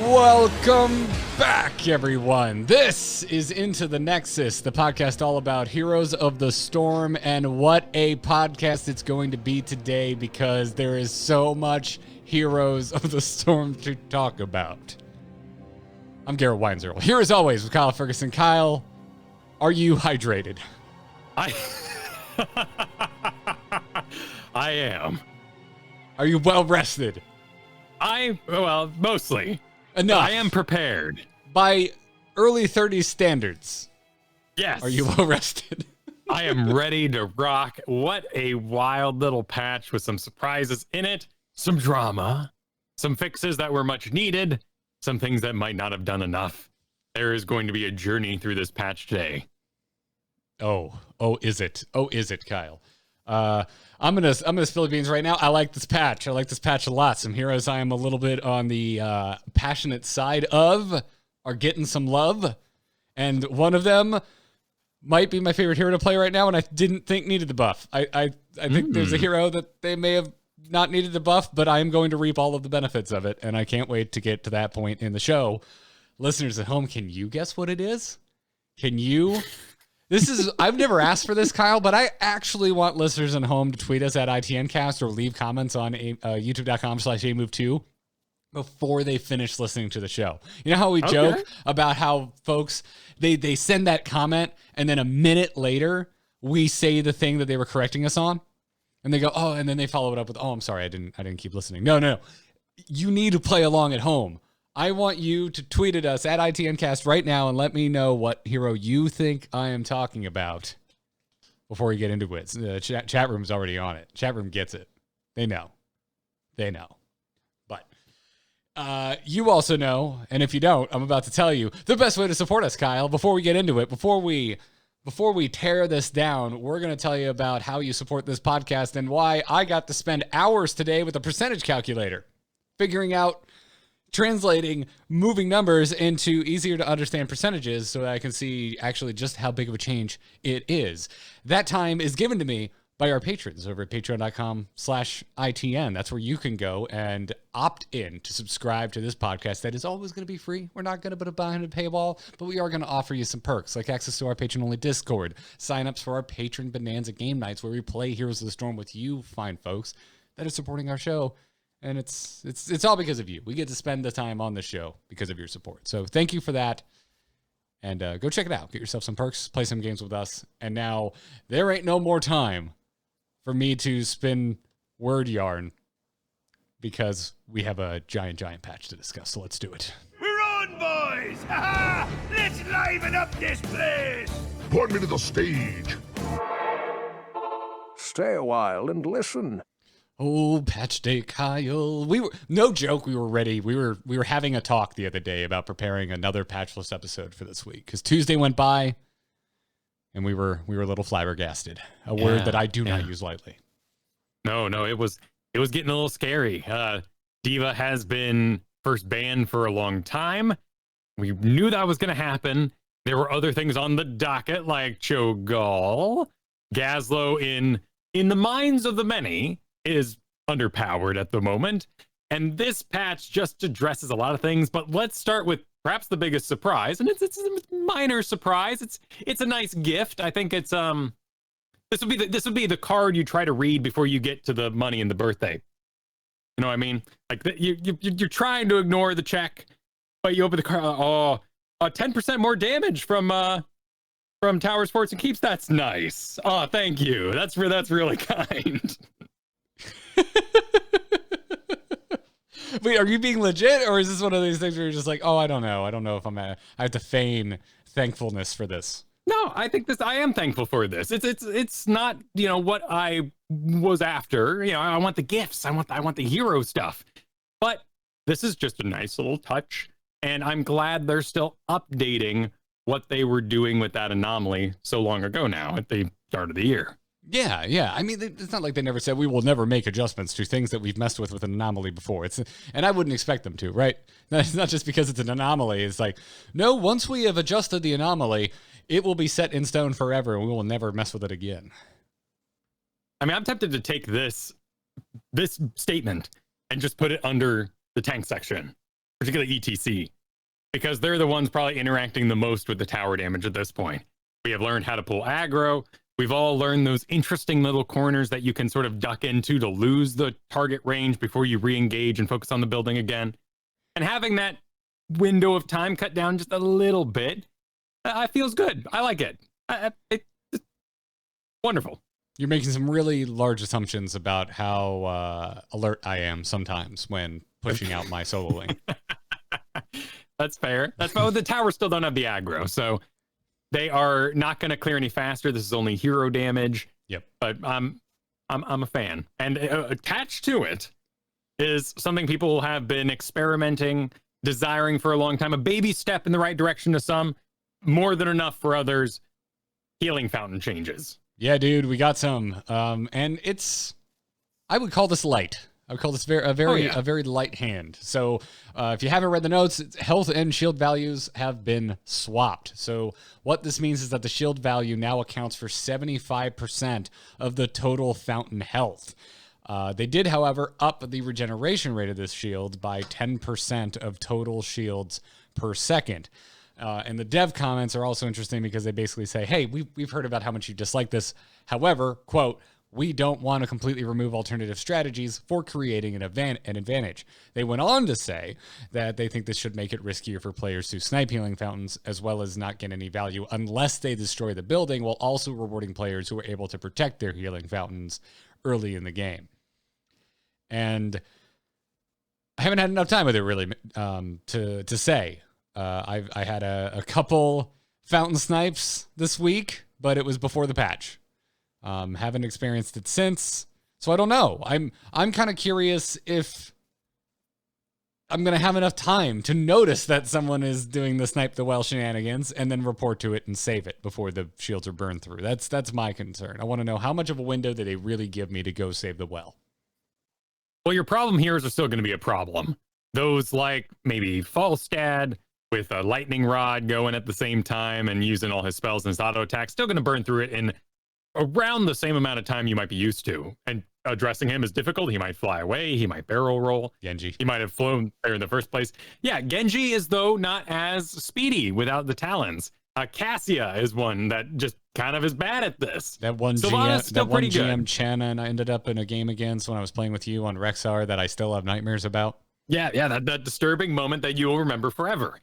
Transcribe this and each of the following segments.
Welcome back, everyone. This is Into the Nexus, the podcast all about Heroes of the Storm, and what a podcast it's going to be today because there is so much Heroes of the Storm to talk about. I'm Garrett Weinzierl, here as always with Kyle Fergusson. Kyle, are you hydrated? I am. Are you well rested? Well, mostly. Enough. I am prepared. By early 30s standards. Yes. Are you well rested? I am ready to rock. What a wild little patch with some surprises in it, some drama, some fixes that were much needed, some things that might not have done enough. There is going to be a journey through this patch today. Oh, is it, Kyle? I'm gonna spill the beans right now. I like this patch. A lot. Some heroes I am a little bit on the passionate side of are getting some love, and one of them might be my favorite hero to play right now, and I didn't think needed the buff. I think there's a hero that they may have not needed the buff, but I am going to reap all of the benefits of it, and I can't wait to get to that point in the show. Listeners at home, can you guess what it is? Can you? I've never asked for this, Kyle, but I actually want listeners at home to tweet us at itncast or leave comments on youtube.com/amove2 before they finish listening to the show. You know how we joke about how folks, they send that comment and then a minute later we say the thing that they were correcting us on and they go, oh, and then they follow it up with, oh, I'm sorry, I didn't keep listening. No. You need to play along at home. I want you to tweet at us at itncast right now and let me know what hero you think I am talking about before we get into it. The chat room's already on it. Chat room gets it. They know. But you also know, and if you don't, I'm about to tell you the best way to support us, Kyle. Before we get into it, before we tear this down, we're going to tell you about how you support this podcast and why I got to spend hours today with a percentage calculator figuring out translating moving numbers into easier to understand percentages so that I can see actually just how big of a change it is. That time is given to me by our patrons over at patreon.com/ITN. That's where you can go and opt in to subscribe to this podcast that is always going to be free. We're not going to put it behind a paywall, but we are going to offer you some perks like access to our patron-only Discord, sign-ups for our Patron Bonanza game nights where we play Heroes of the Storm with you fine folks that are supporting our show. And it's all because of you. We get to spend the time on the show because of your support. So thank you for that. And go check it out. Get yourself some perks. Play some games with us. And now there ain't no more time for me to spin word yarn because we have a giant patch to discuss. So let's do it. We're on, boys! Ha-ha! Let's liven up this place! Point me to the stage. Stay a while and listen. Oh, patch day, Kyle. We were no joke. We were ready. We were having a talk the other day about preparing another patchless episode for this week because Tuesday went by, and we were a little flabbergasted. A word that I do not use lightly. No, it was getting a little scary. Diva has been first banned for a long time. We knew that was going to happen. There were other things on the docket like Cho'Gall, Gaslow in the minds of the many is underpowered at the moment, and this patch just addresses a lot of things. But let's start with perhaps the biggest surprise, and it's a minor surprise. It's a nice gift. I think it's this would be the card you try to read before you get to the money and the birthday. You know what I mean? Like you're trying to ignore the check, but you open the card. 10% more damage from Tower Sports and Keeps. That's nice. Oh, thank you. That's really kind. Wait, are you being legit, or is this one of these things where you're just like, oh, I don't know if I have to feign thankfulness for this? No, I think I am thankful for this. It's not, what I was after. I want the gifts. I want the hero stuff. But this is just a nice little touch, and I'm glad they're still updating what they were doing with that anomaly so long ago now at the start of the year. Yeah. I mean, it's not like they never said we will never make adjustments to things that we've messed with an anomaly before. And I wouldn't expect them to, right? It's not just because it's an anomaly. It's like, no, once we have adjusted the anomaly, it will be set in stone forever, and we will never mess with it again. I mean, I'm tempted to take this statement and just put it under the tank section. particularly ETC, because they're the ones probably interacting the most with the tower damage at this point. We have learned how to pull aggro. We've all learned those interesting little corners that you can sort of duck into to lose the target range before you re-engage and focus on the building again. And having that window of time cut down just a little bit, feels good. I like it. It's wonderful. You're making some really large assumptions about how alert I am sometimes when pushing out my soloing. That's fair. That's fair. The towers still don't have the aggro, so they are not going to clear any faster. This is only hero damage. Yep. But I'm a fan, and attached to it is something people have been experimenting, desiring for a long time. A baby step in the right direction to some, more than enough for others. Healing fountain changes. Yeah, dude, we got some, and I would call this light. I would call this a very light hand. So if you haven't read the notes, health and shield values have been swapped. So what this means is that the shield value now accounts for 75% of the total fountain health. They did, however, up the regeneration rate of this shield by 10% of total shields per second. And the dev comments are also interesting because they basically say, hey, we've heard about how much you dislike this. However, quote, we don't want to completely remove alternative strategies for creating an advantage. They went on to say that they think this should make it riskier for players to snipe healing fountains as well as not get any value unless they destroy the building, while also rewarding players who are able to protect their healing fountains early in the game. And I haven't had enough time with it really to say. I had a couple fountain snipes this week, but it was before the patch. Haven't experienced it since, so I don't know. I'm kind of curious if I'm gonna have enough time to notice that someone is doing the snipe the well shenanigans and then report to it and save it before the shields are burned through. That's my concern. I want to know how much of a window did they really give me to go save the well. Well, your problem heroes are still going to be a problem. Those like maybe Falstad with a lightning rod going at the same time and using all his spells and his auto attack, still going to burn through it in around the same amount of time you might be used to. And addressing him is difficult. He might fly away. He might barrel roll. Genji. He might have flown there in the first place. Yeah, Genji is, though, not as speedy without the talons. Cassia is one that just kind of is bad at this. That one GM Chen and I ended up in a game against when I was playing with you on Rexar that I still have nightmares about. Yeah, that disturbing moment that you will remember forever.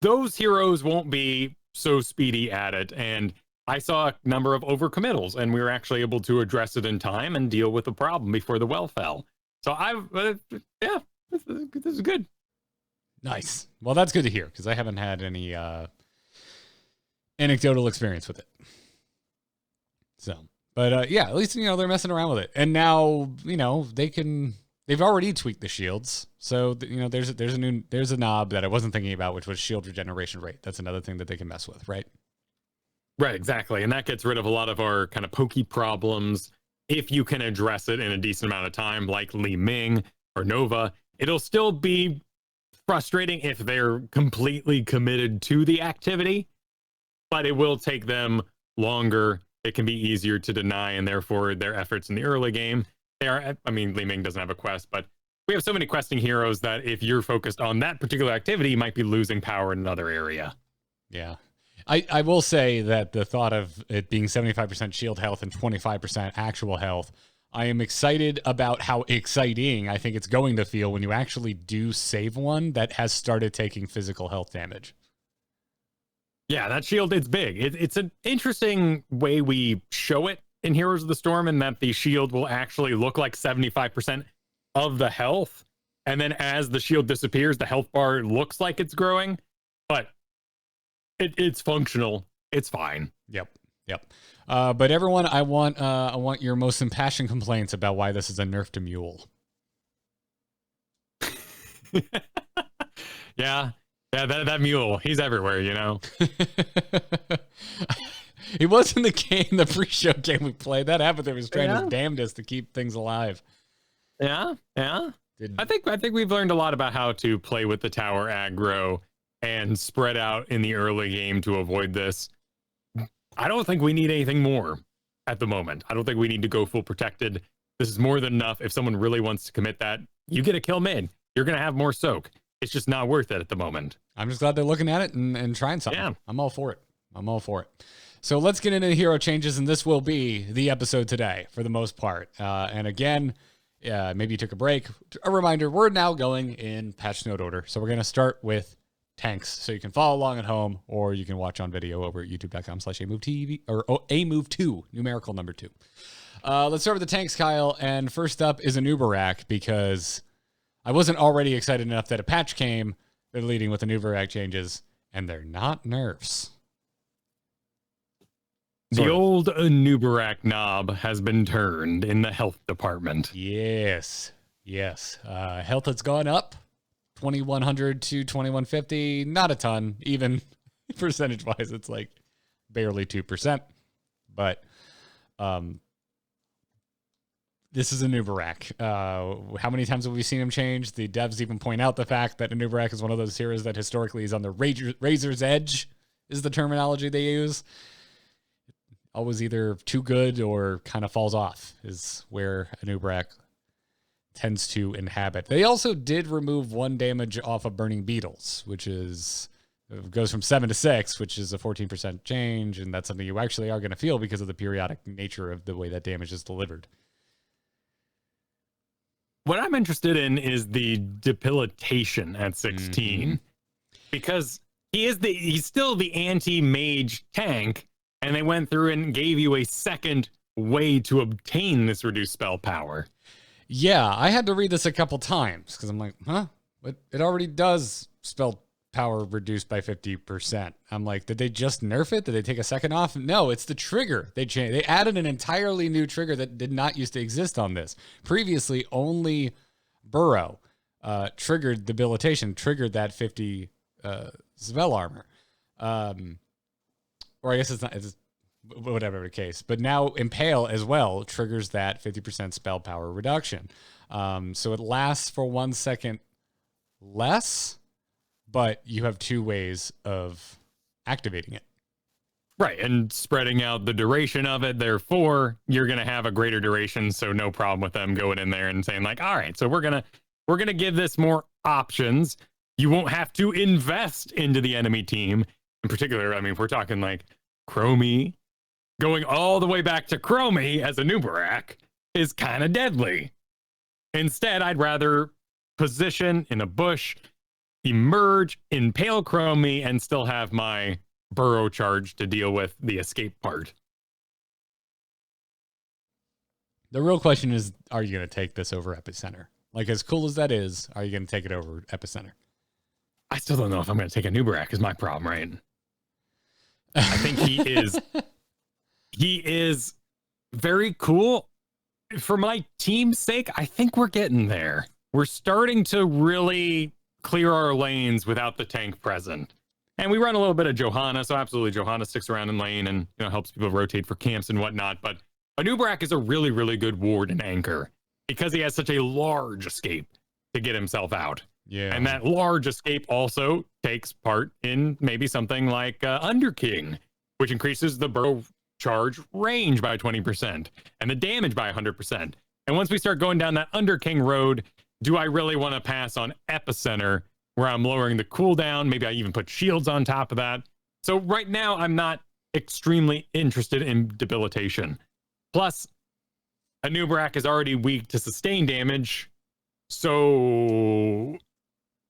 Those heroes won't be so speedy at it, and I saw a number of overcommittals, and we were actually able to address it in time and deal with the problem before the well fell. So this is good. Nice. Well, that's good to hear because I haven't had any anecdotal experience with it. So, but yeah, at least they're messing around with it, and now they've already tweaked the shields. So there's a knob that I wasn't thinking about, which was shield regeneration rate. That's another thing that they can mess with, right? Right, exactly. And that gets rid of a lot of our kind of pokey problems. If you can address it in a decent amount of time, like Li Ming or Nova, it'll still be frustrating if they're completely committed to the activity, but it will take them longer. It can be easier to deny, and therefore their efforts in the early game, Li Ming doesn't have a quest, but we have so many questing heroes that if you're focused on that particular activity, you might be losing power in another area. Yeah. I will say that the thought of it being 75% shield health and 25% actual health, I am excited about how exciting I think it's going to feel when you actually do save one that has started taking physical health damage. Yeah, that shield, it's big. It's an interesting way we show it in Heroes of the Storm, in that the shield will actually look like 75% of the health. And then as the shield disappears, the health bar looks like it's growing, but it's functional. It's fine. Yep. But everyone, I want your most impassioned complaints about why this is a nerf to Mule. Yeah, that Mule, he's everywhere, He was in the pre-show game we played. That happened. They was trying his damnedest to keep things alive. Yeah. I think we've learned a lot about how to play with the tower aggro and spread out in the early game to avoid this. I don't think we need anything more at the moment. I don't think we need to go full protected. This is more than enough. If someone really wants to commit that, you get a kill mid. You're going to have more soak. It's just not worth it at the moment. I'm just glad they're looking at it and trying something. Yeah. I'm all for it. So let's get into hero changes, and this will be the episode today for the most part. And again, maybe you took a break. A reminder, we're now going in patch note order. So we're going to start with tanks. So you can follow along at home, or you can watch on video over at youtube.com/AMoveTV or AMove2, numerical number 2. Let's start with the tanks, Kyle. And first up is a Nubarak, because I wasn't already excited enough that a patch came. They're leading with the Nubarak changes, and they're not nerfs. The old Nubarak knob has been turned in the health department. Yes. Health has gone up 2,100 to 2,150. Not a ton, even percentage-wise. It's like barely 2%. But this is a Nubarak. How many times have we seen him change? The devs even point out the fact that a Nubarak is one of those heroes that historically is on the razor's edge, is the terminology they use. Always either too good or kind of falls off is where a Nubarak tends to inhabit. They also did remove 1 damage off of Burning Beetles, which goes from 7 to 6, which is a 14% change, and that's something you actually are going to feel because of the periodic nature of the way that damage is delivered. What I'm interested in is the debilitation at 16, because he's still the anti-mage tank, and they went through and gave you a second way to obtain this reduced spell power. Yeah, I had to read this a couple times because I'm like, huh? But it already does spell power reduced by 50%. I'm like, did they just nerf it? Did they take a second off? No, it's the trigger. They changed. They added an entirely new trigger that did not used to exist on this. Previously, only Burrow triggered debilitation, triggered that 50 spell armor. Or I guess it's not, it's whatever the case. But now Impale as well triggers that 50% spell power reduction. So it lasts for 1 second less, but you have 2 ways of activating it. Right, and spreading out the duration of it. Therefore, you're going to have a greater duration, so no problem with them going in there and saying like, all right, so we're going to give this more options. You won't have to invest into the enemy team. In particular, I mean, if we're talking like Chromie, going all the way back to Chromie as a Nubarak is kind of deadly. Instead, I'd rather position in a bush, emerge, impale Chromie, and still have my burrow charge to deal with the escape part. The real question is, are you going to take this over Epicenter? Like, as cool as that is, are you going to take it over Epicenter? I still don't know if I'm going to take a Nubarak is my problem, right? I think he is very cool. For my team's sake, I think we're getting there. We're starting to really clear our lanes without the tank present. And we run a little bit of Johanna, so absolutely Johanna sticks around in lane and helps people rotate for camps and whatnot. But a Nubarak is a really, really good ward and anchor because he has such a large escape to get himself out. Yeah. And that large escape also takes part in maybe something like Underking, which increases the burrow charge range by 20% and the damage by 100%. And once we start going down that Underking road, do I really want to pass on Epicenter where I'm lowering the cooldown? Maybe I even put shields on top of that. So right now, I'm not extremely interested in debilitation. Plus, a Nubarak is already weak to sustain damage. So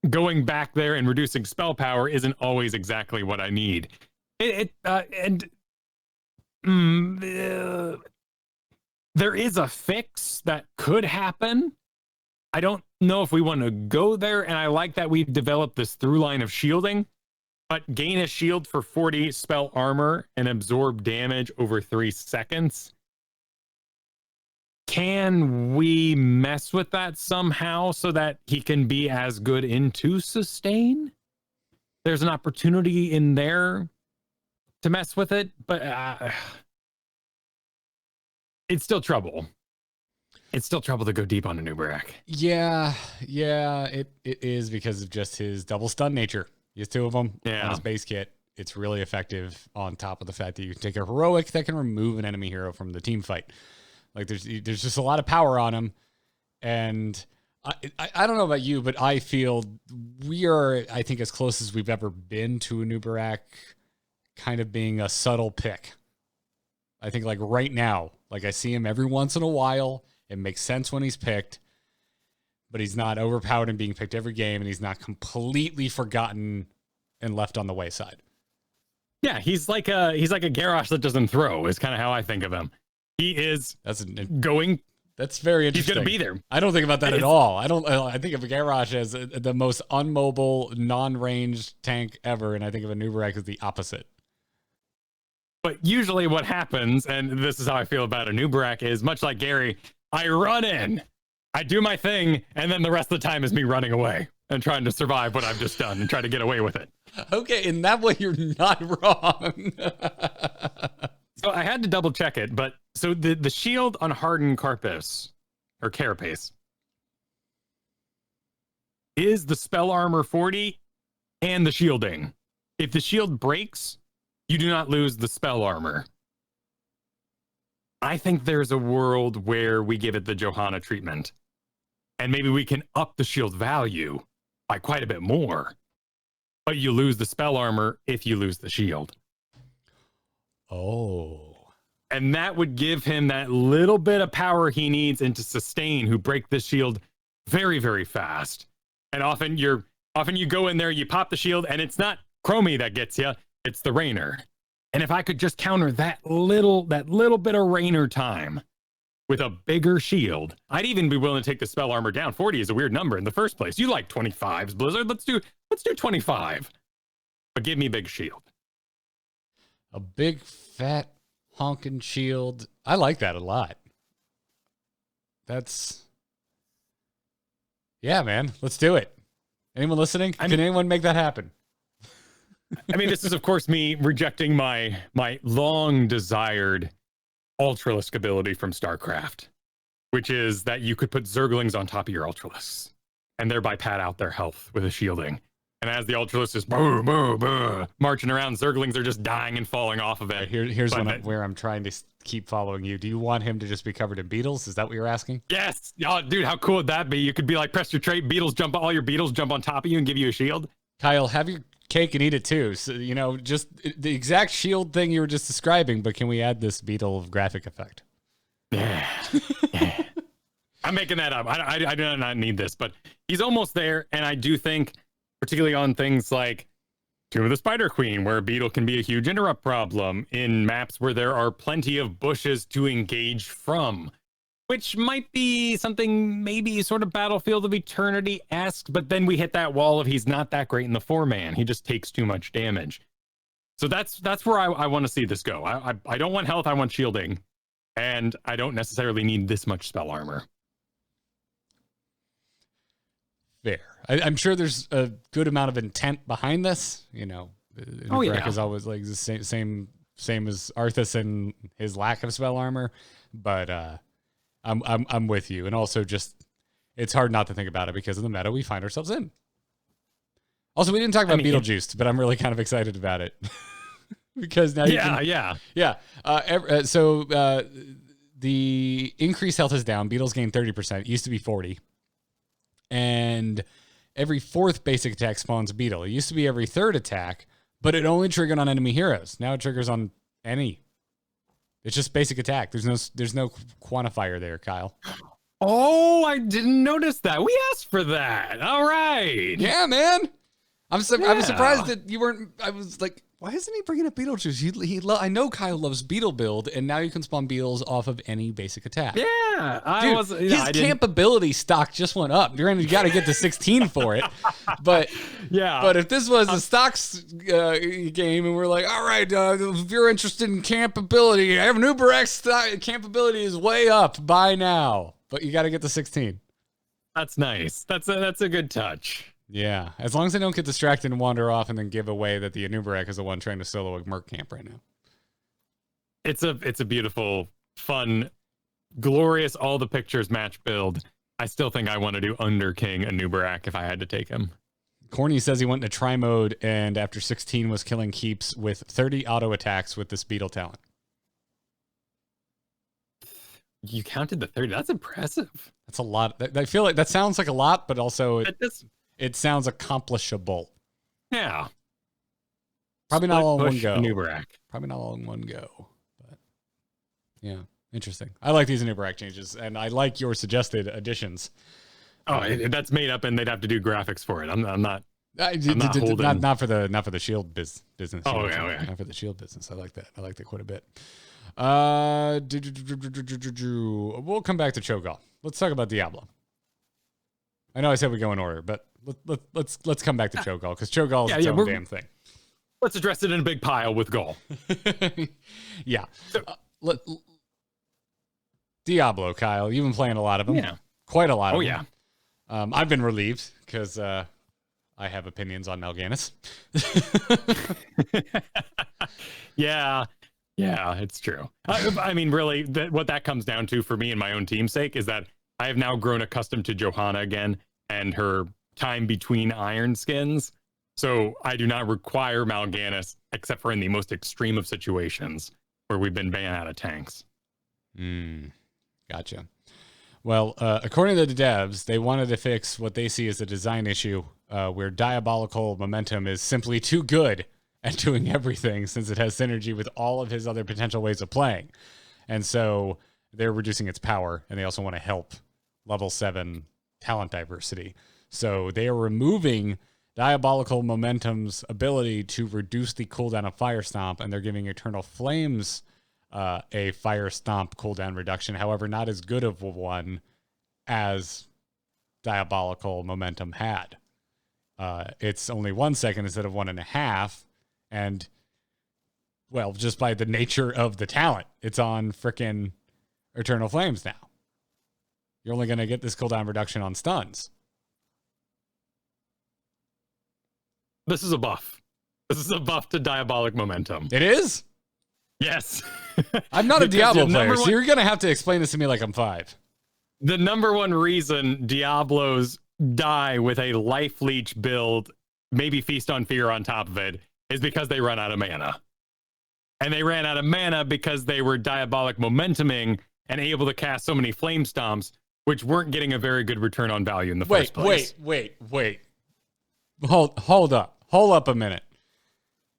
going back there and reducing spell power isn't always exactly what I need. There is a fix that could happen. I don't know if we want to go there, and I like that we've developed this through line of shielding, but gain a shield for 40 spell armor and absorb damage over 3 seconds. Can we mess with that somehow so that he can be as good into sustain? There's an opportunity in there to mess with it, but it's still trouble. It's still trouble to go deep on a Nubarak. Yeah, it is because of just his double stun nature. He has 2 of them on his base kit. It's really effective on top of the fact that you can take a heroic that can remove an enemy hero from the team fight. Like there's just a lot of power on him. And I don't know about you, but I feel we are, I think, as close as we've ever been to a Nubarak kind of being a subtle pick. I think like right now, like I see him every once in a while. It makes sense when he's picked, but he's not overpowered and being picked every game, and he's not completely forgotten and left on the wayside. Yeah, he's like a Garrosh that doesn't throw is kind of how I think of him. He is going. That's very interesting. He's going to be there. I don't think about that at all. I think of Garrosh as the most unmobile, non-ranged tank ever, and I think of a Nubarak as the opposite. But usually what happens, and this is how I feel about a Nubarak, is much like Gary, I run in, I do my thing, and then the rest of the time is me running away and trying to survive what I've just done and try to get away with it. Okay, in that way, you're not wrong. So I had to double check it, but so the shield on Hardened Carapace, or Carapace, is the spell armor 40 and the shielding. If the shield breaks, you do not lose the spell armor. I think there's a world where we give it the Johanna treatment, and maybe we can up the shield value by quite a bit more, but you lose the spell armor if you lose the shield. Oh. And that would give him that little bit of power he needs into sustain, who break the shield very, very fast. And often you go in there, you pop the shield, and it's not Chromie that gets you, it's the Rainer. And if I could just counter that little bit of Rainer time with a bigger shield, I'd even be willing to take the spell armor down. 40 is a weird number in the first place. You like 25s, Blizzard. Let's do 25. But give me a big shield. A big, fat, honking shield. I like that a lot. Yeah, man. Let's do it. Anyone listening? Can anyone make that happen? I mean, this is, of course, me rejecting my long-desired Ultralisk ability from StarCraft, which is that you could put Zerglings on top of your Ultralisks and thereby pad out their health with a shielding. And as the Ultralisk is marching around, Zerglings are just dying and falling off of it. Here's where I'm trying to keep following you. Do you want him to just be covered in beetles? Is that what you're asking? Yes. Oh, dude, how cool would that be? You could be like, press your trait, all your beetles jump on top of you and give you a shield. Kyle, have your cake and eat it too. So, just the exact shield thing you were just describing, but can we add this beetle graphic effect? Yeah. I'm making that up. I do not need this, but he's almost there. And I do think, particularly on things like Tomb of the Spider Queen, where a beetle can be a huge interrupt problem in maps where there are plenty of bushes to engage from, which might be something maybe sort of Battlefield of Eternity-esque, but then we hit that wall of he's not that great in the 4-man. He just takes too much damage. So that's where I want to see this go. I don't want health, I want shielding. And I don't necessarily need this much spell armor. Fair. I'm sure there's a good amount of intent behind this. Nubarak is always like the same as Arthas and his lack of spell armor, but I'm with you. And also just, it's hard not to think about it because of the meta we find ourselves in. Also, we didn't talk about Beetlejuice, but I'm really kind of excited about it. Because now the increased health is down. Beetles gain 30%. It used to be 40. And every fourth basic attack spawns a beetle. It used to be every third attack, but it only triggered on enemy heroes. Now it triggers on any. It's just basic attack. There's no quantifier there, Kyle. Oh, I didn't notice that. We asked for that. All right. Yeah, man. I was surprised that you weren't. I was like, why isn't he bringing up Beetlejuice? I know Kyle loves beetle build, and now you can spawn beetles off of any basic attack. Yeah, his camp ability stock just went up. You got to get to 16 for it, but if this was a stocks game, and we're like, all right, if you're interested in camp ability, I have Nubarak's camp ability is way up by now, but you got to get to 16. That's nice. That's a good touch. Yeah, as long as I don't get distracted and wander off and then give away that the Nubarak is the one trying to solo a Merc camp right now. It's a beautiful, fun, glorious, all the pictures match build. I still think I want to do Under King a Nubarak if I had to take him. Corny says he went into try mode and after 16 was killing keeps with 30 auto attacks with this beetle talent. You counted the 30. That's impressive. That's a lot. I feel like that sounds like a lot, but also it sounds accomplishable. Yeah. Probably not all in one Push go. Nubarak. Probably not all in one go. But yeah, interesting. I like these Nubarak changes, and I like your suggested additions. Oh, that's made up, and they'd have to do graphics for it. I'm not holding. Not for the shield business. Oh, yeah. Not for the shield business. I like that. I like that quite a bit. We'll come back to Cho'Gall. Let's talk about Diablo. I know I said we go in order, but let's come back to Cho'Gall because Cho'Gall is its own damn thing. Let's address it in a big pile with Gall. Yeah. Diablo, Kyle. You've been playing a lot of them. Yeah. Quite a lot of them. Yeah. I've been relieved because I have opinions on Mal'Ganis. Yeah, it's true. I mean, really, what that comes down to for me and my own team's sake is that I have now grown accustomed to Johanna again and her time between iron skins. So I do not require Mal'Ganis except for in the most extreme of situations where we've been banned out of tanks. Gotcha. Well, according to the devs, they wanted to fix what they see as a design issue where diabolical momentum is simply too good at doing everything since it has synergy with all of his other potential ways of playing. And so they're reducing its power, and they also want to help level 7 talent diversity. So they are removing diabolical momentum's ability to reduce the cooldown of Fire Stomp, and they're giving Eternal Flames a Fire Stomp cooldown reduction, however, not as good of one as diabolical momentum had. It's only 1 second instead of 1.5, and well, just by the nature of the talent, it's on frickin' Eternal Flames now. You're only going to get this cooldown reduction on stuns. This is a buff. This is a buff to diabolic momentum. It is? Yes. I'm not a Diablo player, so you're going to have to explain this to me like I'm 5. The number one reason Diablos die with a life leech build, maybe Feast on Fear on top of it, is because they run out of mana. And they ran out of mana because they were diabolic momentuming and able to cast so many flame stomps, which weren't getting a very good return on value in the first place. Wait. Hold up a minute.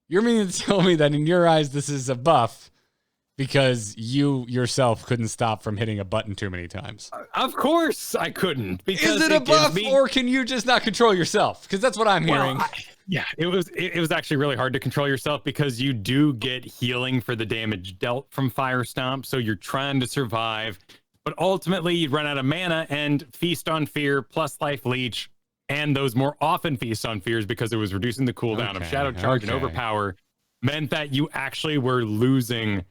You're meaning to tell me that in your eyes this is a buff because you yourself couldn't stop from hitting a button too many times? Of course I couldn't. Because is it a buff or can you just not control yourself? Because that's what I'm hearing. It was actually really hard to control yourself because you do get healing for the damage dealt from Fire Stomp, so you're trying to survive. But ultimately, you'd run out of mana, and Feast on Fear plus Life Leech and those more often Feast on Fears because it was reducing the cooldown of Shadow Charge and Overpower meant that you actually were losing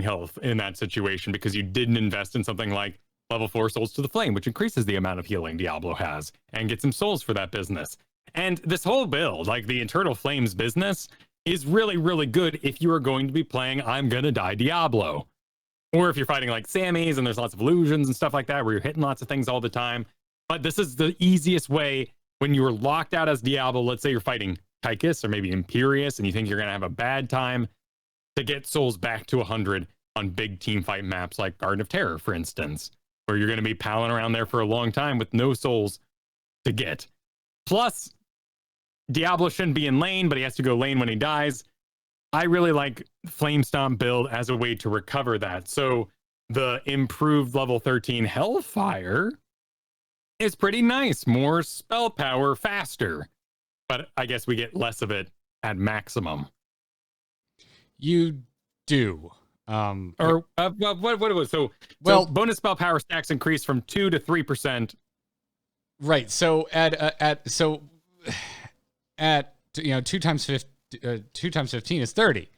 health in that situation because you didn't invest in something like level 4 Souls to the Flame, which increases the amount of healing Diablo has and get some souls for that business. And this whole build, like the Eternal Flames business, is really, really good if you are going to be playing I'm Gonna Die Diablo. Or if you're fighting like Sammy's and there's lots of illusions and stuff like that where you're hitting lots of things all the time. But this is the easiest way when you are locked out as Diablo. Let's say you're fighting Tychus or maybe Imperius and you think you're going to have a bad time to get souls back to 100 on big team fight maps like Garden of Terror, for instance, where you're going to be palling around there for a long time with no souls to get. Plus, Diablo shouldn't be in lane, but he has to go lane when he dies. I really like Flame Stomp build as a way to recover that. So the improved level 13 Hellfire is pretty nice. More spell power faster. But I guess we get less of it at maximum. You do. What it was? So bonus spell power stacks increase from 2 to 3%. Right. So at 2 times 15 is 30,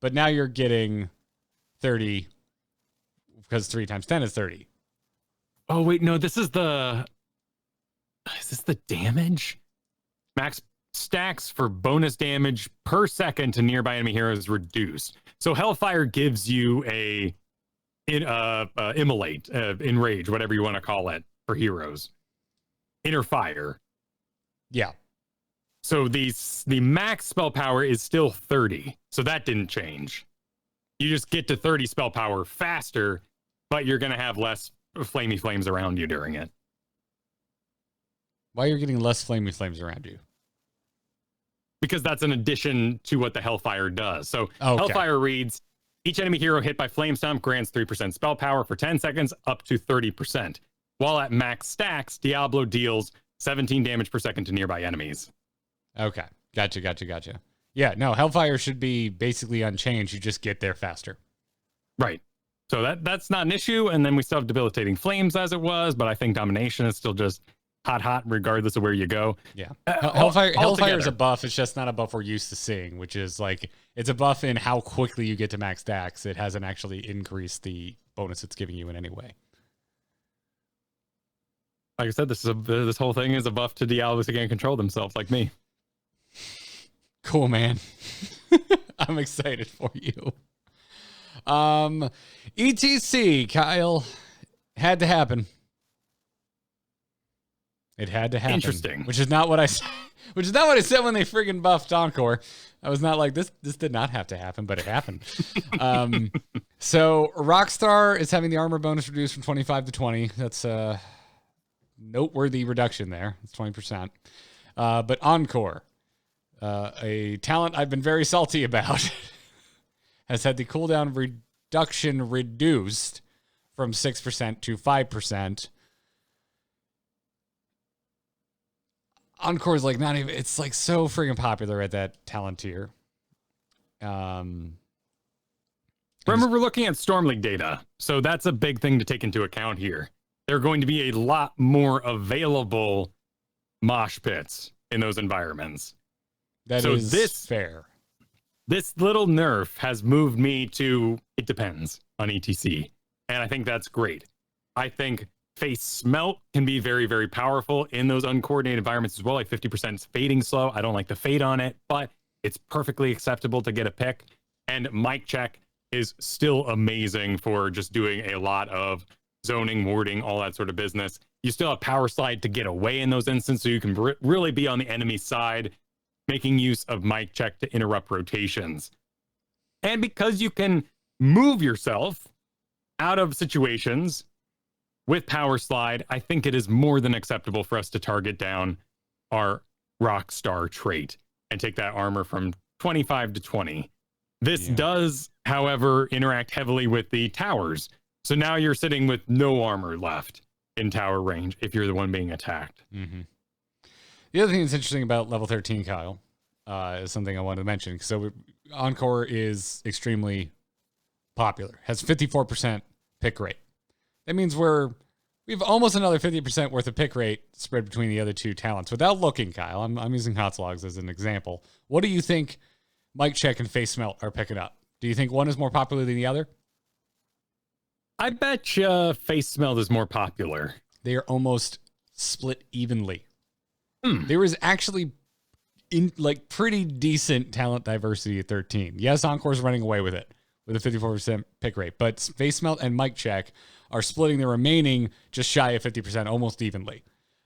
but now you're getting 30 because 3 times 10 is 30. Oh wait, no, is this the damage? Max stacks for bonus damage per second to nearby enemy heroes reduced. So Hellfire gives you a immolate, enrage, whatever you want to call it for heroes. Inner fire. Yeah. So the max spell power is still 30. So that didn't change. You just get to 30 spell power faster, but you're going to have less flamey flames around you during it. Why you're getting less flamey flames around you? Because that's an addition to what the Hellfire does. So Okay. Hellfire reads, each enemy hero hit by Flame Stomp grants 3% spell power for 10 seconds up to 30%. While at max stacks, Diablo deals 17 damage per second to nearby enemies. Okay. Gotcha. Yeah, no, Hellfire should be basically unchanged. You just get there faster. Right. So that's not an issue. And then we still have Debilitating Flames as it was, but I think Domination is still just hot regardless of where you go. Yeah. Hellfire is together. a buff. It's just not a buff we're used to seeing, which is like, it's a buff in how quickly you get to max stacks. It hasn't actually increased the bonus it's giving you in any way. Like I said, this whole thing is a buff to Diablos who can't control themselves, like me. Cool, man. I'm excited for you. ETC, Kyle. Had to happen. It had to happen. Interesting. Which is not what I said. Which is not what I said when they friggin' buffed Encore. I was not like, this did not have to happen, but it happened. So Rockstar is having the armor bonus reduced from 25 to 20. That's a noteworthy reduction there. It's 20%. But Encore, a talent I've been very salty about, has had the cooldown reduction reduced from 6% to 5%. Encore is like not even, it's like so friggin' popular at that talent tier. Remember, we're looking at Storm League data, so that's a big thing to take into account here. There are going to be a lot more available mosh pits in those environments. That so is this fair. This little nerf has moved me to, it depends on ETC. And I think that's great. I think Face Smelt can be very, very powerful in those uncoordinated environments as well. Like 50% fading slow. I don't like the fade on it, but it's perfectly acceptable to get a pick. And Mic Check is still amazing for just doing a lot of zoning, warding, all that sort of business. You still have Power Slide to get away in those instances, so you can really be on the enemy side, making use of Mic Check to interrupt rotations. And because you can move yourself out of situations with Power Slide, I think it is more than acceptable for us to target down our Rockstar trait and take that armor from 25 to 20. This does, however, interact heavily with the towers. So now you're sitting with no armor left in tower range if you're the one being attacked. Mm-hmm. The other thing that's interesting about level 13, Kyle, is something I wanted to mention. So Encore is extremely popular, has 54% pick rate. That means we have almost another 50% worth of pick rate spread between the other two talents. Without looking, Kyle, I'm using Hots Logs as an example. What do you think Mic Check and Face Smelt are picking up? Do you think one is more popular than the other? I bet you Face Smelt is more popular. They are almost split evenly. There is actually pretty decent talent diversity at 13. Yes, Encore's running away with it with a 54% pick rate, but Face Smelt and Mic Check are splitting the remaining just shy of 50%, almost evenly.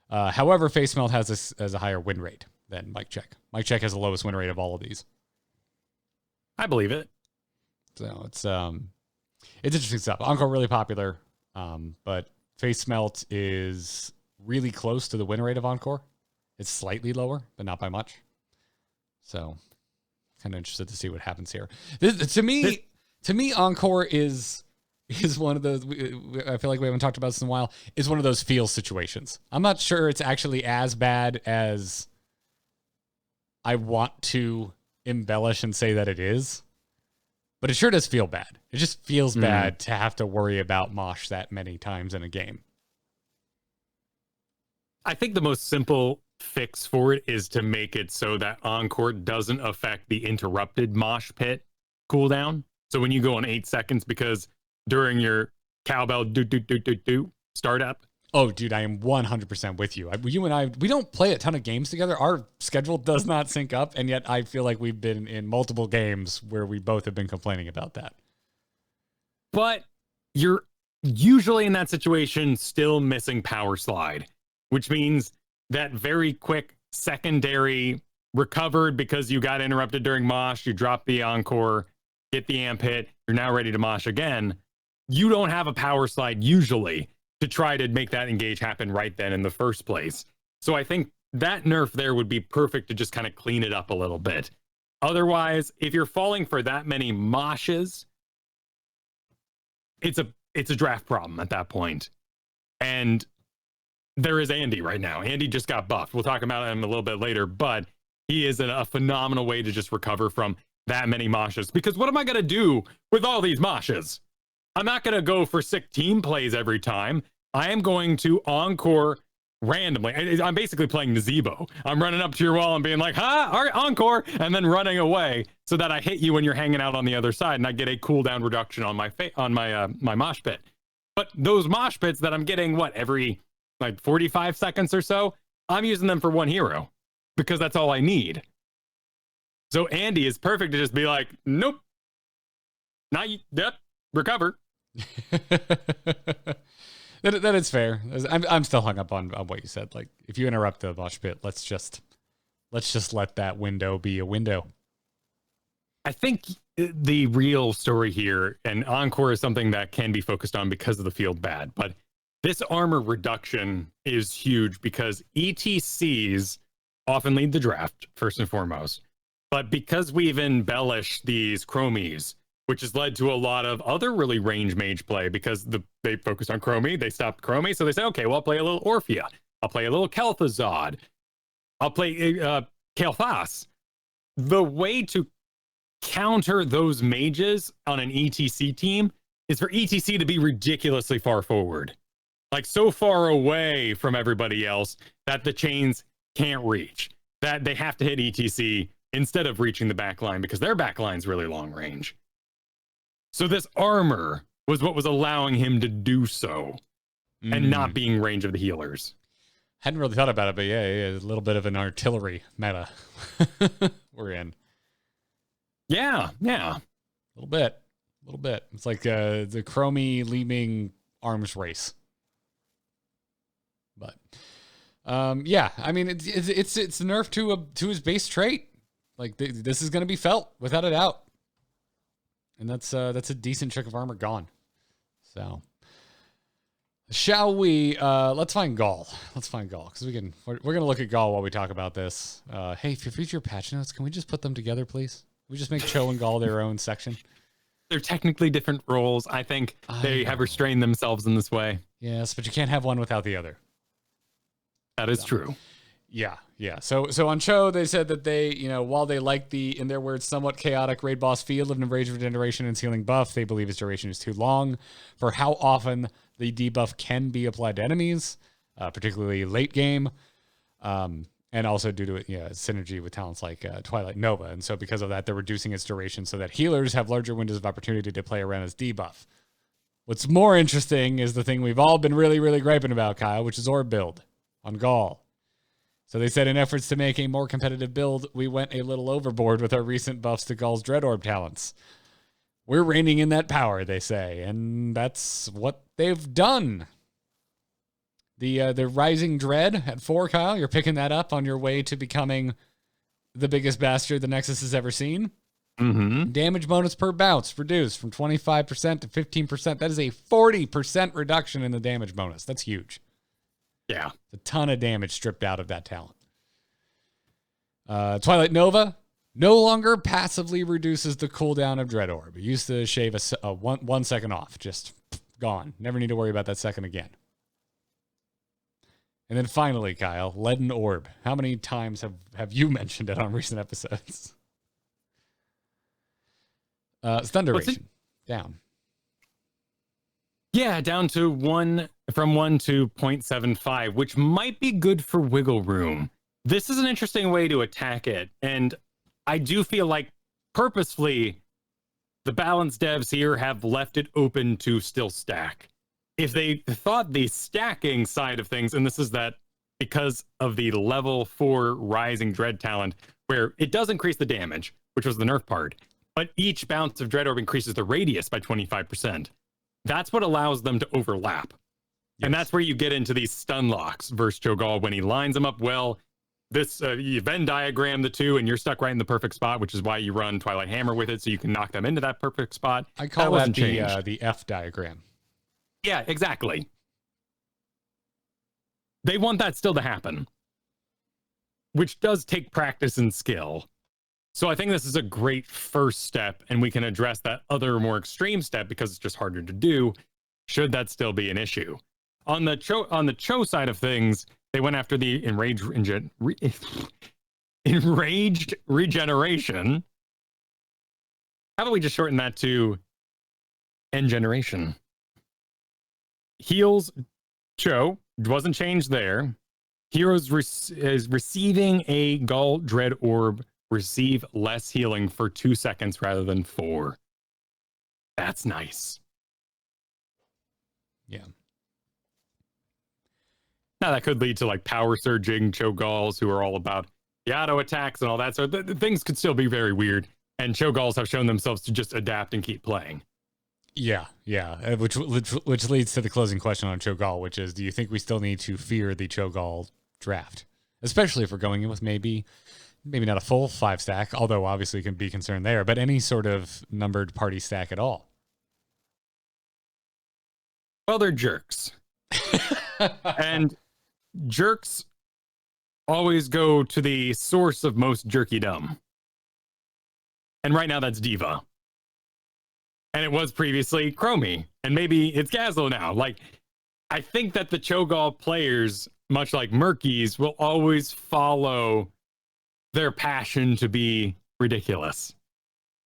However, Face Smelt has a higher win rate than Mic Check. Mic Check has the lowest win rate of all of these. I believe it. So it's interesting stuff. Encore really popular, but Face Smelt is really close to the win rate of Encore. It's slightly lower, but not by much. So, kind of interested to see what happens here. To me, Encore is one of those. I feel like we haven't talked about this in a while. Is one of those feel situations. I'm not sure it's actually as bad as I want to embellish and say that it is, but it sure does feel bad. It just feels bad to have to worry about mosh that many times in a game. I think the most simple fix for it is to make it so that Encore doesn't affect the interrupted mosh pit cooldown. So when you go on 8 seconds, because during your cowbell startup. Oh, dude, I am 100% with you. You and I, we don't play a ton of games together. Our schedule does not sync up, and yet I feel like we've been in multiple games where we both have been complaining about that. But you're usually in that situation still missing Power Slide, which means that very quick secondary recovered because you got interrupted during mosh, you drop the Encore, get the amp hit, you're now ready to mosh again. You don't have a Power Slide usually to try to make that engage happen right then in the first place. So I think that nerf there would be perfect to just kind of clean it up a little bit. Otherwise, if you're falling for that many moshes, it's a draft problem at that point. And there is Andy right now. Andy just got buffed. We'll talk about him a little bit later, but he is a phenomenal way to just recover from that many moshes. Because what am I going to do with all these moshes? I'm not going to go for sick team plays every time. I am going to encore randomly. I'm basically playing Nazebo. I'm running up to your wall and being like, all right, encore, and then running away so that I hit you when you're hanging out on the other side, and I get a cooldown reduction on my mosh pit. But those mosh pits that I'm getting, every like 45 seconds or so, I'm using them for one hero because that's all I need. So Andy is perfect to just be like, nope, not yep, recover. That is fair. I'm still hung up on what you said. Like, if you interrupt the mosh pit, let's just let that window be a window. I think the real story here, and Encore is something that can be focused on because of the field bad, but this armor reduction is huge because ETCs often lead the draft, first and foremost. But because we've embellished these chromies, which has led to a lot of other really range mage play because they focus on chromie, they stopped chromie, so they say, okay, well, I'll play a little Orphea, I'll play a little Kel'Thuzad, I'll play Kael'thas. The way to counter those mages on an ETC team is for ETC to be ridiculously far forward, like so far away from everybody else that the chains can't reach, that they have to hit ETC instead of reaching the back line because their back line's really long range. So this armor was what was allowing him to do so and not being range of the healers. Hadn't really thought about it, but yeah, a little bit of an artillery meta we're in. Yeah. A little bit. It's like the chromie leaving arms race. But yeah, I mean it's a nerf to his base trait. Like this is going to be felt without a doubt. And that's a decent chunk of armor gone. So, shall we? Let's find Gaul. Because we're gonna look at Gaul while we talk about this. Hey, if you read your patch notes, can we just put them together, please? Can we just make Cho and Gaul their own section? They're technically different roles. I think they have restrained themselves in this way. Yes, but you can't have one without the other. That is true. Yeah. So on Cho, they said that they, while they like the, in their words, somewhat chaotic raid boss field of Rage Regeneration and Sealing buff, they believe its duration is too long for how often the debuff can be applied to enemies, particularly late game, and also due to synergy with talents like Twilight Nova. And so because of that, they're reducing its duration so that healers have larger windows of opportunity to play around as debuff. What's more interesting is the thing we've all been really, really griping about, Kyle, which is Orb build on Gaul. So they said in efforts to make a more competitive build, we went a little overboard with our recent buffs to Gaul's Dread Orb talents. We're reining in that power, they say, and that's what they've done. The Rising Dread at 4, Kyle, you're picking that up on your way to becoming the biggest bastard the Nexus has ever seen. Mm-hmm. Damage bonus per bounce reduced from 25% to 15%. That is a 40% reduction in the damage bonus. That's huge. Yeah. A ton of damage stripped out of that talent. Twilight Nova no longer passively reduces the cooldown of Dread Orb. It used to shave a 1 second off. Just gone. Never need to worry about that second again. And then finally, Kyle, Leaden Orb. How many times have you mentioned it on recent episodes? Stun duration. Down. Yeah, down to 1 to 0.75, which might be good for wiggle room. This is an interesting way to attack it, and I do feel like purposefully the balance devs here have left it open to still stack. If they thought the stacking side of things, and this is that because of the level 4 Rising Dread talent, where it does increase the damage, which was the nerf part, but each bounce of Dread Orb increases the radius by 25%. That's what allows them to overlap. Yes. And that's where you get into these stun locks versus Cho'Gall when he lines them up well. This you Venn diagram the two, and you're stuck right in the perfect spot, which is why you run Twilight Hammer with it, so you can knock them into that perfect spot. I call that the F diagram. Yeah, exactly. they want that still to happen, which does take practice and skill. So I think this is a great first step, and we can address that other more extreme step because it's just harder to do, should that still be an issue. On the Cho side of things, they went after the enraged regeneration. How about we just shorten that to Generation? Heals Cho, wasn't changed there. Heroes is receiving a Gall Dread Orb, receive less healing for 2 seconds rather than 4. That's nice. Yeah. Now that could lead to like power surging Cho'Galls who are all about the auto attacks and all that. So the things could still be very weird. And Cho'Galls have shown themselves to just adapt and keep playing. Yeah. Which leads to the closing question on Cho'Gall, which is, do you think we still need to fear the Cho'Gall draft? Especially if we're going in with maybe not a full 5 stack, although obviously can be concerned there, but any sort of numbered party stack at all. Well, they're jerks. And jerks always go to the source of most jerkydom. And right now that's Diva. And it was previously Chromie. And maybe it's Gaslow now. Like, I think that the Cho'Gall players, much like Murkies, will always follow their passion to be ridiculous.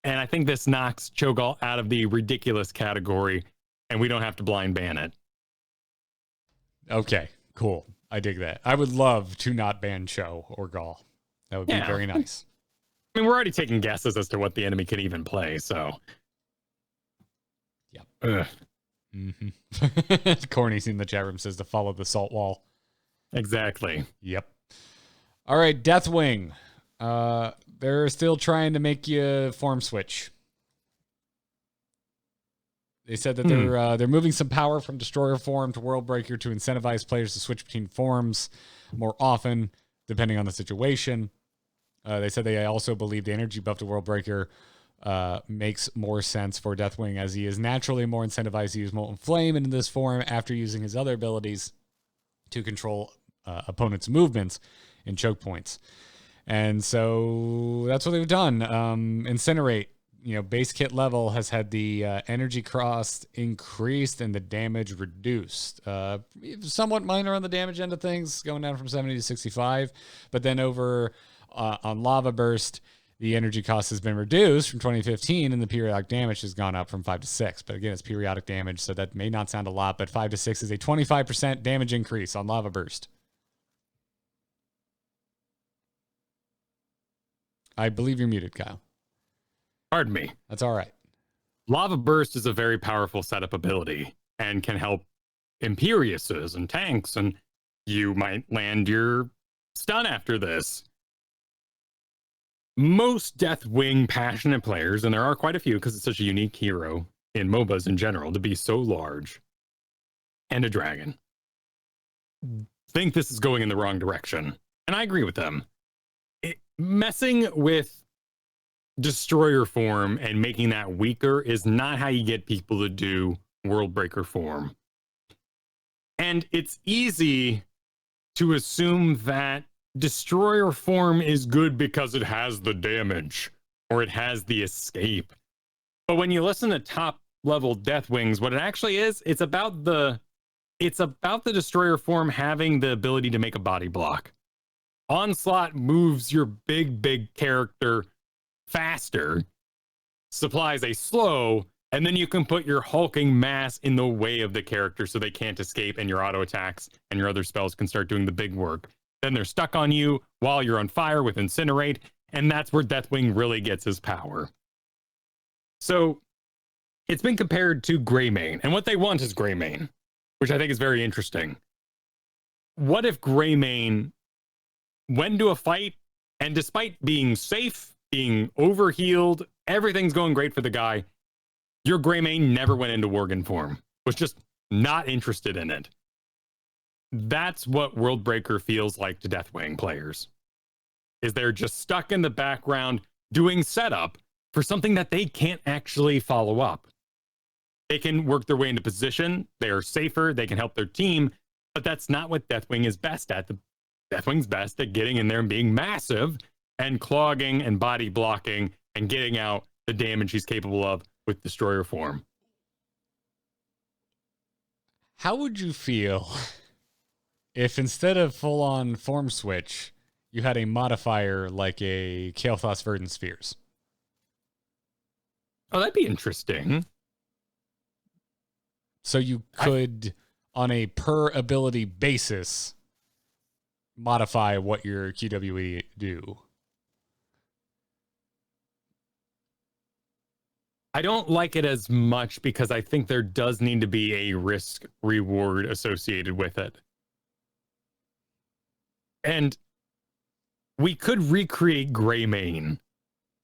And I think this knocks Cho'Gall out of the ridiculous category, and we don't have to blind ban it. Okay, cool. I dig that. I would love to not ban Cho or Gall. That would be very nice. I mean, we're already taking guesses as to what the enemy could even play, so. Yep. Mm-hmm. Corny's in the chat room says to follow the salt wall. Exactly. Yep. All right, Deathwing. They're still trying to make you form switch. They said that they're moving some power from Destroyer form to Worldbreaker to incentivize players to switch between forms more often, depending on the situation. They said they also believe the energy buff to Worldbreaker makes more sense for Deathwing, as he is naturally more incentivized to use Molten Flame in this form after using his other abilities to control opponents' movements in choke points. And so that's what they've done. Incinerate, base kit level has had the energy cost increased and the damage reduced. Somewhat minor on the damage end of things, going down from 70 to 65. But then over on Lava Burst, the energy cost has been reduced from 2015, and the periodic damage has gone up from 5 to 6. But again, it's periodic damage, so that may not sound a lot, but 5 to 6 is a 25% damage increase on Lava Burst. I believe you're muted, Kyle. Pardon me. That's all right. Lava Burst is a very powerful setup ability and can help Imperiuses and tanks, and you might land your stun after this. Most Deathwing passionate players, and there are quite a few because it's such a unique hero in MOBAs in general to be so large, and a dragon, think this is going in the wrong direction. And I agree with them. Messing with Destroyer form and making that weaker is not how you get people to do Worldbreaker form. And it's easy to assume that Destroyer form is good because it has the damage or it has the escape. But when you listen to top level Deathwings, what it actually is, it's about the Destroyer form having the ability to make a body block. Onslaught moves your big character faster, supplies a slow, and then you can put your hulking mass in the way of the character so they can't escape, and your auto attacks and your other spells can start doing the big work. Then they're stuck on you while you're on fire with Incinerate, and that's where Deathwing really gets his power. So it's been compared to Greymane, and what they want is Greymane, which I think is very interesting. What if Greymane went into a fight, and despite being safe, being overhealed, everything's going great for the guy, your Greymane never went into Worgen form, was just not interested in it. That's what Worldbreaker feels like to Deathwing players. Is they're just stuck in the background doing setup for something that they can't actually follow up. They can work their way into position, they are safer, they can help their team, But that's not what Deathwing is best at. Deathwing's best at getting in there and being massive and clogging and body blocking and getting out the damage he's capable of with Destroyer form. How would you feel if instead of full-on form switch, you had a modifier like a Kael'thas Verdant Spheres? Oh, that'd be interesting. So you could, on a per ability basis, modify what your QWE do. I don't like it as much because I think there does need to be a risk reward associated with it. And we could recreate Greymane,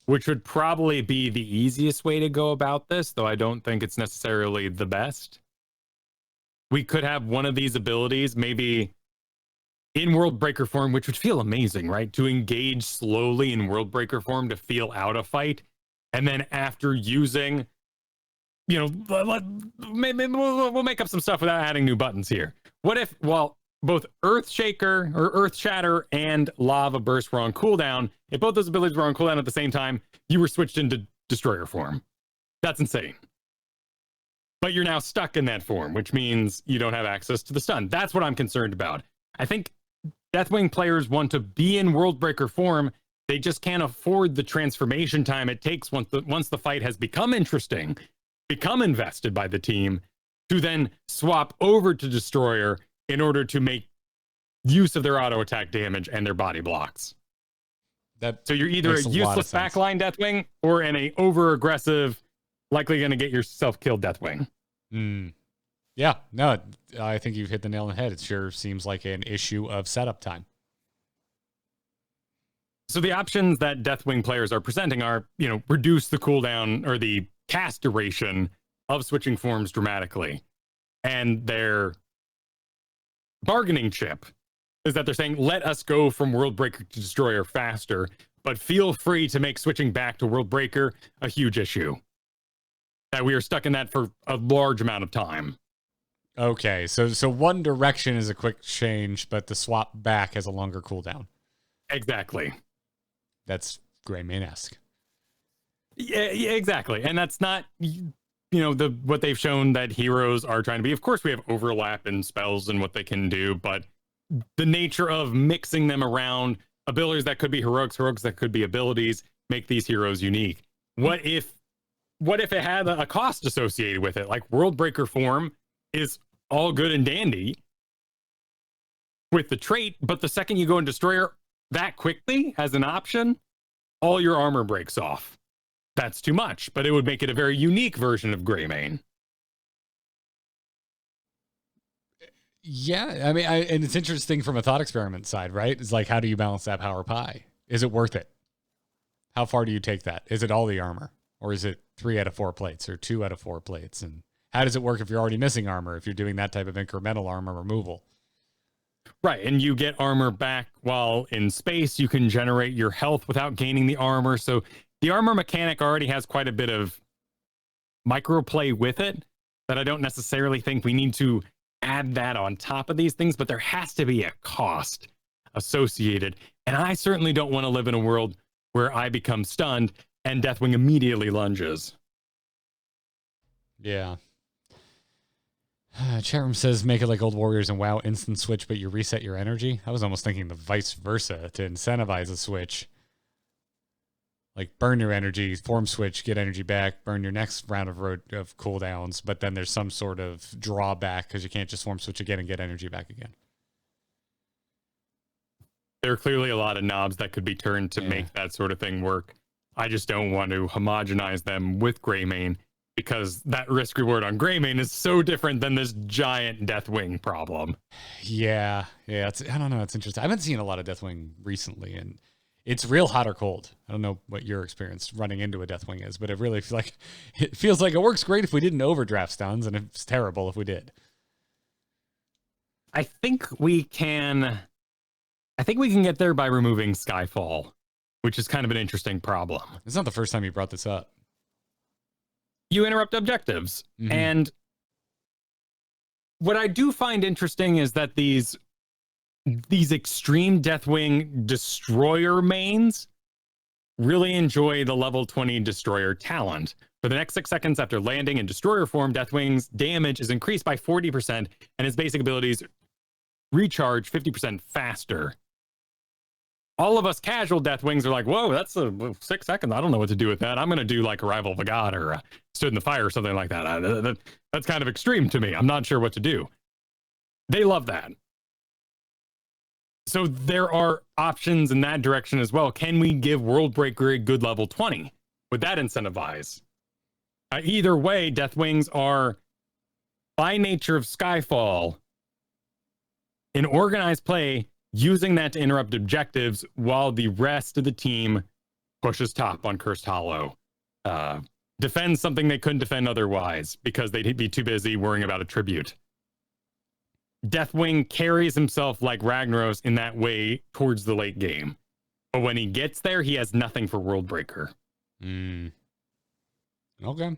which would probably be the easiest way to go about this, though I don't think it's necessarily the best. We could have one of these abilities, maybe in World Breaker form, which would feel amazing, right? To engage slowly in World Breaker form to feel out a fight. And then after using, maybe we'll make up some stuff without adding new buttons here. What if, while both Earth Shaker or Earth Shatter and Lava Burst were on cooldown, if both those abilities were on cooldown at the same time, you were switched into Destroyer form? That's insane. But you're now stuck in that form, which means you don't have access to the stun. That's what I'm concerned about. I think Deathwing players want to be in World Breaker form. They just can't afford the transformation time it takes once the fight has become interesting, become invested by the team, to then swap over to Destroyer in order to make use of their auto attack damage and their body blocks. So you're either a useless backline Deathwing or in a over aggressive, likely going to get yourself killed Deathwing. Yeah, no, I think you've hit the nail on the head. It sure seems like an issue of setup time. So the options that Deathwing players are presenting are, reduce the cooldown or the cast duration of switching forms dramatically. And their bargaining chip is that they're saying, let us go from World Breaker to Destroyer faster, but feel free to make switching back to World Breaker a huge issue. That we are stuck in that for a large amount of time. Okay, so one direction is a quick change, but the swap back has a longer cooldown. Exactly. That's Greymane-esque. Yeah, exactly. And that's not, what they've shown that heroes are trying to be. Of course, we have overlap in spells and what they can do, but the nature of mixing them around, abilities that could be heroics that could be abilities, make these heroes unique. What if it had a cost associated with it? Like World Breaker form is all good and dandy with the trait, but the second you go in Destroyer that quickly as an option, all your armor breaks off. That's too much, but it would make it a very unique version of Greymane. Yeah, I mean, and it's interesting from a thought experiment side, right? It's like, how do you balance that power pie? Is it worth it? How far do you take that? Is it all the armor? Or is it 3 out of 4 plates or 2 out of 4 plates? And how does it work if you're already missing armor, if you're doing that type of incremental armor removal? Right, and you get armor back while in space. You can generate your health without gaining the armor. So the armor mechanic already has quite a bit of microplay with it that I don't necessarily think we need to add that on top of these things, but there has to be a cost associated. And I certainly don't want to live in a world where I become stunned and Deathwing immediately lunges. Yeah. Chat room says, make it like Old Warriors and WoW, instant switch, but you reset your energy. I was almost thinking the vice versa to incentivize a switch. Like burn your energy, form switch, get energy back, burn your next round of cooldowns, but then there's some sort of drawback because you can't just form switch again and get energy back again. There are clearly a lot of knobs that could be turned to make that sort of thing work. I just don't want to homogenize them with Greymane, because that risk reward on Greymane is so different than this giant Deathwing problem. Yeah. I don't know. It's interesting. I haven't seen a lot of Deathwing recently, and it's real hot or cold. I don't know what your experience running into a Deathwing is, but it really feels like it works great if we didn't overdraft stuns, and it's terrible if we did. I think we can get there by removing Skyfall, which is kind of an interesting problem. It's not the first time you brought this up. You interrupt objectives, and what I do find interesting is that these extreme Deathwing destroyer mains really enjoy the level 20 destroyer talent. For the next 6 seconds after landing in destroyer form, Deathwing's damage is increased by 40%, and his basic abilities recharge 50% faster. All of us casual Deathwings are like, whoa, that's 6 seconds. I don't know what to do with that. I'm going to do like Arrival of a God or Stood in the Fire or something like that. That's kind of extreme to me. I'm not sure what to do. They love that. So there are options in that direction as well. Can we give Worldbreaker a good level 20? Would that incentivize? Either way, Deathwings are, by nature of Skyfall, in organized play, using that to interrupt objectives while the rest of the team pushes top on Cursed Hollow. Defends something they couldn't defend otherwise because they'd be too busy worrying about a tribute. Deathwing carries himself like Ragnaros in that way towards the late game. But when he gets there, he has nothing for Worldbreaker. Okay.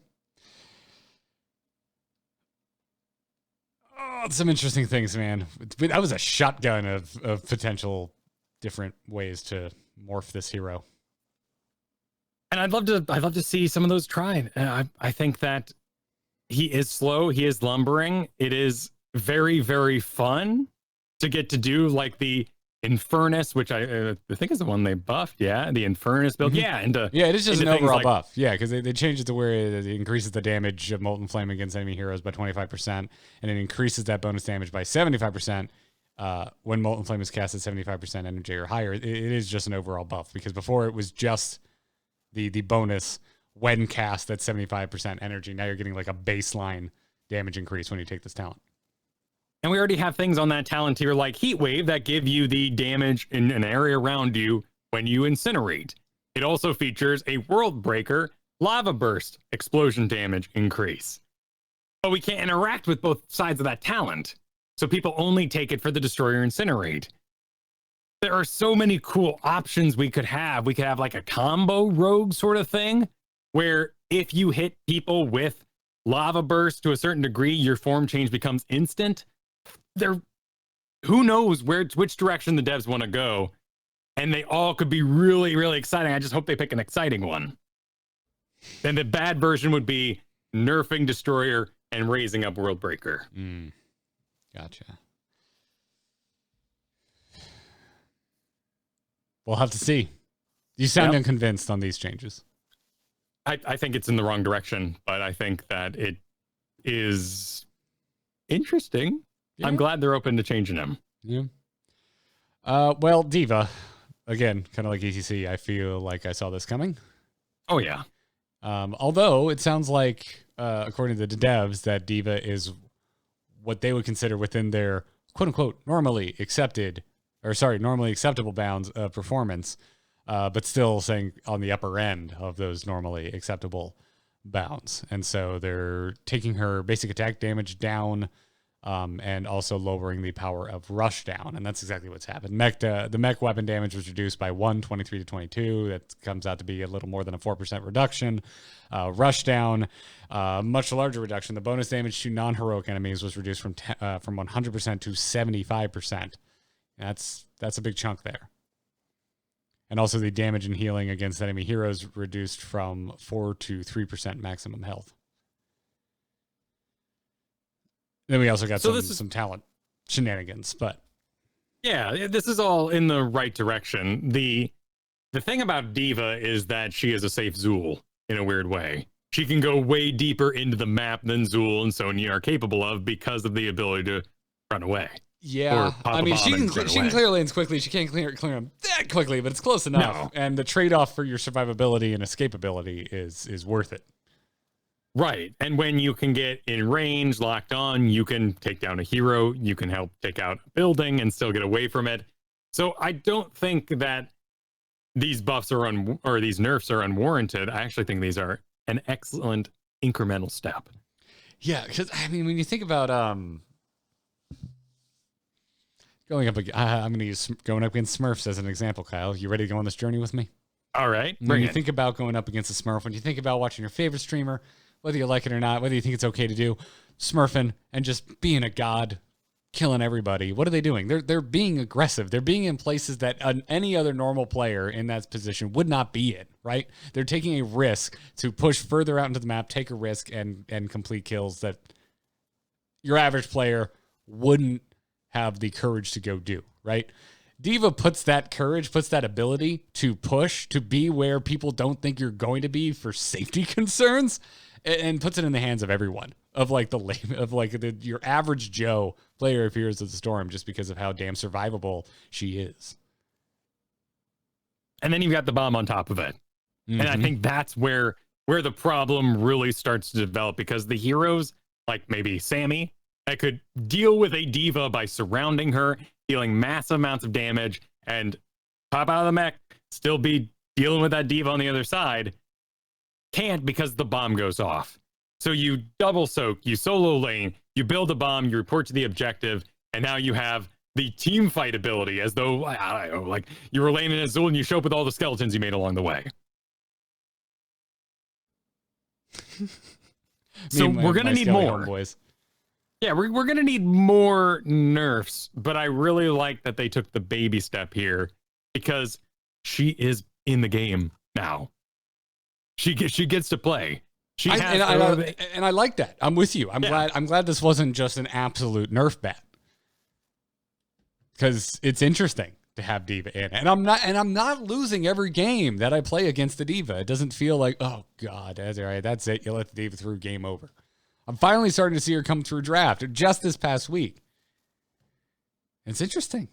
Oh, some interesting things, man. That was a shotgun of potential different ways to morph this hero. And I'd love to see some of those tried. I think that he is slow. He is lumbering. It is very, very fun to get to do like the Infernus, which I think is the one they buffed. Yeah, the Infernus build. Yeah, it is just an overall buff. Yeah, because they changed it to where it increases the damage of Molten Flame against enemy heroes by 25%, and it increases that bonus damage by 75% when Molten Flame is cast at 75% energy or higher. It is just an overall buff, because before it was just the bonus when cast at 75% energy. Now you're getting like a baseline damage increase when you take this talent. And we already have things on that talent tier like Heat Wave that give you the damage in an area around you when you incinerate. It also features a World Breaker Lava Burst explosion damage increase. But we can't interact with both sides of that talent, so people only take it for the Destroyer Incinerate. There are so many cool options we could have. We could have like a combo rogue sort of thing, where if you hit people with Lava Burst to a certain degree, your form change becomes instant. Who knows which direction the devs want to go, and they all could be really, really exciting. I just hope they pick an exciting one. Then the bad version would be nerfing Destroyer and raising up Worldbreaker. Gotcha. We'll have to see. You sound unconvinced on these changes. I think it's in the wrong direction, but I think that it is interesting. Yeah. I'm glad they're open to changing them. Yeah. Well, Diva, again, kind of like ETC, I feel like I saw this coming. Oh, yeah. Although it sounds like, according to the devs, that Diva is what they would consider within their quote-unquote normally acceptable bounds of performance, but still saying on the upper end of those normally acceptable bounds. And so they're taking her basic attack damage down, and also lowering the power of rush down. And that's exactly what's happened. The mech weapon damage was reduced by 23 to 22. That comes out to be a little more than a 4% reduction. Rush down, much larger reduction. The bonus damage to non-heroic enemies was reduced from 100% to 75%. That's a big chunk there. And also the damage and healing against enemy heroes reduced from 4 to 3% maximum health. Then we also got some talent shenanigans, but yeah, this is all in the right direction. The thing about Diva is that she is a safe Zool in a weird way. She can go way deeper into the map than Zool and Sonya are capable of because of the ability to run away. Yeah, I mean, she can clear lanes quickly. She can't clear them that quickly, but it's close enough. No. And the trade-off for your survivability and escapability is worth it. Right. And when you can get in range, locked on, you can take down a hero, you can help take out a building and still get away from it. So I don't think that these buffs or these nerfs are unwarranted. I actually think these are an excellent incremental step. Yeah, because I mean, when you think about going up against Smurfs as an example, Kyle. You ready to go on this journey with me? All right. When you think about going up against a Smurf, when you think about watching your favorite streamer, whether you like it or not, whether you think it's okay to do, smurfing and just being a god, killing everybody. What are they doing? They're being aggressive. They're being in places that any other normal player in that position would not be in, right? They're taking a risk to push further out into the map, take a risk, and complete kills that your average player wouldn't have the courage to go do, right? D.Va puts that courage, puts that ability to push, to be where people don't think you're going to be for safety concerns, and puts it in the hands of everyone, of like your average Joe player of Heroes of the Storm, just because of how damn survivable she is. And then you've got the bomb on top of it. Mm-hmm. And I think that's where the problem really starts to develop, because the heroes, like maybe Sammy, that could deal with a D.Va by surrounding her, dealing massive amounts of damage, and pop out of the mech, still be dealing with that D.Va on the other side, can't, because the bomb goes off. So you double soak, you solo lane, you build a bomb, you report to the objective, and now you have the team fight ability, as though, I don't know, like you were laying in Azul and you show up with all the skeletons you made along the way. So we're going to need more. Boys. Yeah, we're going to need more nerfs, but I really like that they took the baby step here, because she is in the game now. She gets to play. And I like that. I'm with you. I'm glad this wasn't just an absolute nerf bat, because it's interesting to have D.Va in, and I'm not losing every game that I play against the D.Va. It doesn't feel like, oh god, that's all right, that's it. You let the D.Va through, game over. I'm finally starting to see her come through draft just this past week. It's interesting.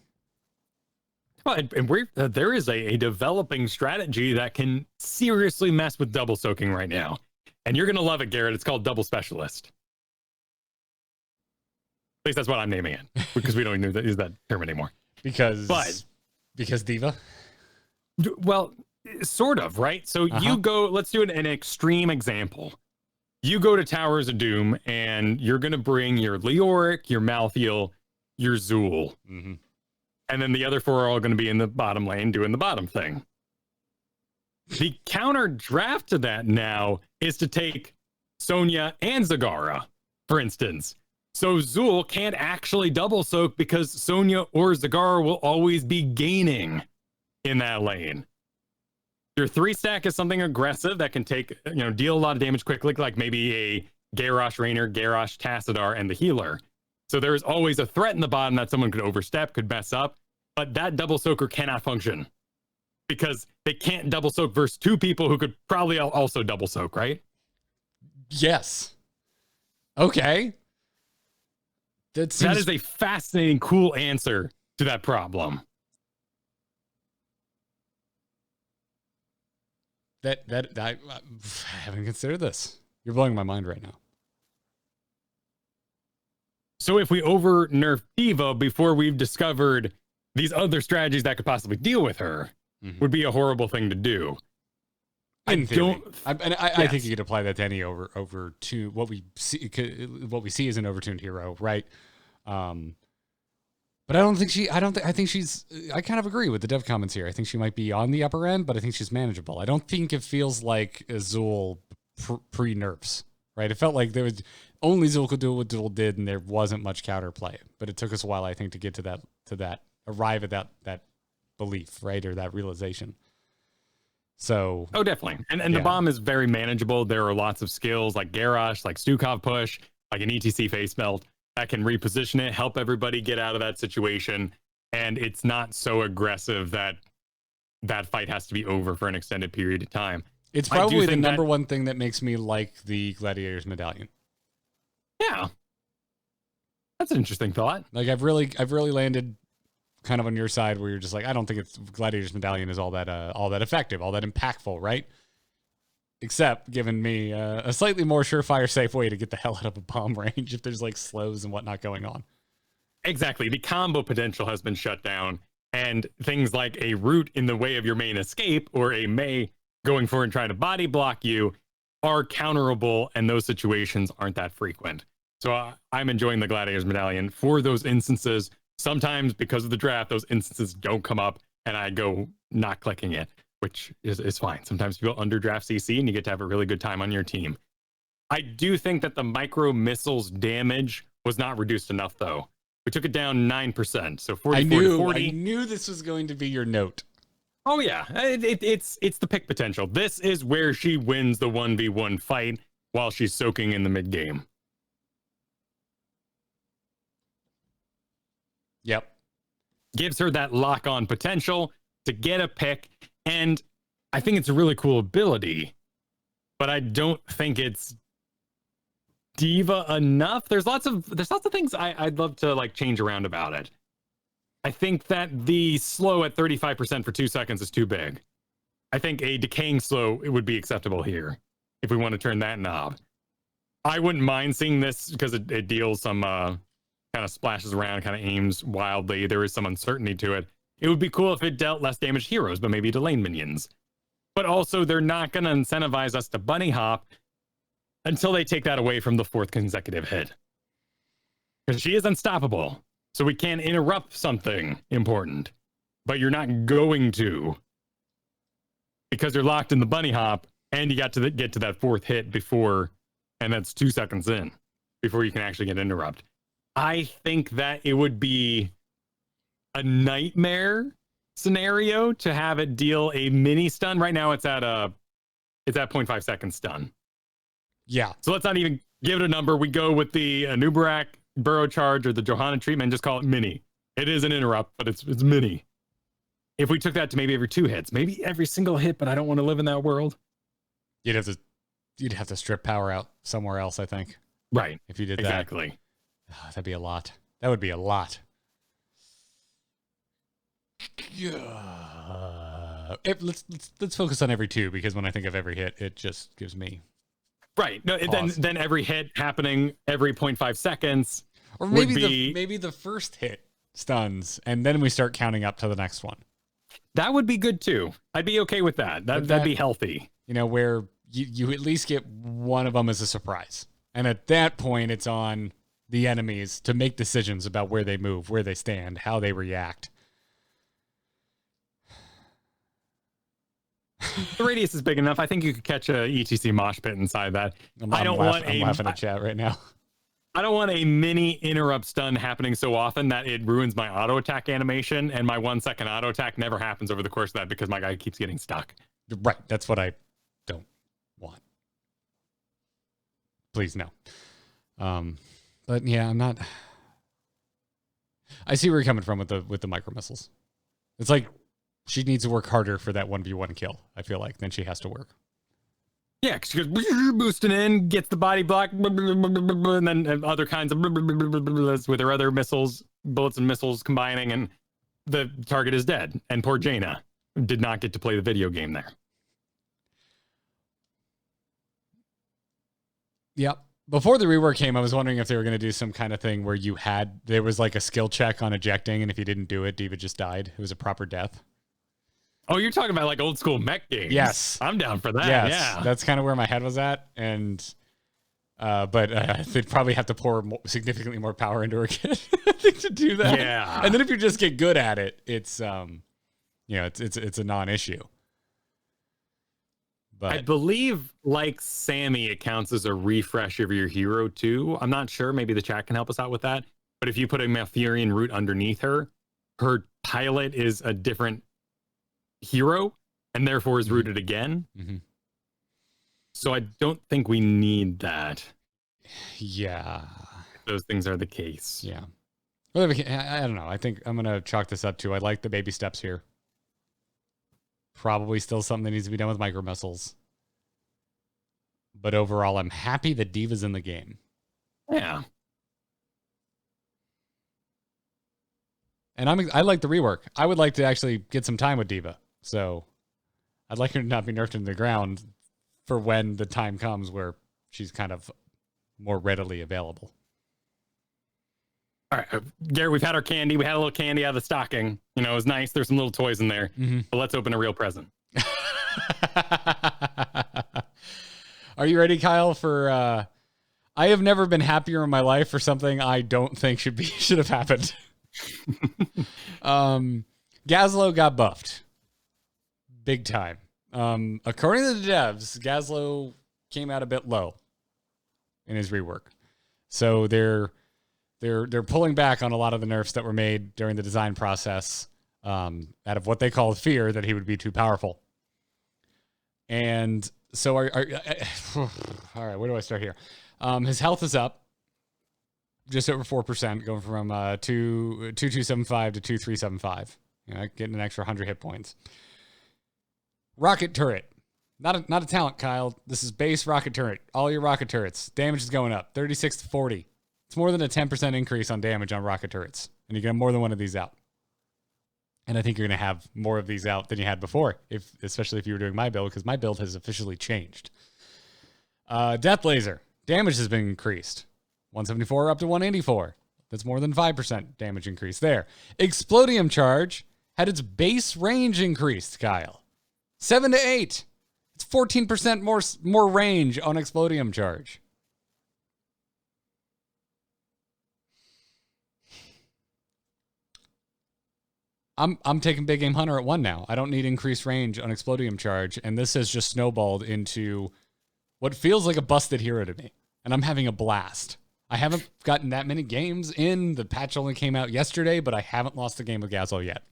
Well, and there is a developing strategy that can seriously mess with double soaking right now. And you're going to love it, Garrett. It's called Double Specialist. At least that's what I'm naming it, because we don't even use that term anymore. Because D.Va? Well, sort of, right? So you go, let's do an extreme example. You go to Towers of Doom, and you're going to bring your Leoric, your Malthael, your Zool. Mm-hmm. And then the other four are all going to be in the bottom lane doing the bottom thing. The counter draft to that now is to take Sonya and Zagara, for instance. So Zool can't actually double soak, because Sonya or Zagara will always be gaining in that lane. Your 3-stack is something aggressive that can take, deal a lot of damage quickly, like maybe a Garrosh Raynor, Garrosh Tassadar, and the healer. So there's always a threat in the bottom that someone could overstep, could mess up, but that double soaker cannot function, because they can't double soak versus two people who could probably also double soak, right? Yes. Okay. That is a fascinating, cool answer to that problem. I haven't considered this. You're blowing my mind right now. So if we over nerf D.Va before we've discovered these other strategies that could possibly deal with her, would be a horrible thing to do. I think you could apply that to any over to what we see as an overtuned hero, right? But I kind of agree with the dev comments here. I think she might be on the upper end, but I think she's manageable. I don't think it feels like Azul pre-nerfs, right? It felt like there was only Azul could do what Azul did, and there wasn't much counterplay. But it took us a while, I think, to get to that arrive at that belief, right? Or that realization. So definitely. And the bomb is very manageable. There are lots of skills like Garrosh, like Stukov push, like an ETC face melt that can reposition it, help everybody get out of that situation. And it's not so aggressive that fight has to be over for an extended period of time. It's probably the number one thing that makes me like the Gladiator's Medallion. Yeah. That's an interesting thought. Like I've really landed kind of on your side, where you're just like, I don't think it's Gladiator's Medallion is all that effective, all that impactful, right? Except giving me a slightly more surefire, safe way to get the hell out of a bomb range if there's like slows and whatnot going on. Exactly. The combo potential has been shut down, and things like a root in the way of your main escape or a Mei going forward and trying to body block you are counterable, and those situations aren't that frequent. So I'm enjoying the Gladiator's Medallion for those instances. Sometimes because of the draft, those instances don't come up and I go not clicking it, which is fine. Sometimes people underdraft CC and you get to have a really good time on your team. I do think that the micro missiles damage was not reduced enough, though. We took it down 9%, so 44 to 40. I knew this was going to be your note. Oh yeah, it's the pick potential. This is where she wins the 1v1 fight while she's soaking in the mid game. Yep. Gives her that lock-on potential to get a pick, and I think it's a really cool ability, but I don't think it's diva enough. There's lots of things I'd love to like change around about it. I think that the slow at 35% for 2 seconds is too big. I think a decaying slow it would be acceptable here if we want to turn that knob. I wouldn't mind seeing this because it deals some kind of splashes around, kind of aims wildly. There is some uncertainty to it. It would be cool if it dealt less damage to heroes, but maybe to lane minions. But also, they're not going to incentivize us to bunny hop until they take that away from the 4th consecutive hit. Because she is unstoppable. So we can't interrupt something important. But you're not going to. Because you're locked in the bunny hop, and you got to get to that 4th hit before, and that's 2 seconds in, before you can actually get interrupt. I think that it would be a nightmare scenario to have it deal a mini stun. Right now it's at 0.5 second stun. Yeah. So let's not even give it a number. We go with the Nubarak Burrow Charge or the Johanna treatment, just call it mini. It is an interrupt, but it's mini. If we took that to maybe every 2 hits, maybe every single hit, but I don't want to live in that world. You'd have to strip power out somewhere else, I think. Right. If you did exactly. that. Oh, that'd be a lot. That would be a lot. Let's focus on every 2, because when I think of every hit, it just gives me right. No, then every hit happening every 0.5 seconds, or maybe the first hit stuns, and then we start counting up to the next one. That would be good too. I'd be okay with that. That'd be healthy. You know, where you at least get one of them as a surprise, and at that point, it's on the enemies to make decisions about where they move, where they stand, how they react. The radius is big enough. I think you could catch a ETC mosh pit inside that. I'm laughing at chat right now. I don't want a mini interrupt stun happening so often that it ruins my auto attack animation, and my 1 second auto attack never happens over the course of that because my guy keeps getting stuck. Right. That's what I don't want. Please, no. But yeah, I'm not. I see where you're coming from with the micro missiles. It's like she needs to work harder for that 1v1 kill, I feel like, than she has to work. Yeah, because she goes boosting in, gets the body block, and then other kinds of with her other missiles, bullets and missiles combining, and the target is dead. And poor Jaina did not get to play the video game there. Yep. Before the rework came, I was wondering if they were going to do some kind of thing where there was like a skill check on ejecting, and if you didn't do it, Diva just died. It was a proper death. Oh, you're talking about like old school mech games. Yes. I'm down for that. Yes, yeah. That's kind of where my head was at. And, but they'd probably have to pour significantly more power into her kit, I think, to do that. Yeah. And then if you just get good at it, it's, it's a non-issue. But I believe, like Sammy, it counts as a refresh of your hero too. I'm not sure. Maybe the chat can help us out with that. But if you put a Malfurion root underneath her pilot is a different hero and therefore is rooted again. Mm-hmm. So I don't think we need that. Yeah. If those things are the case. Yeah. Well, I don't know. I think I'm going to chalk this up to I like the baby steps here. Probably still something that needs to be done with micro missiles. But overall, I'm happy that Diva's in the game. Yeah. And I like the rework. I would like to actually get some time with Diva. So I'd like her to not be nerfed into the ground for when the time comes where she's kind of more readily available. All right, Garrett, we've had our candy. We had a little candy out of the stocking. You know, it was nice. There's some little toys in there. Mm-hmm. But let's open a real present. Are you ready, Kyle, for I have never been happier in my life for something I don't think should have happened. Gaslow got buffed. Big time. According to the devs, Gaslow came out a bit low. in his rework. So they're pulling back on a lot of the nerfs that were made during the design process, out of what they call fear that he would be too powerful. And so, all right, where do I start here? His health is up just over 4%, going from 2275 to 2375. Getting an extra 100 hit points. Rocket turret. Not a talent, Kyle. This is base rocket turret. All your rocket turrets. Damage is going up. 36 to 40. It's more than a 10% increase on damage on rocket turrets. And you get more than one of these out. And I think you're going to have more of these out than you had before, especially if you were doing my build, because my build has officially changed. Death laser. Damage has been increased. 174 up to 184. That's more than 5% damage increase there. Explodium charge had its base range increased, Kyle. 7 to 8. It's 14% more range on Explodium charge. I'm taking Big Game Hunter at 1 now. I don't need increased range on Explodium charge, and this has just snowballed into what feels like a busted hero to me, and I'm having a blast. I haven't gotten that many games in. The patch only came out yesterday, but I haven't lost a game with Gaslow yet.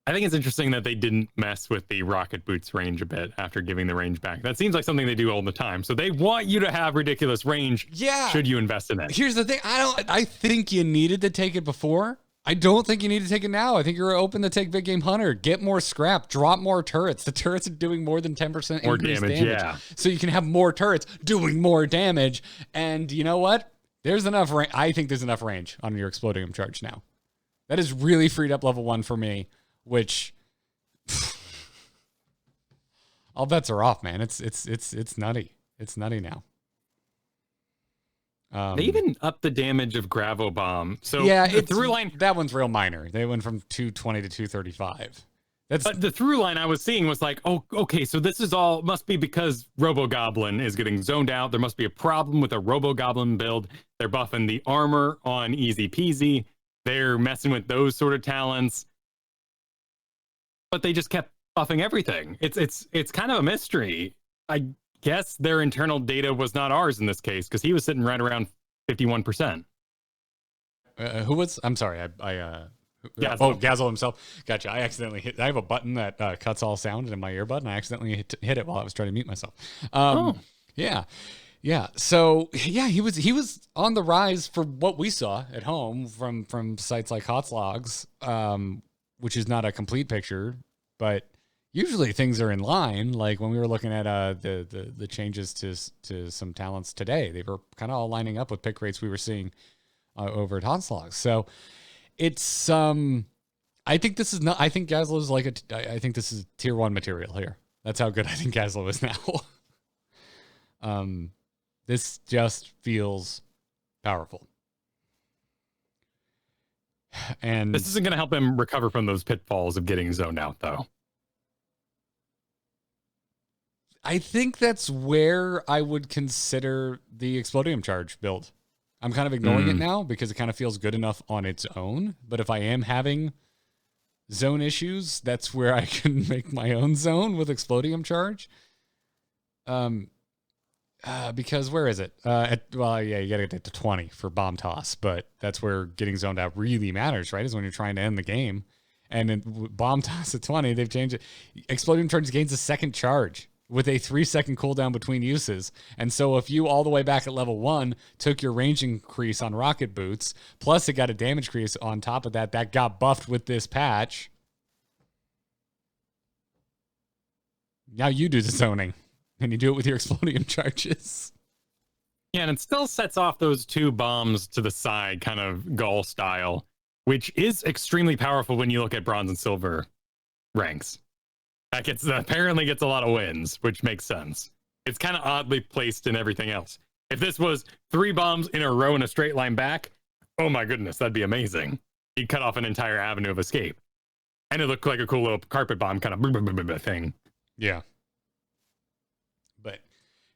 I think it's interesting that they didn't mess with the rocket boots range a bit after giving the range back. That seems like something they do all the time. So they want you to have ridiculous range. Yeah. Should you invest in it? Here's the thing. I think you needed to take it before. I don't think you need to take it now. I think you're open to take Big Game Hunter. Get more scrap. Drop more turrets. The turrets are doing more than 10% more increased damage. Yeah. So you can have more turrets doing more damage. And you know what? There's enough range. I think there's enough range on your Explodium charge now. That has really freed up level 1 for me, which all bets are off, man. It's nutty. It's nutty now. They even upped the damage of Gravo Bomb. So yeah, the through line, that one's real minor. They went from 220 to 235. But the through line I was seeing was like, oh, okay, so this is all must be because Robo Goblin is getting zoned out. There must be a problem with a Robo Goblin build. They're buffing the armor on easy peasy. They're messing with those sort of talents. But they just kept buffing everything. It's kind of a mystery. I guess their internal data was not ours in this case, because he was sitting right around 51%. Who was? I'm sorry. Gaslow himself. Gotcha. I accidentally hit. I have a button that cuts all sound in my earbud, and I accidentally hit it while I was trying to mute myself. Yeah. So yeah, he was on the rise for what we saw at home from sites like Hotslogs, which is not a complete picture, but usually things are in line. Like when we were looking at the changes to some talents today, they were kind of all lining up with pick rates we were seeing over at Hotslogs. So it's I think this is not. I think Gaslow is I think this is tier 1 material here. That's how good I think Gaslow is now. This just feels powerful. And this isn't going to help him recover from those pitfalls of getting zoned out, though. I think that's where I would consider the Explodium charge build. I'm kind of ignoring it now because it kind of feels good enough on its own. But if I am having zone issues, that's where I can make my own zone with Explodium charge. Because where is it? You gotta get to 20 for bomb toss, but that's where getting zoned out really matters, right? Is when you're trying to end the game. And in bomb toss at 20, they've changed it. Explodium charge gains a second charge with a 3-second cooldown between uses. And so if you all the way back at level 1 took your range increase on rocket boots, plus it got a damage increase on top of that got buffed with this patch. Now you do the zoning. And you do it with your Explodium charges. Yeah, and it still sets off those 2 bombs to the side, kind of Gaul style, which is extremely powerful when you look at bronze and silver ranks. That apparently gets a lot of wins, which makes sense. It's kind of oddly placed in everything else. If this was 3 bombs in a row in a straight line back, oh my goodness, that'd be amazing. You'd cut off an entire avenue of escape. And it looked like a cool little carpet bomb kind of thing. Yeah. But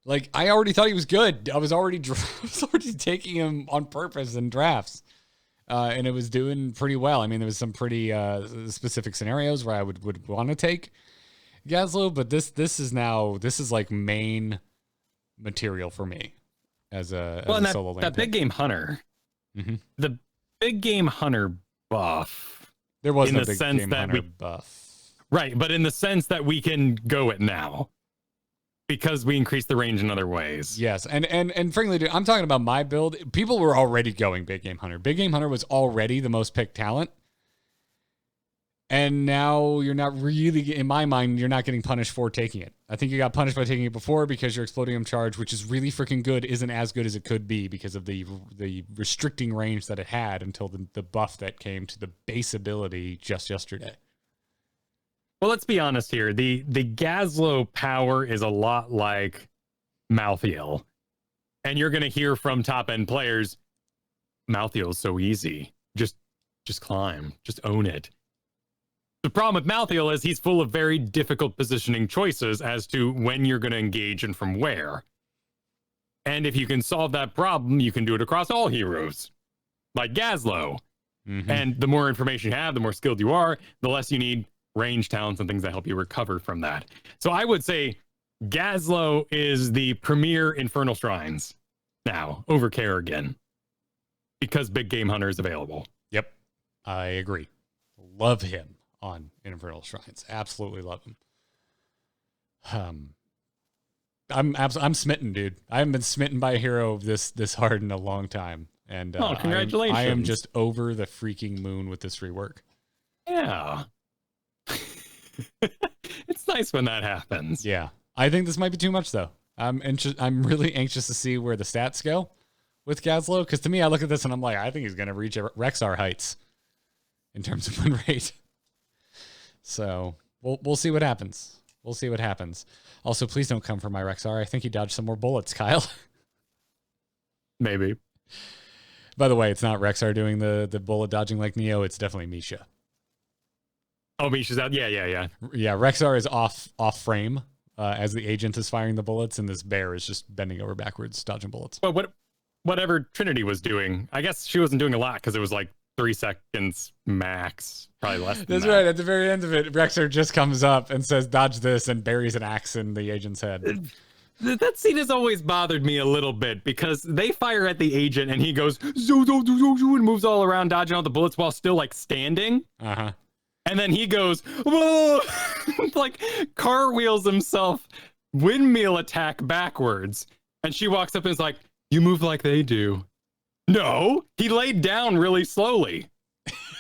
like I already thought he was good. I was already taking him on purpose in drafts, and it was doing pretty well. I mean, there was some pretty specific scenarios where I would want to take Gaslow, but this is like main material for me as a solo lane. That big game hunter, mm-hmm. the big game hunter buff. There was in no the big sense game that hunter buff, right? But in the sense that we can go it now because we increase the range in other ways. Yes, and frankly, dude, I'm talking about my build. People were already going big game hunter. Big game hunter was already the most picked talent. And now you're not really, in my mind, you're not getting punished for taking it. I think you got punished by taking it before because your Explodium charge, which is really freaking good, isn't as good as it could be because of the restricting range that it had until the buff that came to the base ability just yesterday. Well, let's be honest here. The Gaslow power is a lot like Malthael. And you're going to hear from top-end players, Malthael's so easy. Just climb. Just own it. The problem with Malthael is he's full of very difficult positioning choices as to when you're going to engage and from where. And if you can solve that problem, you can do it across all heroes, like Gaslow. Mm-hmm. And the more information you have, the more skilled you are, the less you need range talents and things that help you recover from that. So I would say Gaslow is the premier Infernal Shrines now over Kerrigan because Big Game Hunter is available. Yep, I agree. Love him on Infernal Shrines. Absolutely love him. I'm smitten, dude. I haven't been smitten by a hero this hard in a long time. And congratulations. I am just over the freaking moon with this rework. Yeah. It's nice when that happens. Yeah. I think this might be too much though. I'm really anxious to see where the stats go with Gaslow, because to me, I look at this and I'm like, I think he's going to reach Rexar heights in terms of win rate. So we'll see what happens. We'll see what happens. Also, please don't come for my Rexar. I think he dodged some more bullets, Kyle. Maybe. By the way, it's not Rexar doing the bullet dodging like Neo. It's definitely Misha. Oh, Misha's out. Yeah. Yeah, Rexar is off frame as the agent is firing the bullets, and this bear is just bending over backwards, dodging bullets. But whatever Trinity was doing, I guess she wasn't doing a lot because it was like 3 seconds max, probably less than That's that. right. At the very end of it, Rexar just comes up and says, dodge this, and buries an axe in the agent's head. That scene has always bothered me a little bit because they fire at the agent and he goes, zoo, zoo, zoo, zoo, and moves all around, dodging all the bullets while still like standing. Uh-huh. And then he goes, whoa, like cartwheels himself, windmill attack backwards. And she walks up and is like, you move like they do. No, he laid down really slowly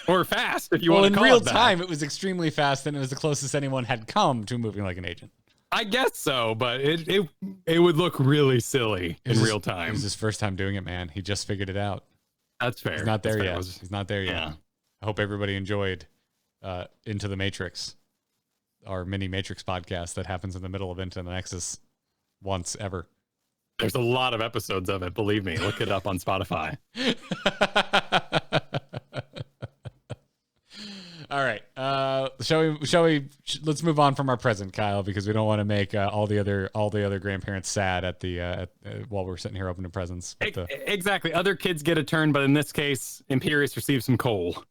or fast, if you want to call it that. Well, in real time, it was extremely fast, and it was the closest anyone had come to moving like an agent. I guess so, but it would look really silly in real time. It was his first time doing it, man. He just figured it out. That's fair. He's not there yet. He's not there yet. Yeah. I hope everybody enjoyed Into the Matrix, our mini Matrix podcast that happens in the middle of Into the Nexus once ever. There's a lot of episodes of it. Believe me. Look it up on Spotify. All right. Let's move on from our present, Kyle, because we don't want to make all the other grandparents sad at the while we're sitting here opening presents. Exactly. Other kids get a turn, but in this case, Imperius receives some coal.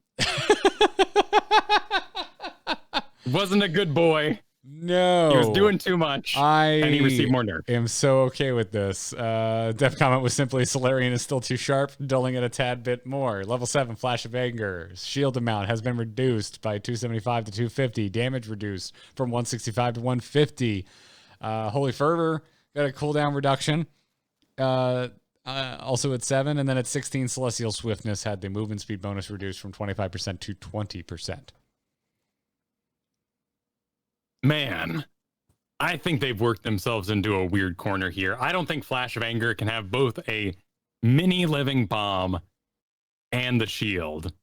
Wasn't a good boy. No, he was doing too much, and he received more nerfs. I am so okay with this. Def comment was simply Solarian is still too sharp, dulling it a tad bit more. Level 7, Flash of Anger. Shield amount has been reduced by 275 to 250. Damage reduced from 165 to 150. Holy Fervor got a cooldown reduction. Also at 7, and then at 16, Celestial Swiftness had the movement speed bonus reduced from 25% to 20%. Man, I think they've worked themselves into a weird corner here. I don't think Flash of Anger can have both a mini living bomb and the shield.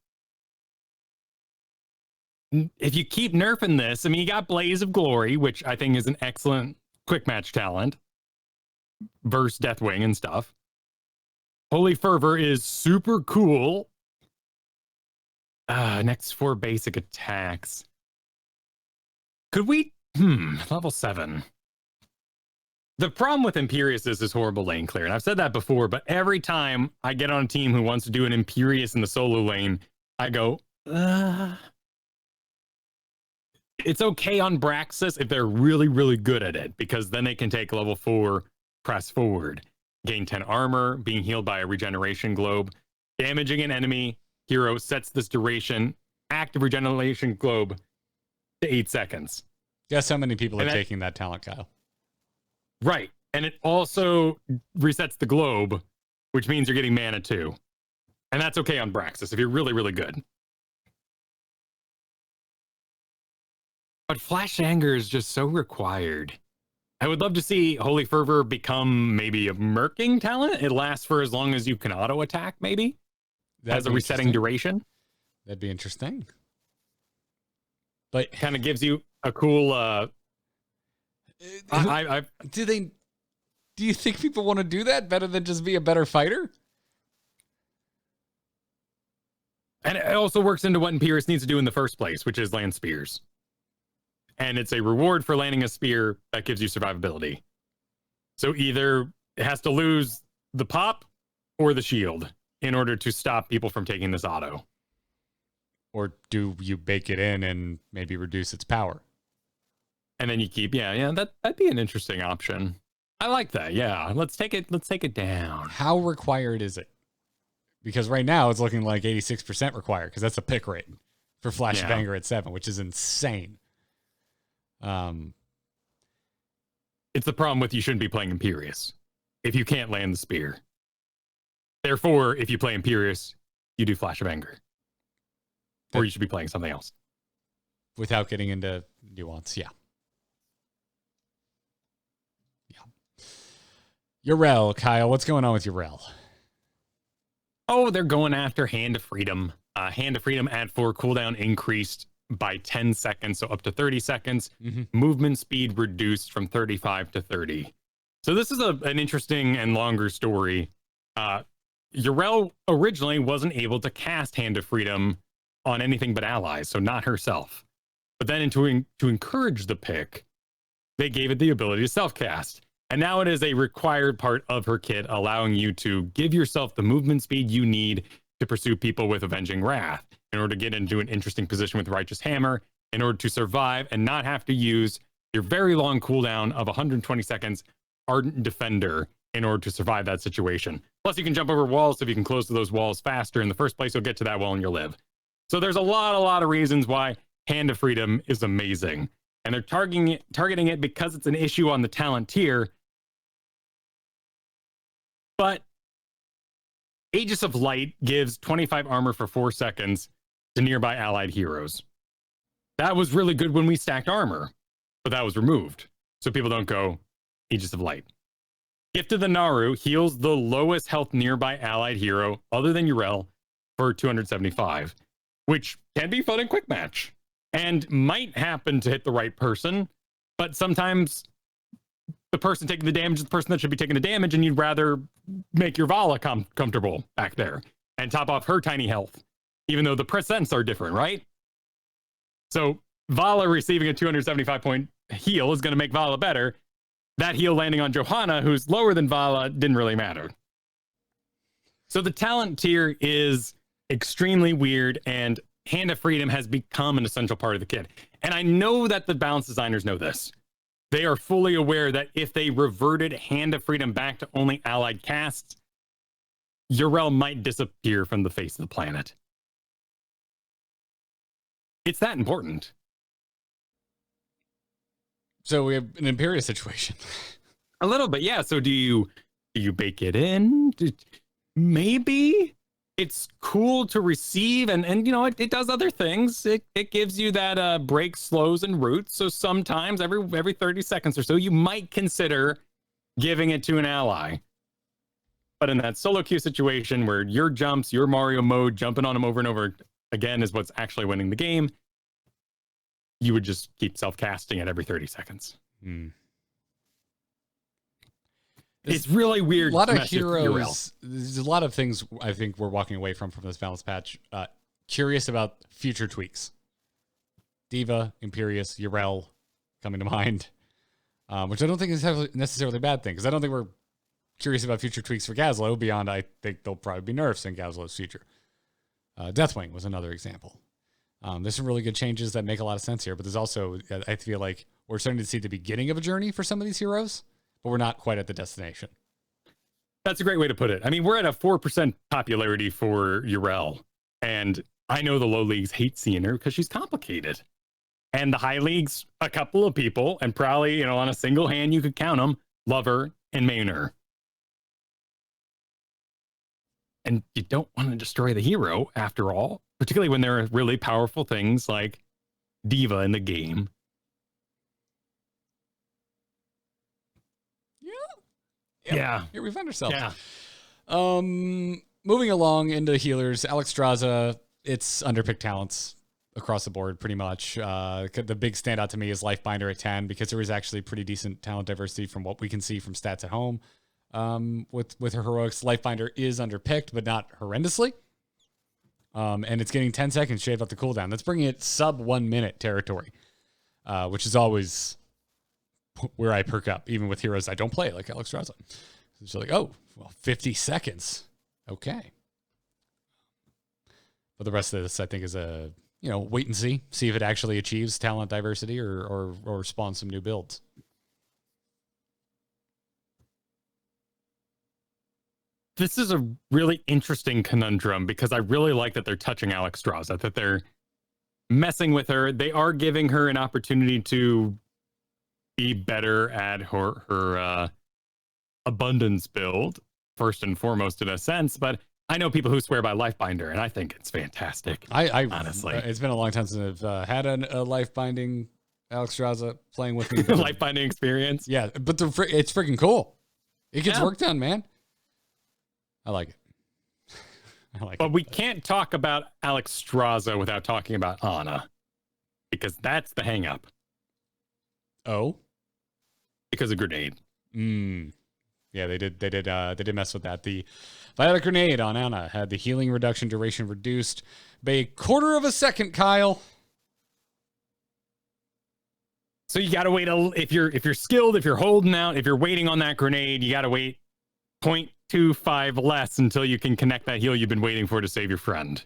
If you keep nerfing this, I mean, you got Blaze of Glory, which I think is an excellent quick match talent versus Deathwing and stuff. Holy Fervor is super cool. Next 4 basic attacks. Could we... level 7. The problem with Imperius is this horrible lane clear. And I've said that before, but every time I get on a team who wants to do an Imperius in the solo lane, I go, It's okay on Braxis if they're really, really good at it, because then they can take level 4, press forward, gain 10 armor, being healed by a regeneration globe, damaging an enemy hero sets this duration, active regeneration globe, to 8 seconds. Guess how many people are taking that talent, Kyle? Right. And it also resets the globe, which means you're getting mana too. And that's okay on Braxis if you're really, really good. But Flash Anger is just so required. I would love to see Holy Fervor become maybe a murking talent. It lasts for as long as you can auto attack, maybe. Has a resetting duration. That'd be interesting. But kind of gives you a cool do you think people want to do that better than just be a better fighter? And it also works into what Imperius needs to do in the first place, which is land spears. And it's a reward for landing a spear that gives you survivability. So either it has to lose the pop or the shield in order to stop people from taking this auto. Or do you bake it in and maybe reduce its power? And then you keep, that'd be an interesting option. I like that. Yeah, let's take it down. How required is it? Because right now it's looking like 86% required, because that's a pick rate for Flash of Anger at 7, which is insane. It's the problem with you shouldn't be playing Imperius if you can't land the spear. Therefore, if you play Imperius, you do Flash of Anger. Or you should be playing something else. Without getting into nuance, yeah. Yrel, Kyle, what's going on with Yrel? Oh, they're going after Hand of Freedom. Hand of Freedom add 4 cooldown increased by 10 seconds, so up to 30 seconds. Movement speed reduced from 35 to 30. So this is an interesting and longer story. Yrel originally wasn't able to cast Hand of Freedom on anything but allies, so not herself. But then to encourage the pick, they gave it the ability to self-cast. And now it is a required part of her kit, allowing you to give yourself the movement speed you need to pursue people with Avenging Wrath in order to get into an interesting position with Righteous Hammer, in order to survive and not have to use your very long cooldown of 120 seconds Ardent Defender in order to survive that situation. Plus, you can jump over walls, so if you can close to those walls faster in the first place, you'll get to that wall and you'll live. So there's a lot of reasons why Hand of Freedom is amazing. And they're targeting it because it's an issue on the talent tier. But Aegis of Light gives 25 armor for 4 seconds to nearby allied heroes. That was really good when we stacked armor, but that was removed. So people don't go Aegis of Light. Gift of the Naru heals the lowest health nearby allied hero other than Yrel for 275, which can be fun in quick match and might happen to hit the right person, but sometimes the person taking the damage is the person that should be taking the damage, and you'd rather make your Vala comfortable back there and top off her tiny health, even though the percents are different, right? So Vala receiving a 275 point heal is going to make Vala better. That heal landing on Johanna, who's lower than Vala, didn't really matter. So the talent tier is extremely weird, and Hand of Freedom has become an essential part of the kit. And I know that the balance designers know this. They are fully aware that if they reverted Hand of Freedom back to only allied casts, Yrel might disappear from the face of the planet. It's that important. So we have an Imperius situation. A little bit, yeah. So do you bake it in? Maybe. It's cool to receive, and you know, it does other things. It gives you that break, slows, and roots. So sometimes every 30 seconds or so, you might consider giving it to an ally. But in that solo queue situation where your jumps, your Mario mode, jumping on them over and over again is what's actually winning the game, you would just keep self-casting it every 30 seconds. It's really weird. A lot of heroes. There's a lot of things I think we're walking away from this balance patch. Curious about future tweaks. Diva, Imperius, Yrel coming to mind, which I don't think is necessarily a bad thing, because I don't think we're curious about future tweaks for Gaslow beyond I think there'll probably be nerfs in Gaslow's future. Deathwing was another example. There's some really good changes that make a lot of sense here, but there's also, I feel like we're starting to see the beginning of a journey for some of these heroes, but we're not quite at the destination. That's a great way to put it. I mean, we're at a 4% popularity for Urel, and I know the low leagues hate seeing her because she's complicated. And the high leagues, a couple of people, and probably, you know, on a single hand, you could count them, love her and main her. And you don't want to destroy the hero, after all, particularly when there are really powerful things like Diva in the game. Yeah. Here we find ourselves. Yeah. Moving along into healers, Alexstrasza, it's underpicked talents across the board pretty much. The big standout to me is Lifebinder at 10 because there is actually pretty decent talent diversity from what we can see from stats at home. With her heroics, Lifebinder is underpicked, but not horrendously. And it's getting 10 seconds shaved off the cooldown. That's bringing it sub 1 minute territory, which is always where I perk up, even with heroes I don't play, like Alexstrasza. It's like, oh, well, 50 seconds. Okay. But the rest of this, I think, is a, wait and see if it actually achieves talent diversity or spawns some new builds. This is a really interesting conundrum because I really like that they're touching Alexstrasza, that they're messing with her. They are giving her an opportunity to be better at her abundance build, first and foremost, in a sense. But I know people who swear by Lifebinder, and I think it's fantastic. I honestly, it's been a long time since I've had a life binding Alexstrasza playing with me. Life binding experience. Yeah, but it's freaking cool. It gets work done, man. I like it. But we can't talk about Alexstrasza without talking about Ana, because that's the hang up. Oh, because of grenade. Yeah, they did mess with that. The Violet Grenade on Ana had the healing reduction duration reduced by a quarter of a second, Kyle. So you gotta wait if you're skilled, if you're holding out, if you're waiting on that grenade, you gotta wait 0.25 less until you can connect that heal you've been waiting for to save your friend.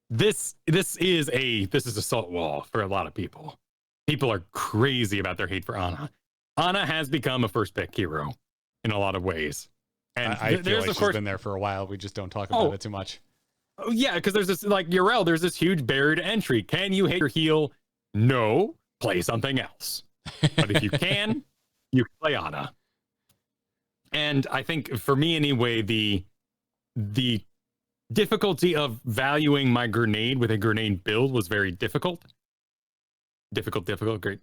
This is a salt wall for a lot of people. People are crazy about their hate for Ana. Ana has become a first pick hero in a lot of ways. And I feel like she's been there for a while. We just don't talk about it too much. Oh, yeah, because there's this, like Urel, there's this huge barrier to entry. Can you hit your heal? No. Play something else. But if you can, you can play Ana. And I think for me anyway, the difficulty of valuing my grenade with a grenade build was very difficult. Difficult. Great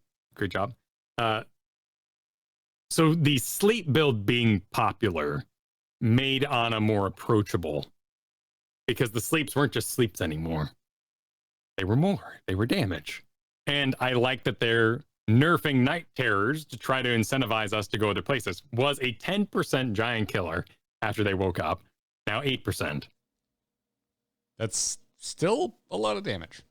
job. So the sleep build being popular made Ana more approachable because the sleeps weren't just sleeps anymore. They were more. They were damage. And I like that they're nerfing night terrors to try to incentivize us to go other places. Was a 10% giant killer after they woke up. Now 8%. That's still a lot of damage.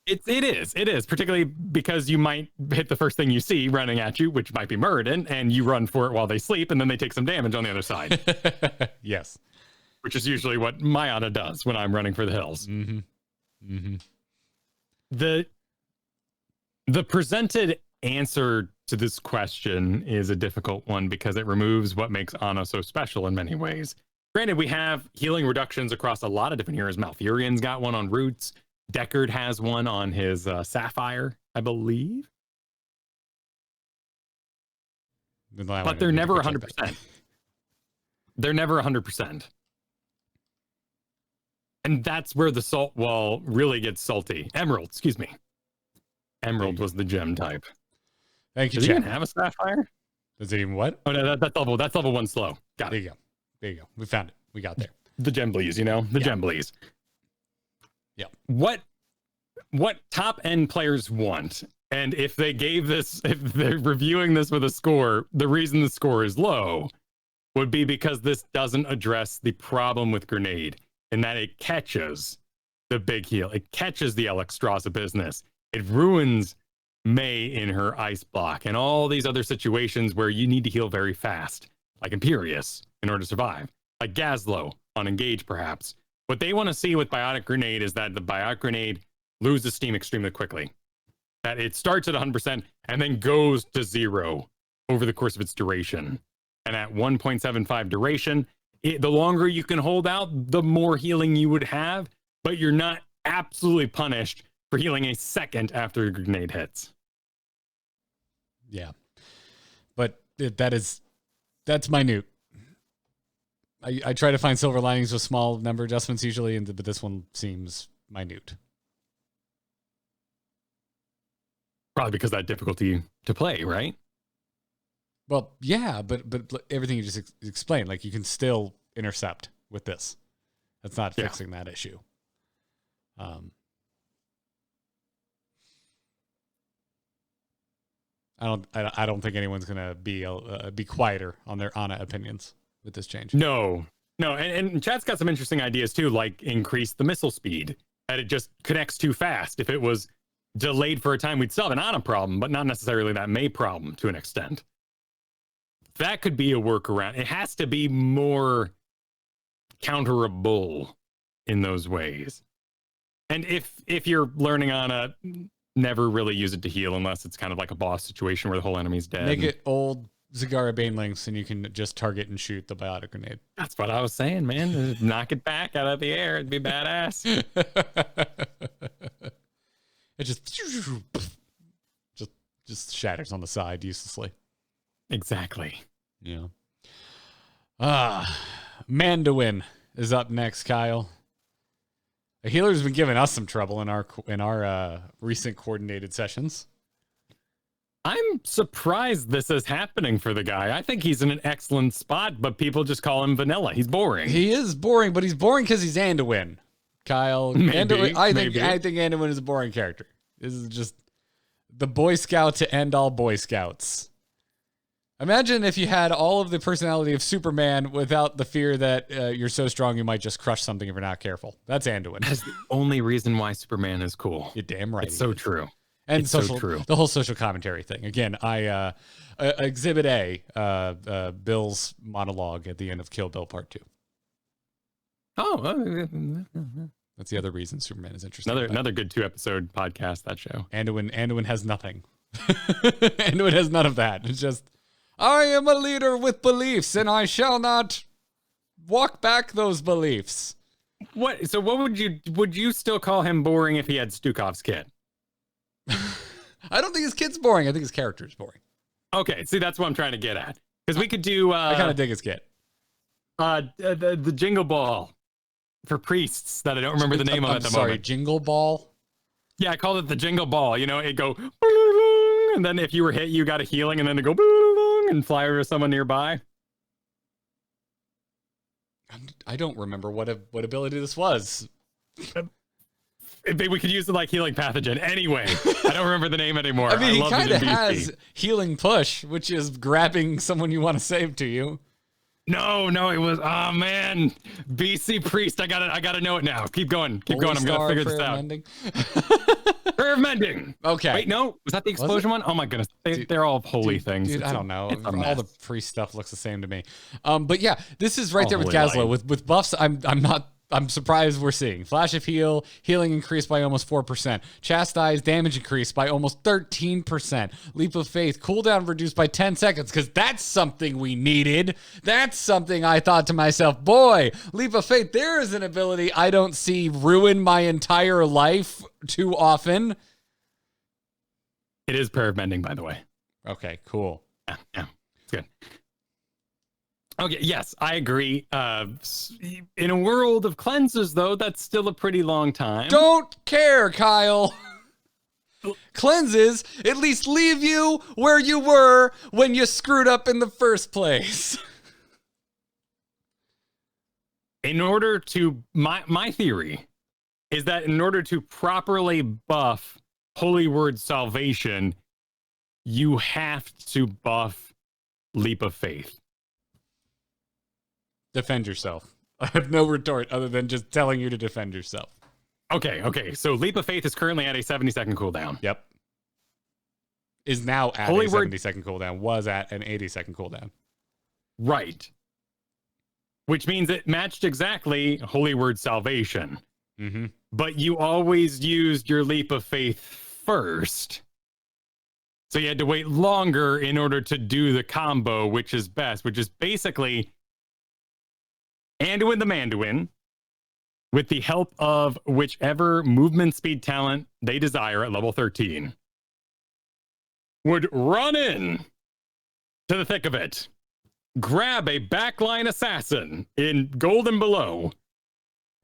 It is, particularly because you might hit the first thing you see running at you, which might be Muradin, and you run for it while they sleep, and then they take some damage on the other side. Yes. Which is usually what my Ana does when I'm running for the hills. Mm-hmm. Mm-hmm. The presented answer to this question is a difficult one because it removes what makes Ana so special in many ways. Granted, we have healing reductions across a lot of different heroes. Malfurion's got one on Roots. Deckard has one on his Sapphire, I believe. But they're never 100%. They're never 100%. And that's where the salt wall really gets salty. Emerald, excuse me. Emerald was the gem type. Thank you, Does it even have a Sapphire? Does it even what? Oh, no, that's level 1 slow. Got it. There you go. We found it. We got there. The gem bleeze, gem bleeze. Yeah. What top end players want, and if they're reviewing this with a score, the reason the score is low would be because this doesn't address the problem with grenade, in that it catches the big heal. It catches the Alexstrasza business. It ruins May in her ice block and all these other situations where you need to heal very fast, like Imperious, in order to survive, like Gaslow on Engage, perhaps. What they want to see with Biotic Grenade is that the Biotic Grenade loses steam extremely quickly. That it starts at 100% and then goes to 0 over the course of its duration. And at 1.75 duration, the longer you can hold out, the more healing you would have, but you're not absolutely punished for healing a second after a grenade hits. Yeah. But that's minute. I try to find silver linings with small number adjustments usually, but this one seems minute. Probably because of that difficulty to play, right? Well, yeah, but everything you just explained, like you can still intercept with this. That's not fixing that issue. I don't think anyone's gonna be quieter on their Ana opinions with this change. No, and chat's got some interesting ideas too, like increase the missile speed. That it just connects too fast. If it was delayed for a time, we'd still have an Ana problem, but not necessarily that May problem to an extent. That could be a workaround. It has to be more counterable in those ways. And if you're learning Ana, never really use it to heal unless it's kind of like a boss situation where the whole enemy's dead. Make it old Zagara Banelinks and you can just target and shoot the biotic grenade. That's what I was saying, man. Knock it back out of the air. It'd be badass. It just shatters on the side uselessly. Exactly. Yeah. Mandoin is up next, Kyle. The healer's been giving us some trouble in our recent coordinated sessions. I'm surprised this is happening for the guy. I think he's in an excellent spot, but people just call him vanilla. He's boring. He is boring, but he's boring because he's Anduin. Kyle, Maybe, I think Anduin is a boring character. This is just the Boy Scout to end all Boy Scouts. Imagine if you had all of the personality of Superman without the fear that you're so strong you might just crush something if you're not careful. That's Anduin. That's the only reason why Superman is cool. You're damn right. It's so true. And it's social, so true. The whole social commentary thing. Again, Exhibit A, Bill's monologue at the end of Kill Bill Part 2. Oh, that's the other reason Superman is interesting. Another good 2-episode podcast, that show. Anduin has nothing. Anduin has none of that. It's just, I am a leader with beliefs, and I shall not walk back those beliefs. What? So what would you still call him boring if he had Stukov's kid? I don't think his kid's boring. I think his character's boring. Okay, see, that's what I'm trying to get at. Because we could do... I kind of dig his kid. The Jingle Ball for priests that I don't remember the name of at the moment. Jingle Ball? Yeah, I called it the Jingle Ball. You know, it'd go... And then if you were hit, you got a healing, and then it'd go... And fly over to someone nearby. I don't remember what ability this was. We could use it like healing pathogen. Anyway, I don't remember the name anymore. I mean, he kind of has healing push, which is grabbing someone you want to save to you. No, it was, oh man, BC Priest. I gotta know it now. Keep going. I'm gonna figure this out. Prayer of Mending. Okay. Wait, no, was that the explosion one? Oh my goodness, they're all holy things. Dude, I don't know. All the priest stuff looks the same to me. But yeah, this is right there with Gaslow. With buffs, I'm surprised we're seeing Flash of Heal, healing increased by almost 4%. Chastise, damage increased by almost 13%. Leap of Faith, cooldown reduced by 10 seconds, because that's something we needed. That's something I thought to myself, boy, Leap of Faith, there is an ability I don't see ruin my entire life too often. It is Prayer of Mending, by the way. Okay, cool. Yeah, it's good. Okay, yes, I agree. In a world of cleanses, though, that's still a pretty long time. Don't care, Kyle. Cleanses at least leave you where you were when you screwed up in the first place. In order to, my theory is that in order to properly buff Holy Word Salvation, you have to buff Leap of Faith. Defend yourself. I have no retort other than just telling you to defend yourself. Okay. So Leap of Faith is currently at a 70-second cooldown. Yep. Is now at Holy a Word 70-second cooldown. Was at an 80-second cooldown. Right. Which means it matched exactly Holy Word Salvation. Mm-hmm. but you always used your leap of faith first. So you had to wait longer in order to do the combo, which is best, which is basically Anduin the Manduin, with the help of whichever movement speed talent they desire at level 13, would run in to the thick of it, grab a backline assassin in gold and below,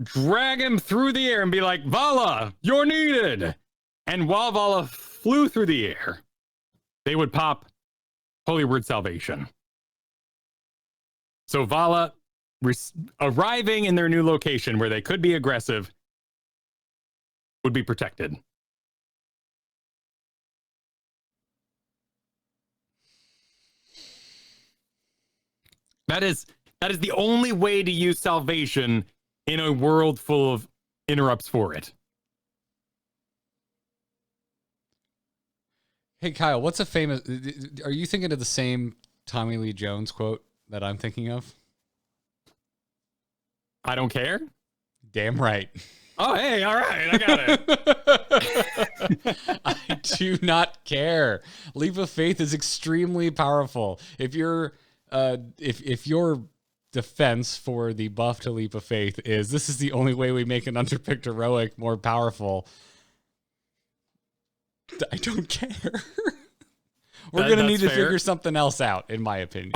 drag him through the air and be like, Vala, you're needed. And while Vala flew through the air, they would pop Holy Word Salvation. So Vala arriving in their new location where they could be aggressive would be protected. That is the only way to use salvation in a world full of interrupts for it. Hey, Kyle, what's a famous... Are you thinking of the same Tommy Lee Jones quote that I'm thinking of? I don't care? Damn right. Oh, hey, all right, I got it. I do not care. Leap of faith is extremely powerful. If you're... if your defense for the buff to leap of faith is this is the only way we make an underpicked heroic more powerful, I don't care. We're gonna need to figure something else out, in my opinion.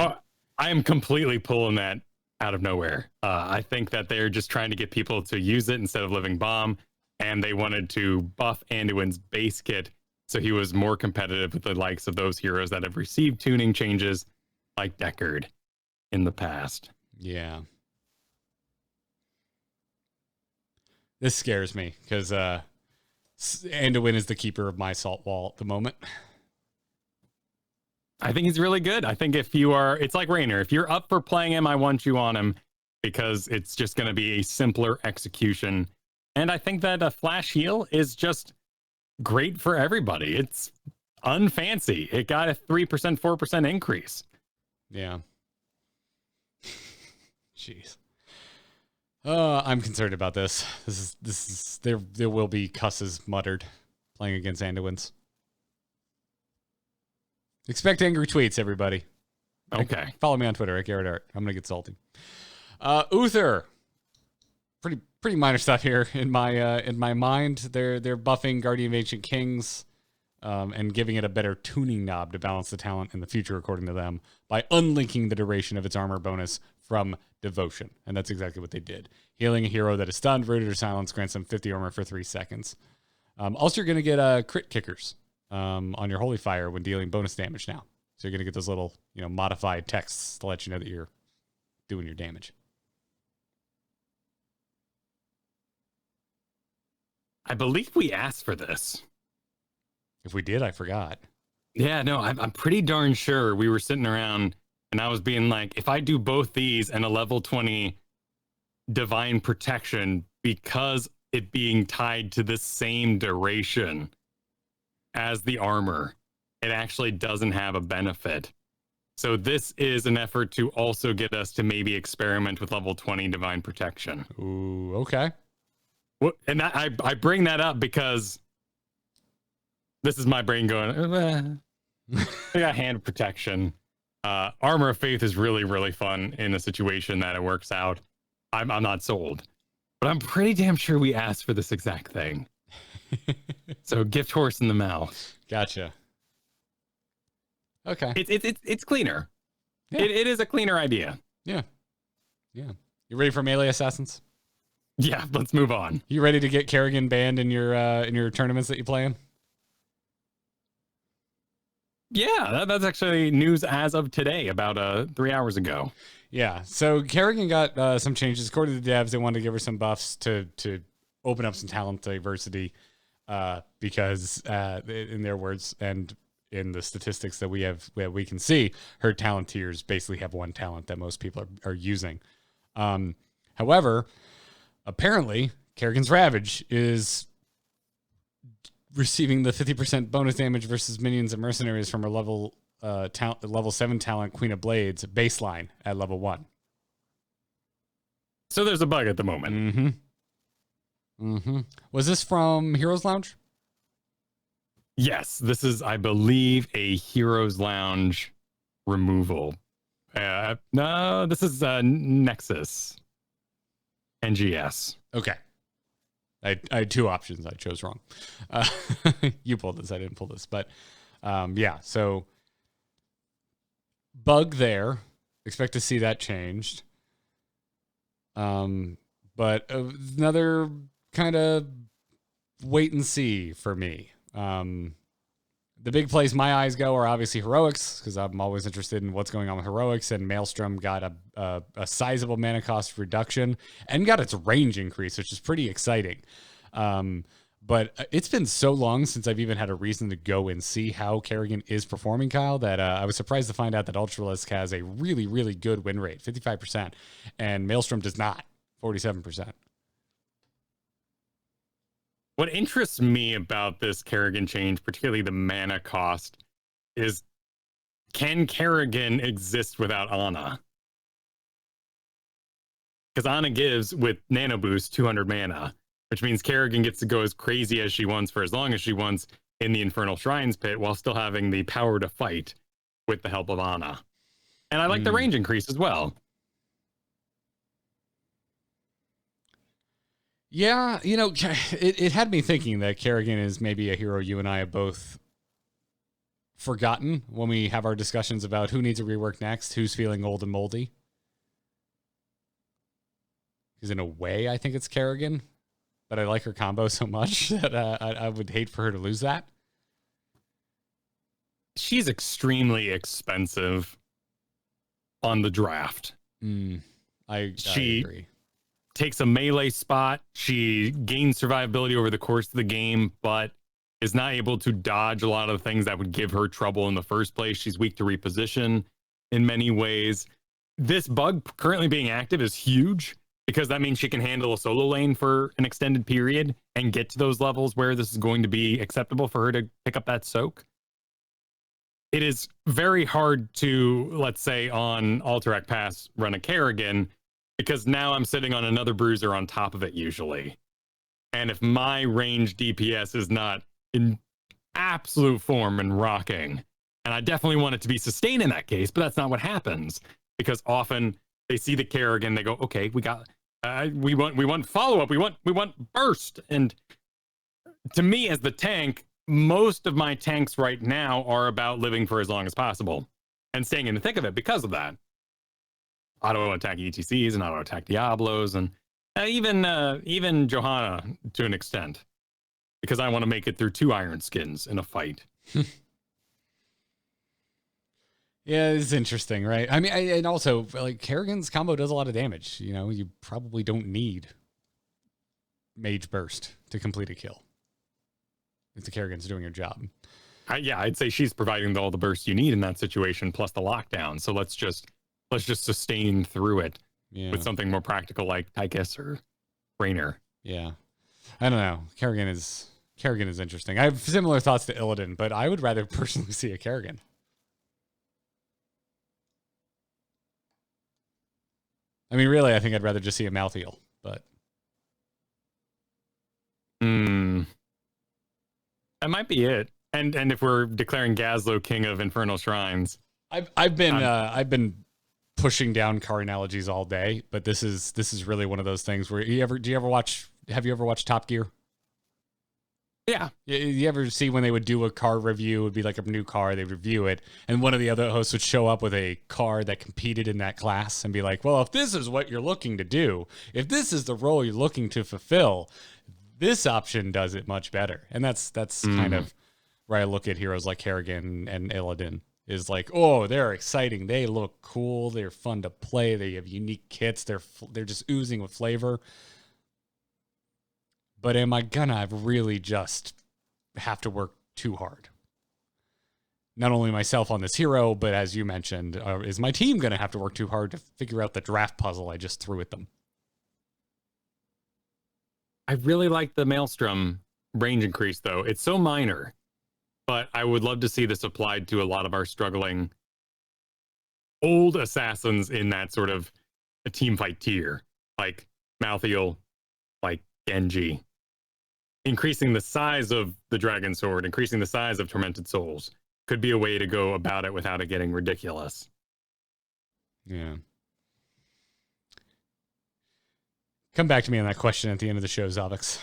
I am completely pulling that out of nowhere. I think that they're just trying to get people to use it instead of Living Bomb, and they wanted to buff Anduin's base kit so he was more competitive with the likes of those heroes that have received tuning changes like Deckard in the past. Yeah. This scares me because Anduin is the keeper of my salt wall at the moment. I think he's really good. I think if you are, it's like Raynor. If you're up for playing him, I want you on him because it's just going to be a simpler execution. And I think that a flash heal is just great for everybody. It's unfancy. It got a 3%, 4% increase. Yeah. Jeez. I'm concerned about this. This is there will be cusses muttered playing against Anduins. Expect angry tweets, everybody. Okay. Follow me on Twitter at Garrett Art. I'm gonna get salty. Uther. Pretty minor stuff here in my mind. They're buffing Guardian of Ancient Kings. And giving it a better tuning knob to balance the talent in the future, according to them, by unlinking the duration of its armor bonus from Devotion. And that's exactly what they did. Healing a hero that is stunned, rooted, or silenced grants them 50 armor for 3 seconds. Also, you're going to get crit kickers on your Holy Fire when dealing bonus damage now. So you're going to get those little modified texts to let you know that you're doing your damage. I believe we asked for this. If we did, I forgot. Yeah, no, I'm pretty darn sure we were sitting around and I was being like, if I do both these and a level 20 divine protection, because it being tied to the same duration as the armor, it actually doesn't have a benefit. So this is an effort to also get us to maybe experiment with level 20 divine protection. Ooh, okay. Well, and I bring that up because this is my brain going, I got hand protection. Armor of Faith is really, really fun in a situation that it works out. I'm not sold. But I'm pretty damn sure we asked for this exact thing. So gift horse in the mouth. Gotcha. Okay. It's cleaner. Yeah. It is a cleaner idea. Yeah. Yeah. You ready for melee assassins? Yeah, let's move on. You ready to get Kerrigan banned in your tournaments that you play in? Yeah, that's actually news as of today, about 3 hours ago. Yeah, so Kerrigan got some changes. According to the devs, they wanted to give her some buffs to open up some talent diversity because, in their words and in the statistics that we can see, her talent tiers basically have one talent that most people are using. However, apparently, Kerrigan's Ravage is receiving the 50% bonus damage versus minions and mercenaries from her level 7 talent Queen of Blades baseline at level 1. So there's a bug at the moment. Mm-hmm. Mm-hmm. Was this from Heroes Lounge? Yes, this is, I believe, a Heroes Lounge removal. No, this is Nexus. NGS. Okay. I had two options. I chose wrong. You pulled this. I didn't pull this. But yeah, so bug there. Expect to see that changed. But another kind of wait and see for me. The big place my eyes go are obviously heroics, because I'm always interested in what's going on with heroics. And Maelstrom got a sizable mana cost reduction and got its range increase, which is pretty exciting. But it's been so long since I've even had a reason to go and see how Kerrigan is performing, Kyle, that I was surprised to find out that Ultralisk has a really, really good win rate, 55%, and Maelstrom does not, 47%. What interests me about this Kerrigan change, particularly the mana cost, is can Kerrigan exist without Ana? Because Ana gives, with Nano Boost, 200 mana, which means Kerrigan gets to go as crazy as she wants for as long as she wants in the Infernal Shrines pit while still having the power to fight with the help of Ana. And I like the range increase as well. Yeah, you know, it had me thinking that Kerrigan is maybe a hero you and I have both forgotten when we have our discussions about who needs a rework next, who's feeling old and moldy. Because in a way, I think it's Kerrigan, but I like her combo so much that I would hate for her to lose that. She's extremely expensive on the draft. I agree. Takes a melee spot. She gains survivability over the course of the game, but is not able to dodge a lot of the things that would give her trouble in the first place. She's weak to reposition in many ways. This bug currently being active is huge because that means she can handle a solo lane for an extended period and get to those levels where this is going to be acceptable for her to pick up that soak. It is very hard to, let's say, on Alterac Pass run a Kerrigan, because now I'm sitting on another bruiser on top of it usually. And if my range DPS is not in absolute form and rocking, and I definitely want it to be sustained in that case, but that's not what happens, because often they see the Kerrigan, they go, okay, we want follow-up, we want burst. And to me as the tank, most of my tanks right now are about living for as long as possible and staying in the thick of it because of that. Auto attack ETCs and auto attack Diablos, and even Johanna to an extent, because I want to make it through 2 Iron Skins in a fight. Yeah, it's interesting, right? I mean, and also like Kerrigan's combo does a lot of damage. You know, you probably don't need Mage Burst to complete a kill if the Kerrigan's doing your job. I'd say she's providing all the burst you need in that situation, plus the lockdown. So let's just sustain through it with something more practical like Tychus or Rainer. Yeah. I don't know. Kerrigan is interesting. I have similar thoughts to Illidan, but I would rather personally see a Kerrigan. I mean, really, I think I'd rather just see a Malthael, but. That might be it. And if we're declaring Gaslow king of Infernal Shrines. I've been pushing down car analogies all day, but this is really one of those things where have you ever watched Top Gear? Yeah. You ever see when they would do a car review, it would be like a new car, they'd review it, and one of the other hosts would show up with a car that competed in that class and be like, well, if this is what you're looking to do, if this is the role you're looking to fulfill, this option does it much better. And that's kind of where I look at heroes like Kerrigan and Illidan. Is like, oh, they're exciting. They look cool. They're fun to play. They have unique kits. They're just oozing with flavor. But am I gonna really just have to work too hard? Not only myself on this hero, but as you mentioned, is my team gonna have to work too hard to figure out the draft puzzle I just threw at them? I really like the Maelstrom range increase, though. It's so minor. But I would love to see this applied to a lot of our struggling old assassins in that sort of a team fight tier, like Malthael, like Genji, increasing the size of the Dragon Sword, increasing the size of Tormented Souls could be a way to go about it without it getting ridiculous. Yeah. Come back to me on that question at the end of the show, Zavix.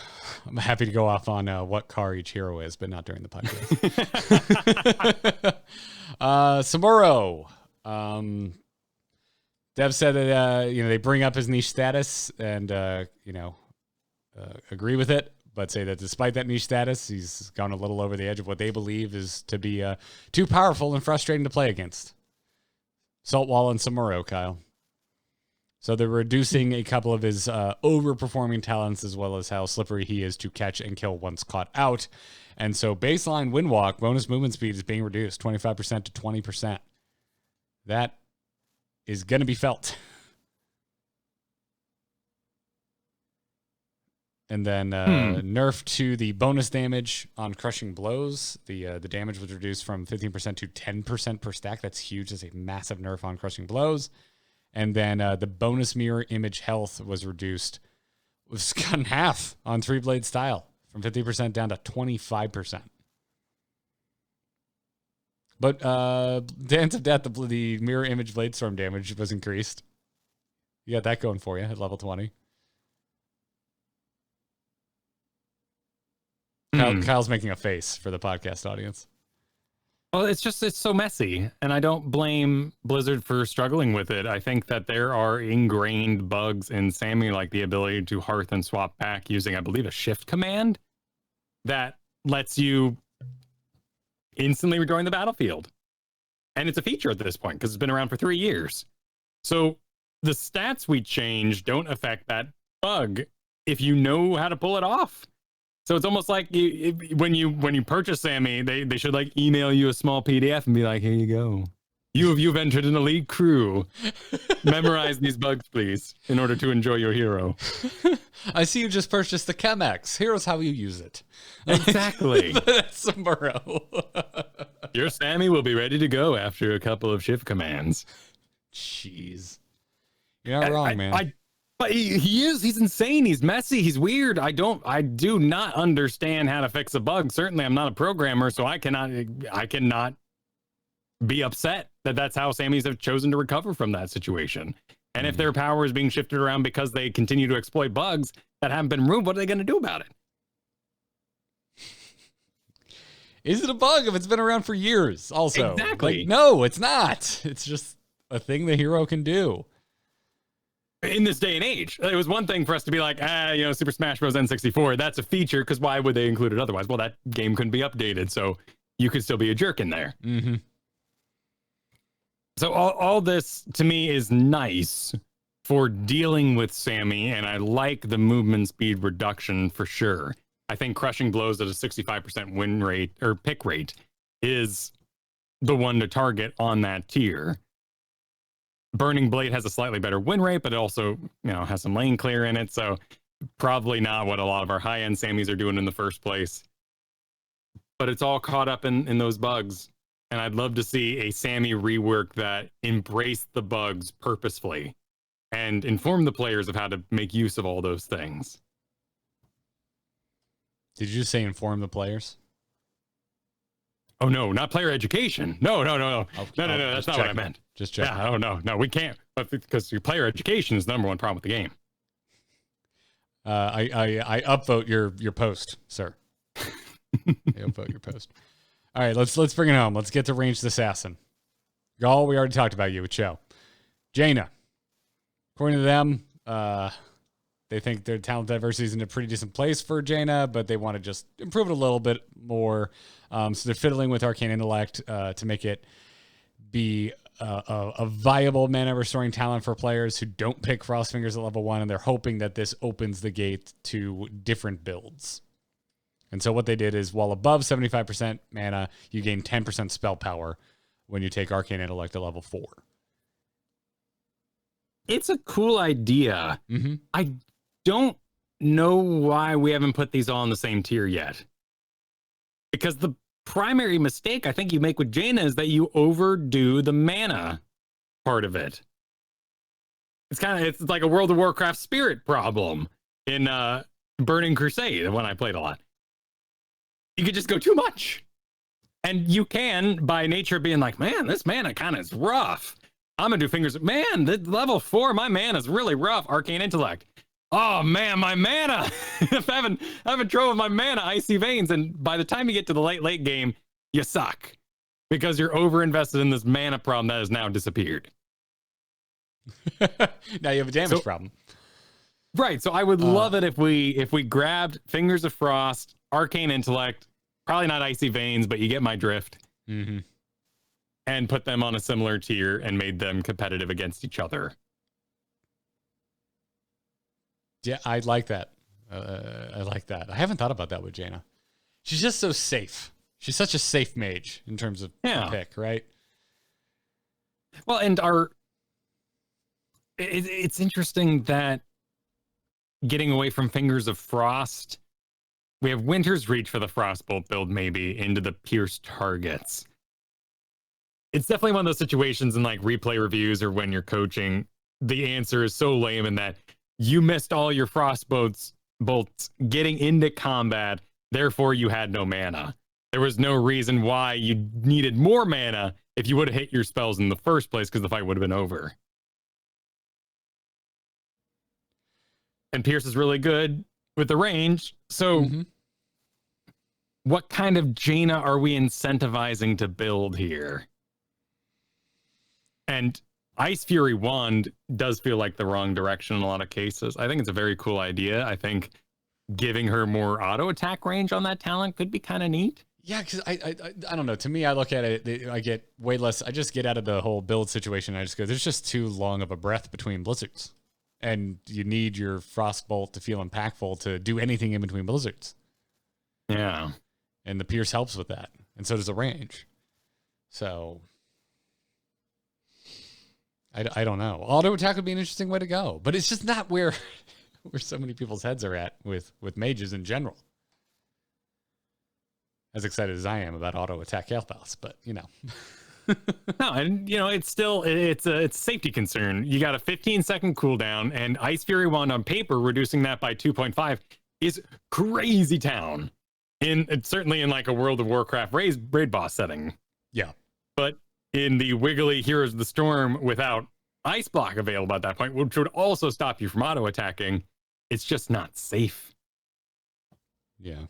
I'm happy to go off on what car each hero is, but not during the podcast. Samuro. Dev said that they bring up his niche status and agree with it, but say that despite that niche status, he's gone a little over the edge of what they believe is to be too powerful and frustrating to play against. Saltwall and Samuro, Kyle. So they're reducing a couple of his overperforming talents, as well as how slippery he is to catch and kill once caught out. And so baseline windwalk, bonus movement speed is being reduced 25% to 20%. That is going to be felt. And then nerf to the bonus damage on crushing blows. The damage was reduced from 15% to 10% per stack. That's huge. That's a massive nerf on crushing blows. And then the bonus mirror image health was reduced. It was cut in half on 3-blade style from 50% down to 25%. But Dance of Death, the mirror image blade storm damage was increased. You got that going for you at level 20. Kyle's making a face for the podcast audience. Well, it's so messy, and I don't blame Blizzard for struggling with it. I think that there are ingrained bugs in Sammy, like the ability to hearth and swap back using, I believe, a shift command that lets you instantly rejoin the battlefield. And it's a feature at this point because it's been around for 3 years. So the stats we change don't affect that bug if you know how to pull it off. So it's almost like when you purchase Sammy, they should like email you a small PDF and be like, here you go. You've entered an elite crew. Memorize these bugs, please, in order to enjoy your hero. I see you just purchased the Chemex. Here's how you use it. Exactly. That's Samuro. Your Sammy will be ready to go after a couple of shift commands. Jeez. You're not wrong, man. But he's insane. He's messy. He's weird. I do not understand how to fix a bug. Certainly, I'm not a programmer, so I cannot be upset that that's how Sammys have chosen to recover from that situation. And if their power is being shifted around because they continue to exploit bugs that haven't been removed, what are they going to do about it? Is it a bug if it's been around for years? Also, exactly. No, it's not. It's just a thing the hero can do. In this day and age, it was one thing for us to be like, Super Smash Bros. N64, that's a feature, because why would they include it otherwise? Well, that game couldn't be updated, so you could still be a jerk in there. Mm-hmm. So all this, to me, is nice for dealing with Sammy, and I like the movement speed reduction for sure. I think crushing blows at a 65% win rate, or pick rate, is the one to target on that tier. Burning Blade has a slightly better win rate, but it also, has some lane clear in it. So probably not what a lot of our high-end Sammys are doing in the first place. But it's all caught up in those bugs. And I'd love to see a Sammy rework that embraced the bugs purposefully and inform the players of how to make use of all those things. Did you say inform the players? Oh, no, not player education. No. No, that's not what I meant. Just check. Yeah, no, we can't. Because your player education is the number one problem with the game. I upvote your post, sir. I upvote your post. All right, let's bring it home. Let's get to Ranged Assassin. Gaul, we already talked about you with Cho. Jaina. According to them, they think their talent diversity is in a pretty decent place for Jaina, but they want to just improve it a little bit more. So they're fiddling with Arcane Intellect to make it be a viable mana restoring talent for players who don't pick Frostfingers at level 1, and they're hoping that this opens the gate to different builds. And so what they did is, while above 75% mana, you gain 10% spell power when you take Arcane Intellect at level 4. It's a cool idea. Mm-hmm. I don't know why we haven't put these all in the same tier yet. Because the primary mistake I think you make with Jaina is that you overdo the mana part of it. It's like a World of Warcraft spirit problem in Burning Crusade, the one I played a lot. you could just go too much. And you can, by nature, being like, man, this mana kind of is rough. I'm going to do Fingers. Man, the level 4, my mana is really rough. Arcane Intellect. Oh, man, my mana. I'm having trouble with my mana, Icy Veins. And by the time you get to the late game, you suck. Because you're over-invested in this mana problem that has now disappeared. Now you have a damage problem. Right, so I would love it if we grabbed Fingers of Frost, Arcane Intellect, probably not Icy Veins, but you get my drift, and put them on a similar tier and made them competitive against each other. Yeah, I like that. I like that. I haven't thought about that with Jaina. She's just so safe. She's such a safe mage in terms of pick, right? Well, and it's interesting that getting away from Fingers of Frost, we have Winter's Reach for the Frostbolt build maybe into the Pierce targets. It's definitely one of those situations in like replay reviews or when you're coaching, the answer is so lame in that you missed all your bolts getting into combat, therefore you had no mana. There was no reason why you needed more mana if you would have hit your spells in the first place because the fight would have been over. And Pierce is really good with the range. So what kind of Jaina are we incentivizing to build here? And Ice Fury Wand does feel like the wrong direction in a lot of cases. I think it's a very cool idea. I think giving her more auto attack range on that talent could be kind of neat. Yeah, because I don't know. To me, I look at it, I get way less. I just get out of the whole build situation. I just go, there's just too long of a breath between blizzards. And you need your Frostbolt to feel impactful to do anything in between blizzards. Yeah. And the Pierce helps with that. And so does the range. So I don't know. Auto attack would be an interesting way to go. But it's just not where so many people's heads are at with mages in general. As excited as I am about auto attack Kael'thas, but you know. No, and you know, it's a safety concern. You got a 15-second cooldown, and Ice Fury Wand on paper, reducing that by 2.5 is crazy town. Certainly in like a World of Warcraft raid boss setting. Yeah. But in the wiggly Heroes of the Storm without Ice Block available at that point, which would also stop you from auto attacking, it's just not safe. Yeah.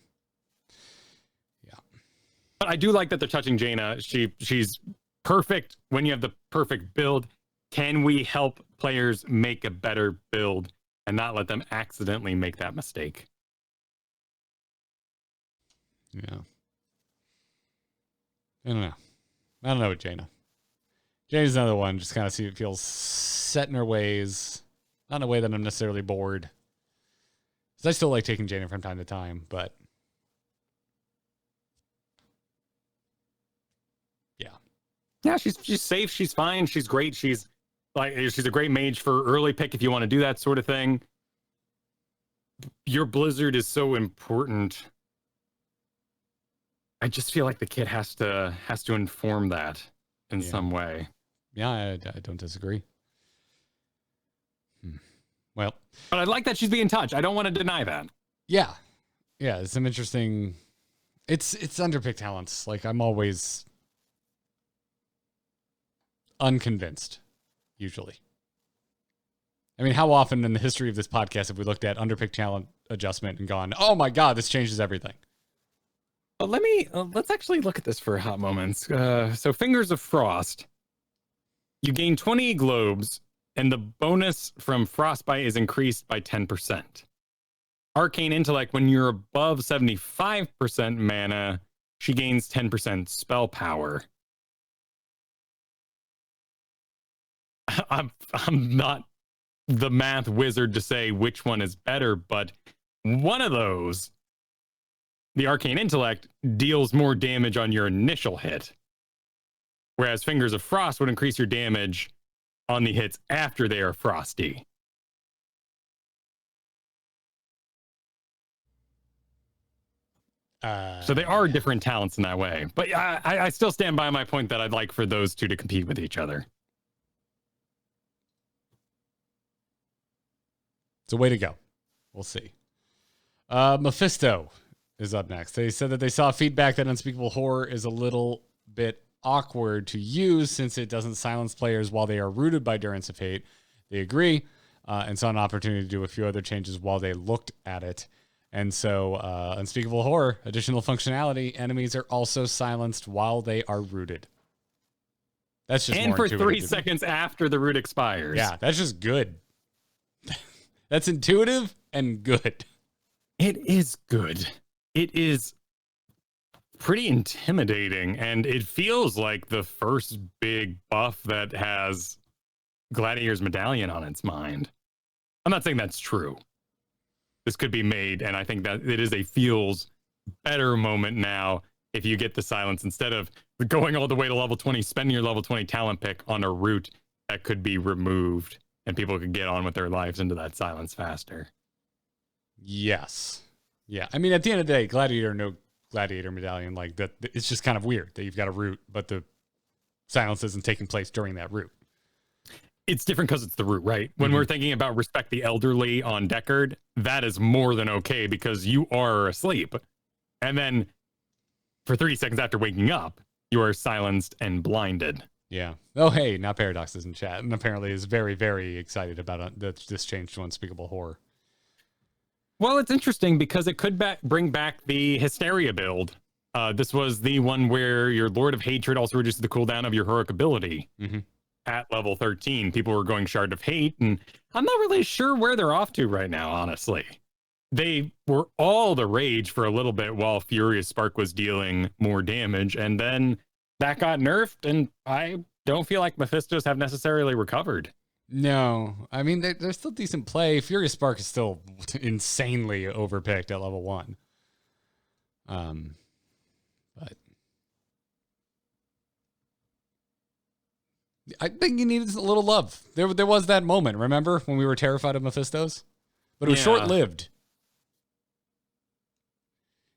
But I do like that they're touching Jaina. She's perfect when you have the perfect build. Can we help players make a better build and not let them accidentally make that mistake? Yeah. I don't know with Jaina. Jaina's another one, just kind of feels set in her ways. Not in a way that I'm necessarily bored. Because I still like taking Jaina from time to time, but yeah, she's safe. She's fine. She's great. She's a great mage for early pick if you want to do that sort of thing. Your Blizzard is so important. I just feel like the kid has to inform that in some way. Yeah, I don't disagree. Well, but I like that she's being touched. I don't want to deny that. Yeah, it's some interesting. It's underpicked talents. Like I'm always unconvinced, usually. I mean, how often in the history of this podcast have we looked at underpicked talent adjustment and gone, oh my God, this changes everything? Well, let's actually look at this for a hot moment. So Fingers of Frost, you gain 20 globes, and the bonus from Frostbite is increased by 10%. Arcane Intellect, when you're above 75% mana, she gains 10% spell power. I'm not the math wizard to say which one is better, but one of those, the Arcane Intellect, deals more damage on your initial hit, whereas Fingers of Frost would increase your damage on the hits after they are frosty. So they are different talents in that way. But I still stand by my point that I'd like for those two to compete with each other. It's a way to go. We'll see. Mephisto is up next. They said that they saw feedback that Unspeakable Horror is a little bit awkward to use since it doesn't silence players while they are rooted by Durance of Hate. They agree and saw an opportunity to do a few other changes while they looked at it. And so Unspeakable Horror, additional functionality, enemies are also silenced while they are rooted. That's just and for intuitive 3 seconds after the root expires. Yeah, that's just good. That's intuitive and good. It is good. It is pretty intimidating, and it feels like the first big buff that has Gladiator's Medallion on its mind. I'm not saying that's true. This could be made, and I think that it is a feels better moment now if you get the silence instead of going all the way to level 20, spending your level 20 talent pick on a root that could be removed and people could get on with their lives into that silence faster. Yes. Yeah. I mean, at the end of the day, Gladiator, no Gladiator Medallion, like that, it's just kind of weird that you've got a root, but the silence isn't taking place during that root. It's different because it's the root, right? When we're thinking about Respect the Elderly on Deckard, that is more than okay because you are asleep. And then for 30 seconds after waking up, you are silenced and blinded. Yeah. Oh, hey, now Paradox is in chat and apparently is very, very excited about this change to Unspeakable Horror. Well, it's interesting because it could bring back the Hysteria build. This was the one where your Lord of Hatred also reduces the cooldown of your heroic ability. At level 13, people were going Shard of Hate, and I'm not really sure where they're off to right now, honestly. They were all the rage for a little bit while Furious Spark was dealing more damage, and then that got nerfed, and I don't feel like Mephistos have necessarily recovered. No. I mean, they're still decent play. Furious Spark is still insanely overpicked at level 1. But I think he needed a little love. There was that moment, remember, when we were terrified of Mephistos? But it was short-lived.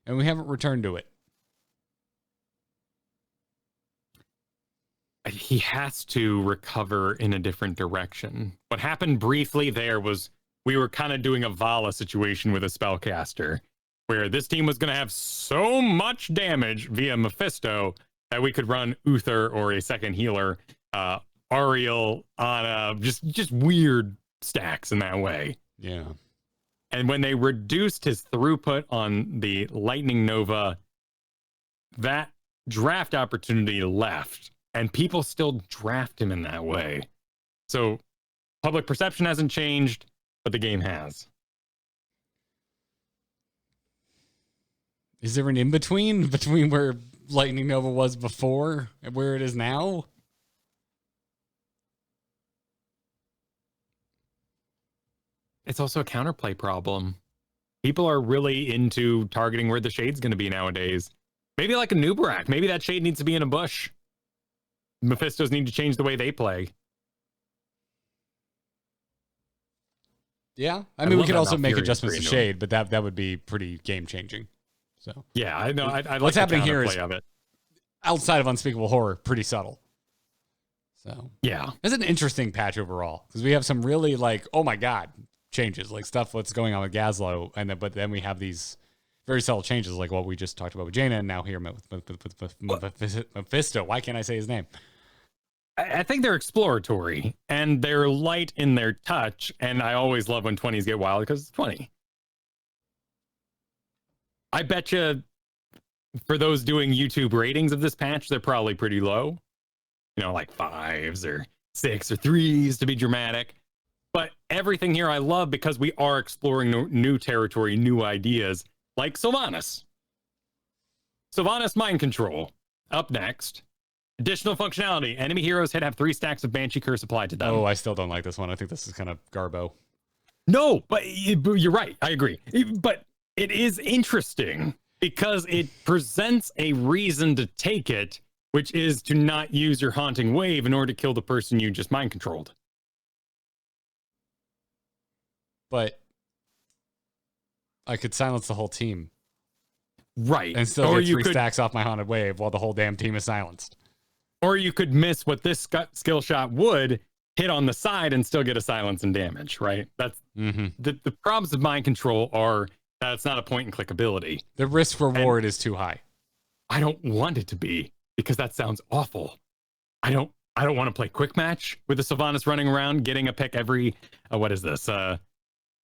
And we haven't returned to it. He has to recover in a different direction. What happened briefly there was we were kind of doing a Vala situation with a spellcaster, where this team was going to have so much damage via Mephisto that we could run Uther or a second healer, Ariel on just weird stacks in that way. Yeah. And when they reduced his throughput on the Lightning Nova, that draft opportunity left, and people still draft him in that way. So public perception hasn't changed, but the game has. Is there an in-between between where Lightning Nova was before and where it is now? It's also a counterplay problem. People are really into targeting where the shade's going to be nowadays. Maybe like a Nubarak. Maybe that shade needs to be in a bush. Mephistos need to change the way they play. Yeah. I mean, we could also make Furious adjustments to shade, but that would be pretty game-changing. So yeah, I know. I what's like happening here is, of it. outside of Unspeakable Horror, pretty subtle. So yeah, it's an interesting patch overall because we have some really like, oh my god, changes, like stuff what's going on with Gaslow, and but then we have these very subtle changes like what we just talked about with Jaina, and now here with Mephisto. Why can't I say his name? I think they're exploratory and they're light in their touch, and I always love when 20s get wild because it's 20. I bet you for those doing YouTube ratings of this patch, they're probably pretty low. You know, like 5s or 6 or 3s to be dramatic. But everything here I love because we are exploring new territory, new ideas, like Sylvanas. Sylvanas Mind Control. Up next. Additional functionality. Enemy heroes have 3 stacks of Banshee Curse applied to them. Oh, I still don't like this one. I think this is kind of garbo. No, but you're right. I agree. But it is interesting because it presents a reason to take it, which is to not use your Haunting Wave in order to kill the person you just mind controlled. But I could silence the whole team. Right. And still get 3 stacks off my Haunted Wave while the whole damn team is silenced. Or you could miss what this skill shot would, hit on the side and still get a silence and damage, right? That's the problems of mind control are That's not a point and click ability. The risk reward is too high. I don't want it to be, because that sounds awful. I don't want to play quick match with the Sylvanas running around getting a pick every what is this?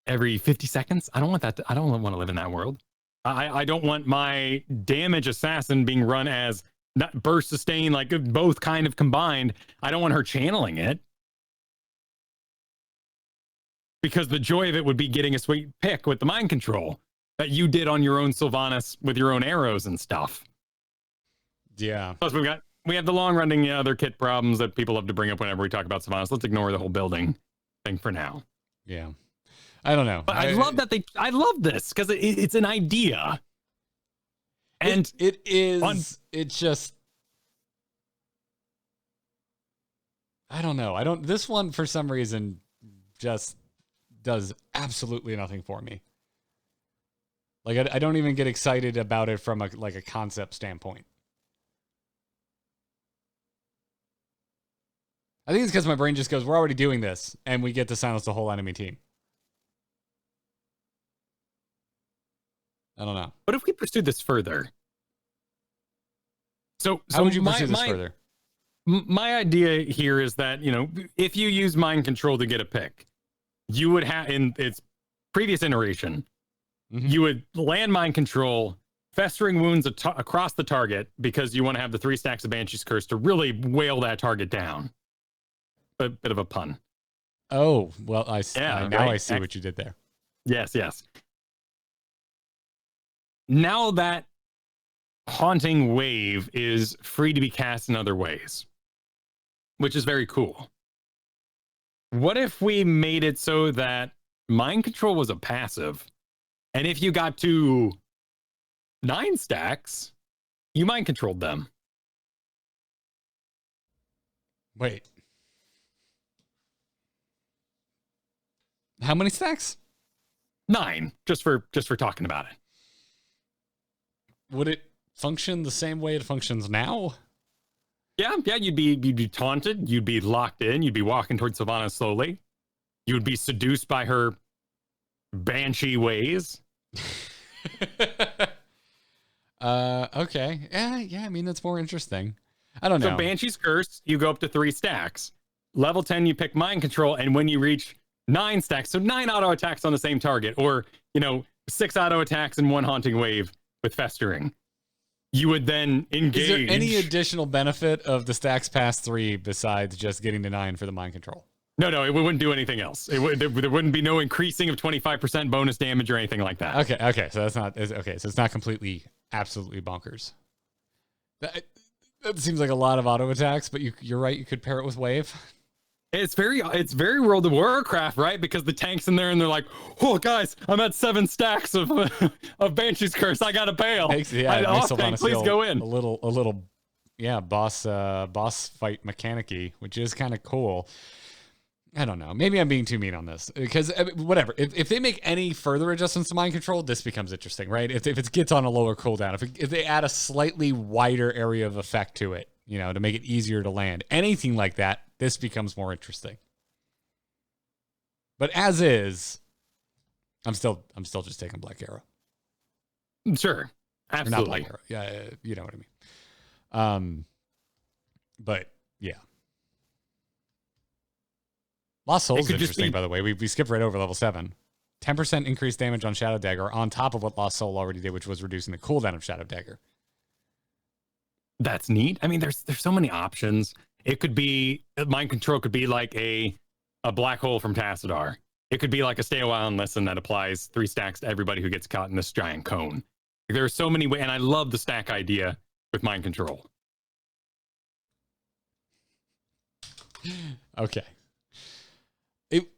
Every 50 seconds. I don't want that. I don't want to live in that world. I don't want my damage assassin being run as not burst sustain, like both kind of combined. I don't want her channeling it, because the joy of it would be getting a sweet pick with the mind control that you did on your own Sylvanas with your own arrows and stuff. Yeah. Plus we have the long running other kit problems that people love to bring up whenever we talk about Sylvanas. Let's ignore the whole building thing for now. Yeah. I don't know. But I love that I love this because it's an idea. And it is, it's just, I don't know. This one for some reason just does absolutely nothing for me. Like I don't even get excited about it from a concept standpoint. I think it's because my brain just goes, we're already doing this, and we get to silence the whole enemy team. I don't know. But if we pursued this further, so how would you pursue this further? My idea here is that, if you use mind control to get a pick, you would have, in its previous iteration, you would land mind control, festering wounds across the target, because you want to have the 3 stacks of Banshee's Curse to really wail that target down. A bit of a pun. Oh, well, I see what you did there. Yes. Now that haunting wave is free to be cast in other ways, which is very cool. What if we made it so that mind control was a passive, and if you got to 9 stacks, you mind controlled them? Wait. How many stacks? 9, just for talking about it. Would it function the same way it functions now? Yeah, you'd be taunted, you'd be locked in, you'd be walking towards Sylvanas slowly. You would be seduced by her banshee ways. Okay. Yeah, I mean, that's more interesting. I don't know. So Banshee's Curse, you go up to 3 stacks. Level 10, you pick mind control, and when you reach 9 stacks, so 9 auto attacks on the same target, or 6 auto attacks and 1 haunting wave with festering, you would then engage. Is there any additional benefit of the stacks past 3 besides just getting to 9 for the mind control? No, it wouldn't do anything else. There wouldn't be no increasing of 25% bonus damage or anything like that. Okay, so that's not okay. So it's not completely, absolutely bonkers. That seems like a lot of auto attacks, but you're right. You could pair it with wave. It's very World of Warcraft, right? Because the tank's in there and they're like, "Oh, guys, I'm at 7 stacks of Banshee's Curse. I gotta bail. It makes Sylvanas please go in." A little, boss fight mechanic-y, which is kind of cool. I don't know. Maybe I'm being too mean on this, because whatever. If they make any further adjustments to mind control, this becomes interesting, right? If it gets on a lower cooldown, if they add a slightly wider area of effect to it, to make it easier to land, anything like that, this becomes more interesting. But as is, I'm still just taking Black Arrow. Sure, absolutely. Or not Black Arrow. Yeah, you know what I mean. But yeah. Lost Soul is interesting, by the way. We skipped right over level 7. 10% increased damage on Shadow Dagger on top of what Lost Soul already did, which was reducing the cooldown of Shadow Dagger. That's neat. I mean, there's so many options. It could be, mind control could be like a black hole from Tassadar. It could be like a stay a while and listen that applies 3 stacks to everybody who gets caught in this giant cone. There are so many ways, and I love the stack idea with mind control. Okay. It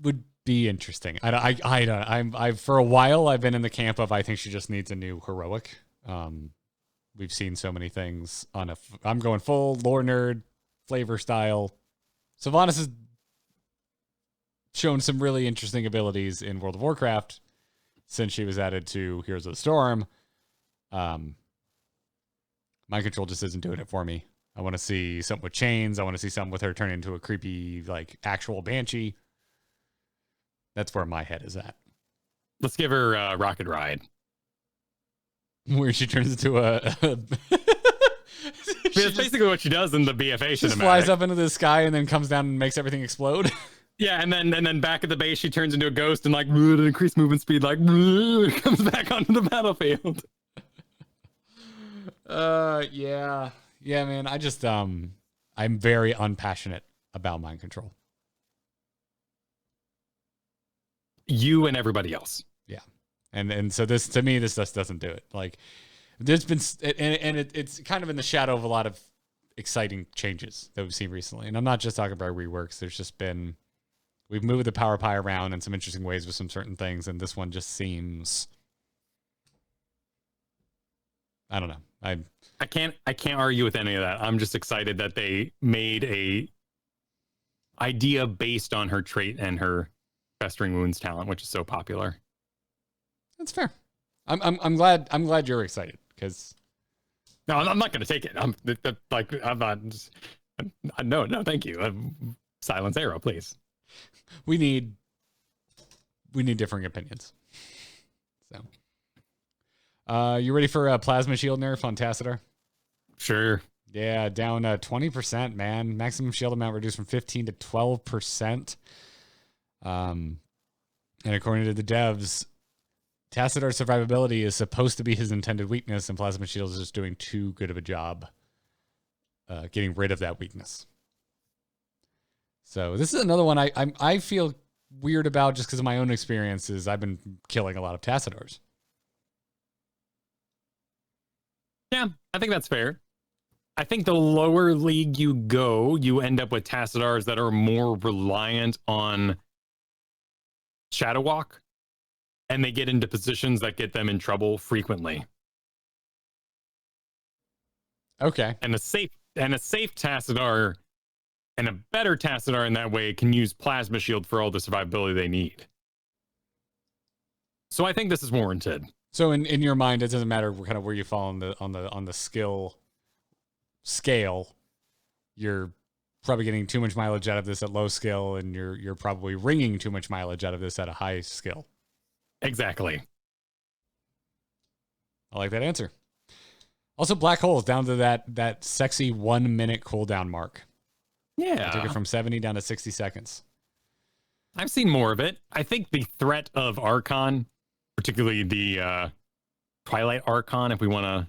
would be interesting. I've for a while I've been in the camp of I think she just needs a new heroic. We've seen so many things on I'm going full lore nerd flavor style. Sylvanas has shown some really interesting abilities in World of Warcraft since she was added to Heroes of the Storm. Mind control just isn't doing it for me. I want to see something with chains. I want to see something with her turn into a creepy, actual banshee. That's where my head is at. Let's give her Rocket Ride. Where she turns into It's basically what she does in the BFA she cinematic. just flies up into the sky and then comes down and makes everything explode. Yeah, and then back at the base, she turns into a ghost and like increased movement speed, like comes back onto the battlefield. Yeah, man. I just I'm very unpassionate about mind control. You and everybody else. Yeah, and so this, to me, this just doesn't do it. Like, there's been it's kind of in the shadow of a lot of exciting changes that we've seen recently, and I'm not just talking about reworks. There's just been, we've moved the power pie around in some interesting ways with some certain things, and this one just seems, I don't know. I can't argue with any of that. I'm just excited that they made a idea based on her trait and her festering wounds talent, which is so popular. That's fair. I'm glad you're excited, because No, I'm not going to take it. I'm not. No, thank you. Silence arrow, please. we need differing opinions. So, you ready for a plasma shield nerf on Tassadar? Sure. Yeah, down 20%, man. Maximum shield amount reduced from 15 to 12%. And according to the devs, Tassadar's survivability is supposed to be his intended weakness, and Plasma Shield is just doing too good of a job getting rid of that weakness. So this is another one I feel weird about just because of my own experiences. I've been killing a lot of Tassadars. Yeah, I think that's fair. I think the lower league you go, you end up with Tassadars that are more reliant on Shadow Walk, and they get into positions that get them in trouble frequently. Okay. And a safe Tassadar and a better Tassadar in that way can use Plasma Shield for all the survivability they need. So I think this is warranted. So in your mind, it doesn't matter kind of where you fall on the skill scale. You're probably getting too much mileage out of this at low skill, and you're probably wringing too much mileage out of this at a high skill. Exactly. I like that answer. Also, Black Holes down to that sexy 1 minute cooldown mark. Yeah. I took it from 70 down to 60 seconds. I've seen more of it. I think the threat of Archon, particularly the Twilight Archon, if we want to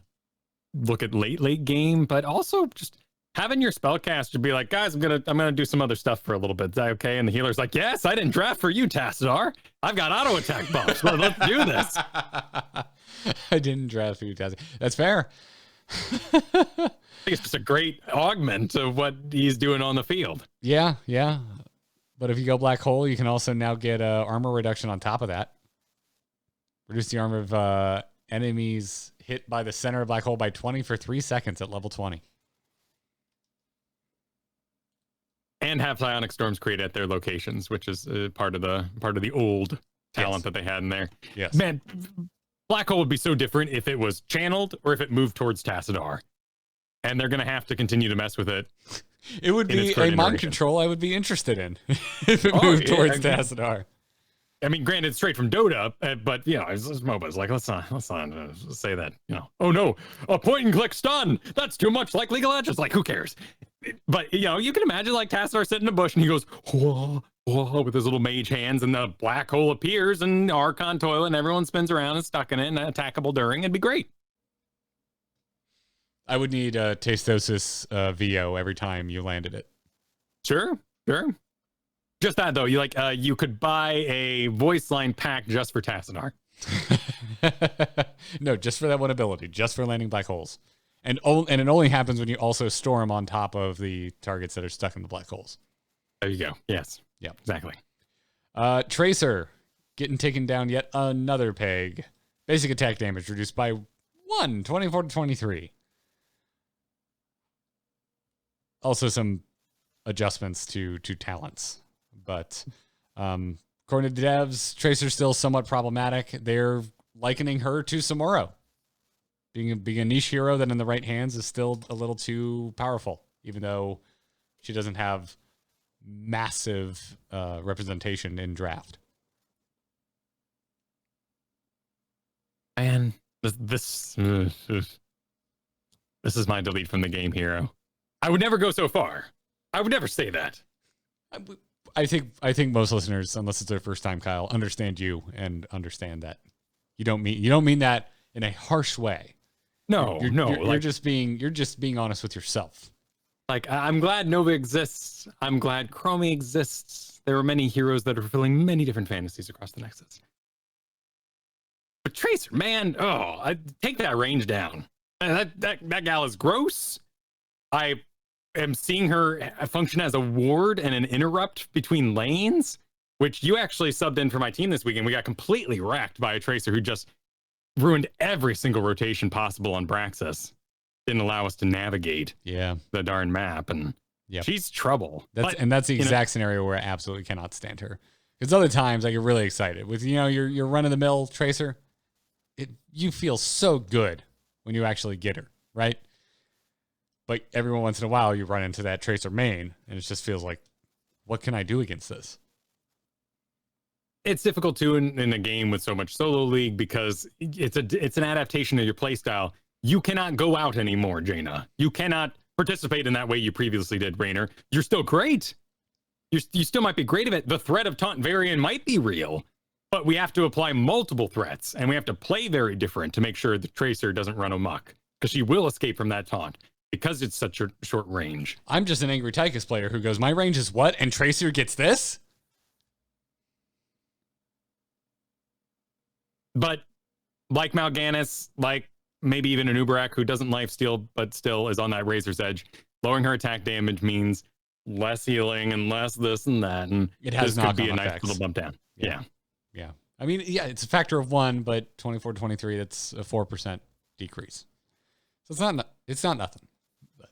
look at late game, but also just having your spellcaster be like, guys, I'm gonna do some other stuff for a little bit. Is that okay? And the healer's like, yes, I didn't draft for you, Tassadar. I've got auto attack buffs. Let's do this. I didn't draft for you, Tassadar. That's fair. I think it's just a great augment of what he's doing on the field. Yeah. But if you go Black Hole, you can also now get armor reduction on top of that. Reduce the armor of enemies hit by the center of Black Hole by 20 for 3 seconds at level 20. And have psionic storms created at their locations, which is part of the old talent that they had in there. Yes. Man, Black Hole would be so different if it was channeled or if it moved towards Tassadar. And they're going to have to continue to mess with it. It would be a mind control I would be interested in if it moved towards Tassadar. I mean, granted, straight from Dota, but you know, it's MOBAs. Like, let's not say that. You know, oh no, a point and click stun. That's too much like League of Legends. Like, who cares? But you know, you can imagine like Tassadar sitting in a bush and he goes whoa, whoa, with his little mage hands, and the Black Hole appears and Archon toilet, and everyone spins around and stuck in it and attackable during. It'd be great. I would need a Tastosis VO every time you landed it. Sure. Just that though, you could buy a voice line pack just for Tassadar. No, just for that one ability, just for landing black holes, and it only happens when you also store them on top of the targets that are stuck in the black holes. There you go. Yes. Yeah. Exactly. Tracer getting taken down yet another peg. Basic attack damage reduced by 1, 24 to 23. Also some adjustments to talents. But according to the devs, Tracer's still somewhat problematic. They're likening her to Samuro. Being a niche hero that in the right hands is still a little too powerful, even though she doesn't have massive representation in draft. Man, this is my delete from the game hero. I would never go so far. I would never say that. I think most listeners, unless it's their first time, Kyle, understand you and understand that you don't mean that in a harsh way. No, you're just being honest with yourself. Like, I'm glad Nova exists. I'm glad Chromie exists. There are many heroes that are fulfilling many different fantasies across the Nexus. But Tracer, man, I take that range down. That gal is gross. I am seeing her function as a ward and an interrupt between lanes, which you actually subbed in for my team this weekend. We got completely wrecked by a Tracer who just ruined every single rotation possible on Braxis. Didn't allow us to navigate the darn map, and she's trouble. That's the exact scenario where I absolutely cannot stand her. Because other times I get really excited with your run-of-the-mill Tracer. You feel so good when you actually get her, right? But every once in a while you run into that Tracer main, and it just feels like, what can I do against this? It's difficult too in a game with so much solo league because it's an adaptation of your playstyle. You cannot go out anymore, Jaina. You cannot participate in that way you previously did, Raynor. You're still great. You still might be great at it. The threat of taunt variant might be real, but we have to apply multiple threats, and we have to play very different to make sure the Tracer doesn't run amok, because she will escape from that taunt because it's such a short range. I'm just an angry Tychus player who goes, my range is what? And Tracer gets this? But like Mal'Ganis, like maybe even an Uberak who doesn't lifesteal, but still is on that razor's edge, lowering her attack damage means less healing and less this and that. And it has this could be a effects. nice little bump down. Yeah. I mean, it's a factor of 1, but 24-23, that's a 4% decrease. So it's not nothing. But.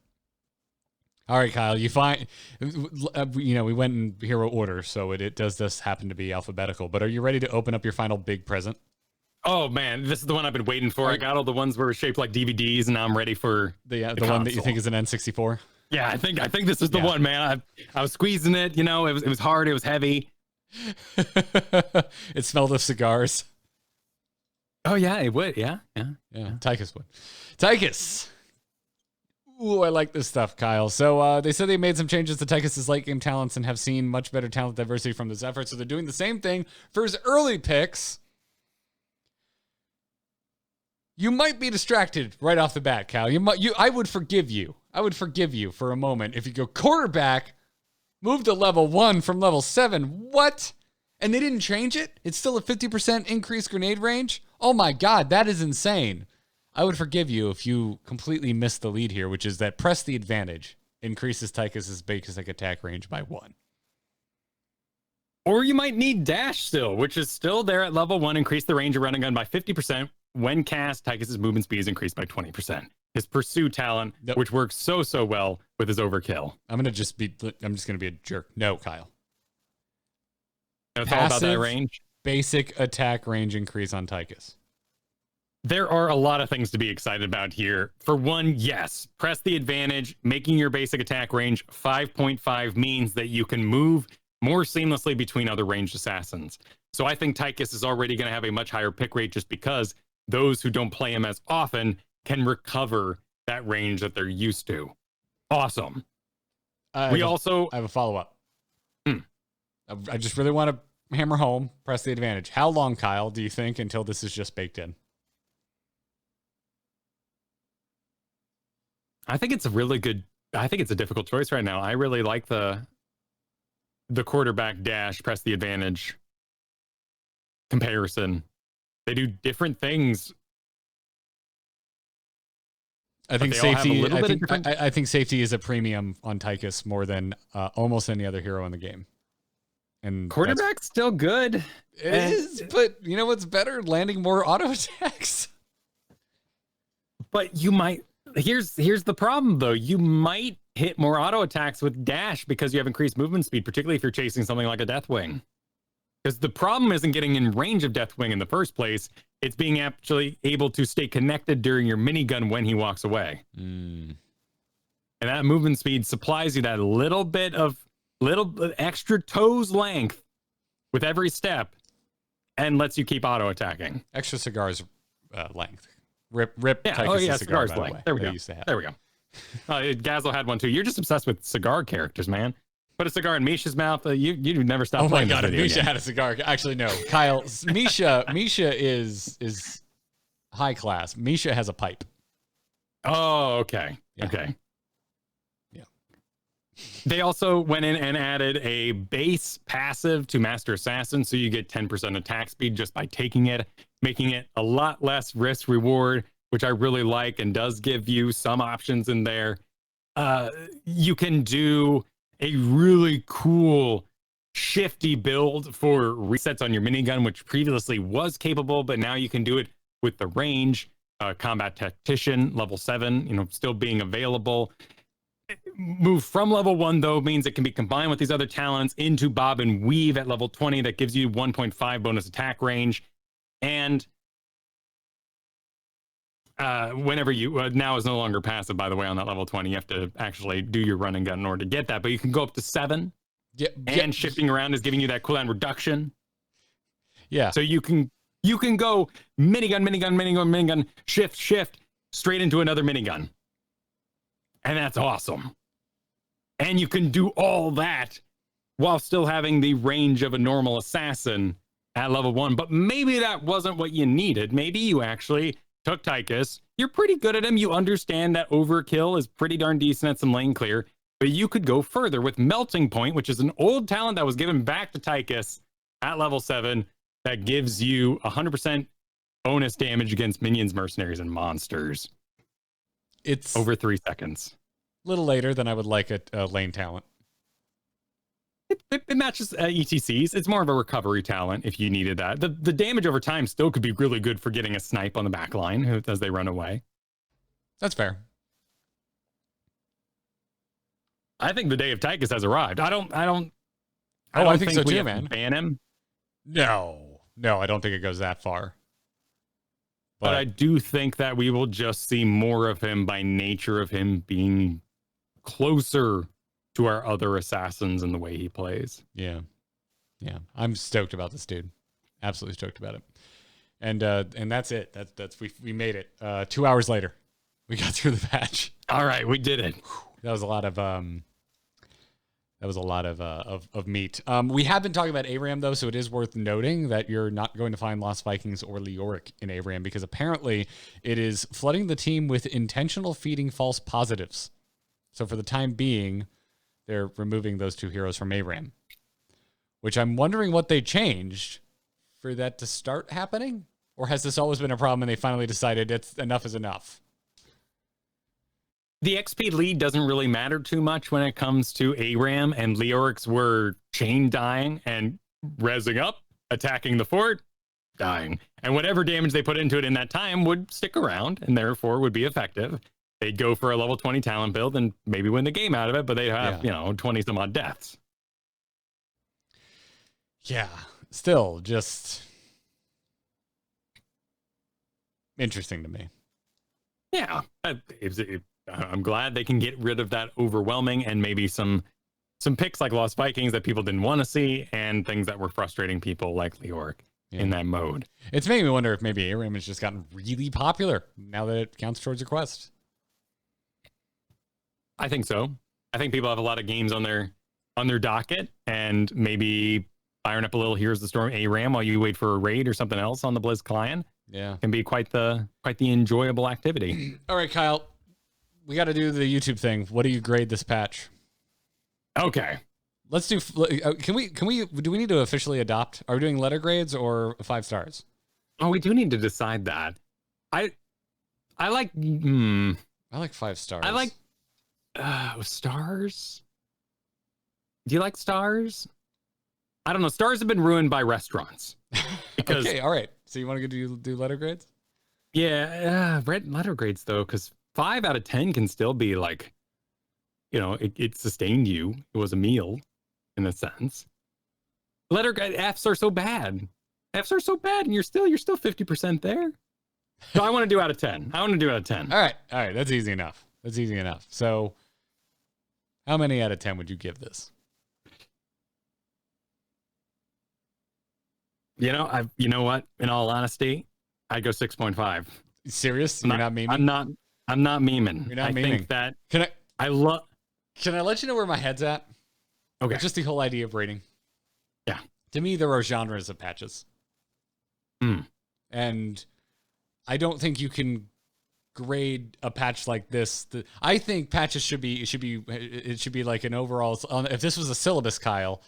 All right, Kyle, you find, we went in hero order, so it does this happen to be alphabetical, but are you ready to open up your final big present? Oh man, this is the one I've been waiting for. I got all the ones where it's shaped like DVDs, and now I'm ready for the one that you think is an N64. Yeah, I think this is the one, man. I was squeezing it. It was hard. It was heavy. It smelled of cigars. Oh yeah, it would. Yeah. Tychus would. Tychus. Ooh, I like this stuff, Kyle. So they said they made some changes to Tychus's late game talents and have seen much better talent diversity from this effort. So they're doing the same thing for his early picks. You might be distracted right off the bat, Kyle. I would forgive you. I would forgive you for a moment if you go quarterback, move to level 1 from level 7. What? And they didn't change it? It's still a 50% increased grenade range? Oh my God, that is insane. I would forgive you if you completely missed the lead here, which is that press the advantage increases Tychus's basic attack range by 1. Or you might need dash still, which is still there at level 1. Increase the range of running gun by 50%. When cast, Tychus's movement speed is increased by 20%. His pursue talent, which works so well with his overkill. I'm just gonna be a jerk. No, Kyle. It's all about that range. Basic attack range increase on Tychus. There are a lot of things to be excited about here. For one, yes, press the advantage. Making your basic attack range 5.5 means that you can move more seamlessly between other ranged assassins. So I think Tychus is already going to have a much higher pick rate just because those who don't play him as often can recover that range that they're used to. Awesome. I have a follow-up. I just really want to hammer home, press the advantage. How long, Kyle, do you think until this is just baked in? I think it's a difficult choice right now. I really like the quarterback dash, press the advantage comparison. They do different things. I think safety. I think safety is a premium on Tychus more than almost any other hero in the game. And quarterback's still good. It is, but you know what's better? Landing more auto attacks. But you might. Here's the problem though. You might hit more auto attacks with dash because you have increased movement speed, particularly if you're chasing something like a Deathwing. Because the problem isn't getting in range of Deathwing in the first place. It's being actually able to stay connected during your minigun when he walks away. And that movement speed supplies you that little extra toes length with every step and lets you keep auto attacking. Extra cigars length. Rip. Yeah. Tychus' cigar, cigars by the length. way. There we They go. used to have. There we go. Gaslow had one too. You're just obsessed with cigar characters, man. Put a cigar in Misha's mouth. You never stop. Oh my playing god! this If video Misha game. had a cigar, actually no. Kyle, Misha is high class. Misha has a pipe. Oh, okay. Yeah. Okay. Yeah. They also went in and added a base passive to Master Assassin, so you get 10% attack speed just by taking it, making it a lot less risk reward, which I really like and does give you some options in there. You can do a really cool shifty build for resets on your minigun, which previously was capable, but now you can do it with the range. Combat Tactician, level 7, still being available. Move from level 1, though, means it can be combined with these other talents into Bob and Weave at level 20. That gives you 1.5 bonus attack range. And whenever you now is no longer passive, by the way, on that level 20. You have to actually do your run and gun in order to get that, but you can go up to 7. And shifting around is giving you that cooldown reduction. Yeah. So you can go minigun, shift, straight into another minigun. And that's awesome. And you can do all that while still having the range of a normal assassin at level 1. But maybe that wasn't what you needed. Maybe you actually took Tychus. You're pretty good at him. You understand that overkill is pretty darn decent at some lane clear. But you could go further with Melting Point, which is an old talent that was given back to Tychus at level 7 that gives you 100% bonus damage against minions, mercenaries, and monsters. It's over 3 seconds. A little later than I would like a lane talent. It matches ETCs. It's more of a recovery talent if you needed that. The damage over time still could be really good for getting a snipe on the back line as they run away. That's fair. I think the day of Tychus has arrived. I don't think so we too, have man. to ban him. No, I don't think it goes that far. But I do think that we will just see more of him by nature of him being closer to our other assassins and the way he plays. Yeah. I'm stoked about this dude. Absolutely stoked about it. And that's it. That's we made it. 2 hours later, we got through the patch. All right, we did it. That was a lot of meat. We have been talking about ARAM though, so it is worth noting that you're not going to find Lost Vikings or Leoric in ARAM because apparently it is flooding the team with intentional feeding false positives. So for the time being, they're removing those two heroes from ARAM, which I'm wondering what they changed for that to start happening, or has this always been a problem and they finally decided enough is enough? The XP lead doesn't really matter too much when it comes to ARAM, and Leorics were chain dying and rezzing up, attacking the fort, dying. And whatever damage they put into it in that time would stick around and therefore would be effective. They'd go for a level 20 talent build and maybe win the game out of it, but they'd have, 20 some odd deaths. Yeah, still just interesting to me. Yeah, I'm glad they can get rid of that overwhelming and maybe some picks like Lost Vikings that people didn't want to see and things that were frustrating people like Leoric in that mode. It's making me wonder if maybe ARAM has just gotten really popular now that it counts towards a quest. I think so. I think people have a lot of games on their docket, and maybe firing up a little Here's the Storm ARAM while you wait for a raid or something else on the Blizz client. Yeah, can be quite the enjoyable activity. All right, Kyle, we got to do the YouTube thing. What do you grade this patch? Okay, let's do. Do we need to officially adopt? Are we doing letter grades or 5 stars? Oh, we do need to decide that. I like. I like 5 stars. I like stars. Do you like stars? I don't know. Stars have been ruined by restaurants. Because, okay, all right. So you want to do letter grades? Yeah, letter grades though, because 5 out of 10 can still be like, it sustained you. It was a meal, in a sense. Letter grade Fs are so bad. Fs are so bad, and you're still 50% there. So I want to do out of 10. All right. That's easy enough. So, how many out of 10 would you give this? You know what? In all honesty, I go 6.5. Serious? You're not memeing? I'm not memeing. You're not I memeing. think that Can I love. Can I let you know where my head's at? Okay. Just the whole idea of rating. Yeah. To me, there are genres of patches. And I don't think you can grade a patch like this. I think patches should be like an overall. If this was a syllabus, Kyle,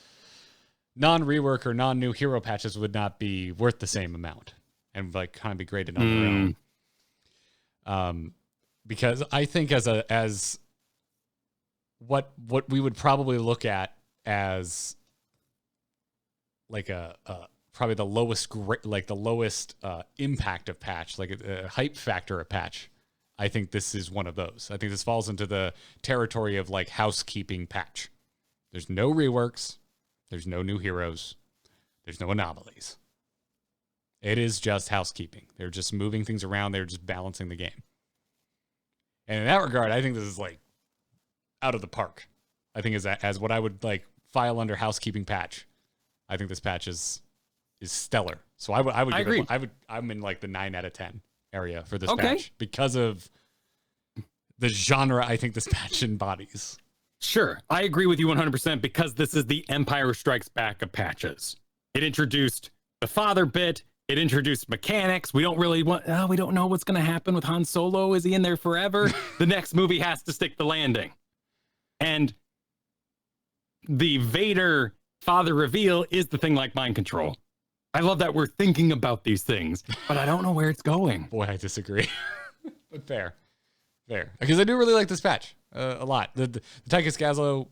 non-rework or non-new hero patches would not be worth the same amount and like kind of be graded on their own. Because I think as what we would probably look at as like probably the lowest impact of patch, like a hype factor of patch. I think this is one of those. I think this falls into the territory of like housekeeping patch. There's no reworks. There's no new heroes. There's no anomalies. It is just housekeeping. They're just moving things around. They're just balancing the game. And in that regard, I think this is like out of the park. I think as what I would like file under housekeeping patch. I think this patch is stellar. So I would agree. I'm in like the 9 out of 10 area for this patch because of the genre I think this patch embodies. Sure, I agree with you 100% because this is the Empire Strikes Back of patches. It introduced the father bit. It introduced mechanics. We don't know what's going to happen with Han Solo. Is he in there forever? The next movie has to stick the landing. And the Vader father reveal is the thing like mind control. I love that we're thinking about these things, but I don't know where it's going. Boy, I disagree. But fair. Because I do really like this patch a lot. The Tychus Gaslow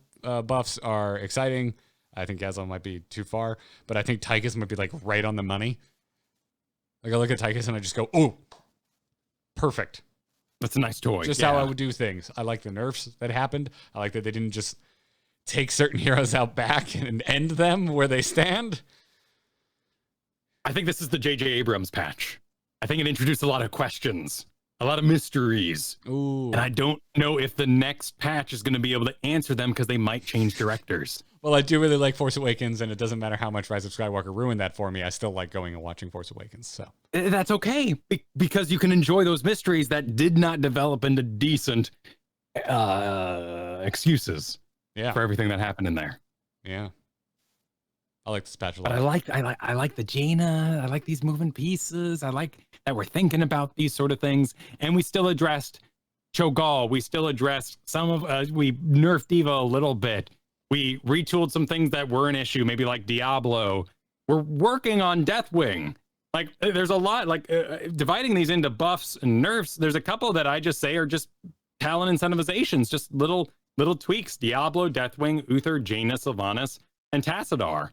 buffs are exciting. I think Gaslow might be too far, but I think Tychus might be like right on the money. Like I look at Tychus and I just go, oh, perfect. That's a nice toy. Just how I would do things. I like the nerfs that happened. I like that they didn't just take certain heroes out back and end them where they stand. I think this is the J.J. Abrams patch. I think it introduced a lot of questions, a lot of mysteries. Ooh. And I don't know if the next patch is going to be able to answer them because they might change directors. Well, I do really like Force Awakens, and it doesn't matter how much Rise of Skywalker ruined that for me. I still like going and watching Force Awakens. So that's okay because you can enjoy those mysteries that did not develop into decent excuses for everything that happened in there. Yeah. I like this patch a lot. But I like the Jaina. I like these moving pieces. I like that we're thinking about these sort of things. And we still addressed Cho'Gall. We still addressed some of we nerfed Diva a little bit. We retooled some things that were an issue, maybe like Diablo. We're working on Deathwing. Like there's a lot, like dividing these into buffs and nerfs. There's a couple that I just say are just talent incentivizations, just little tweaks. Diablo, Deathwing, Uther, Jaina, Sylvanas, and Tassadar.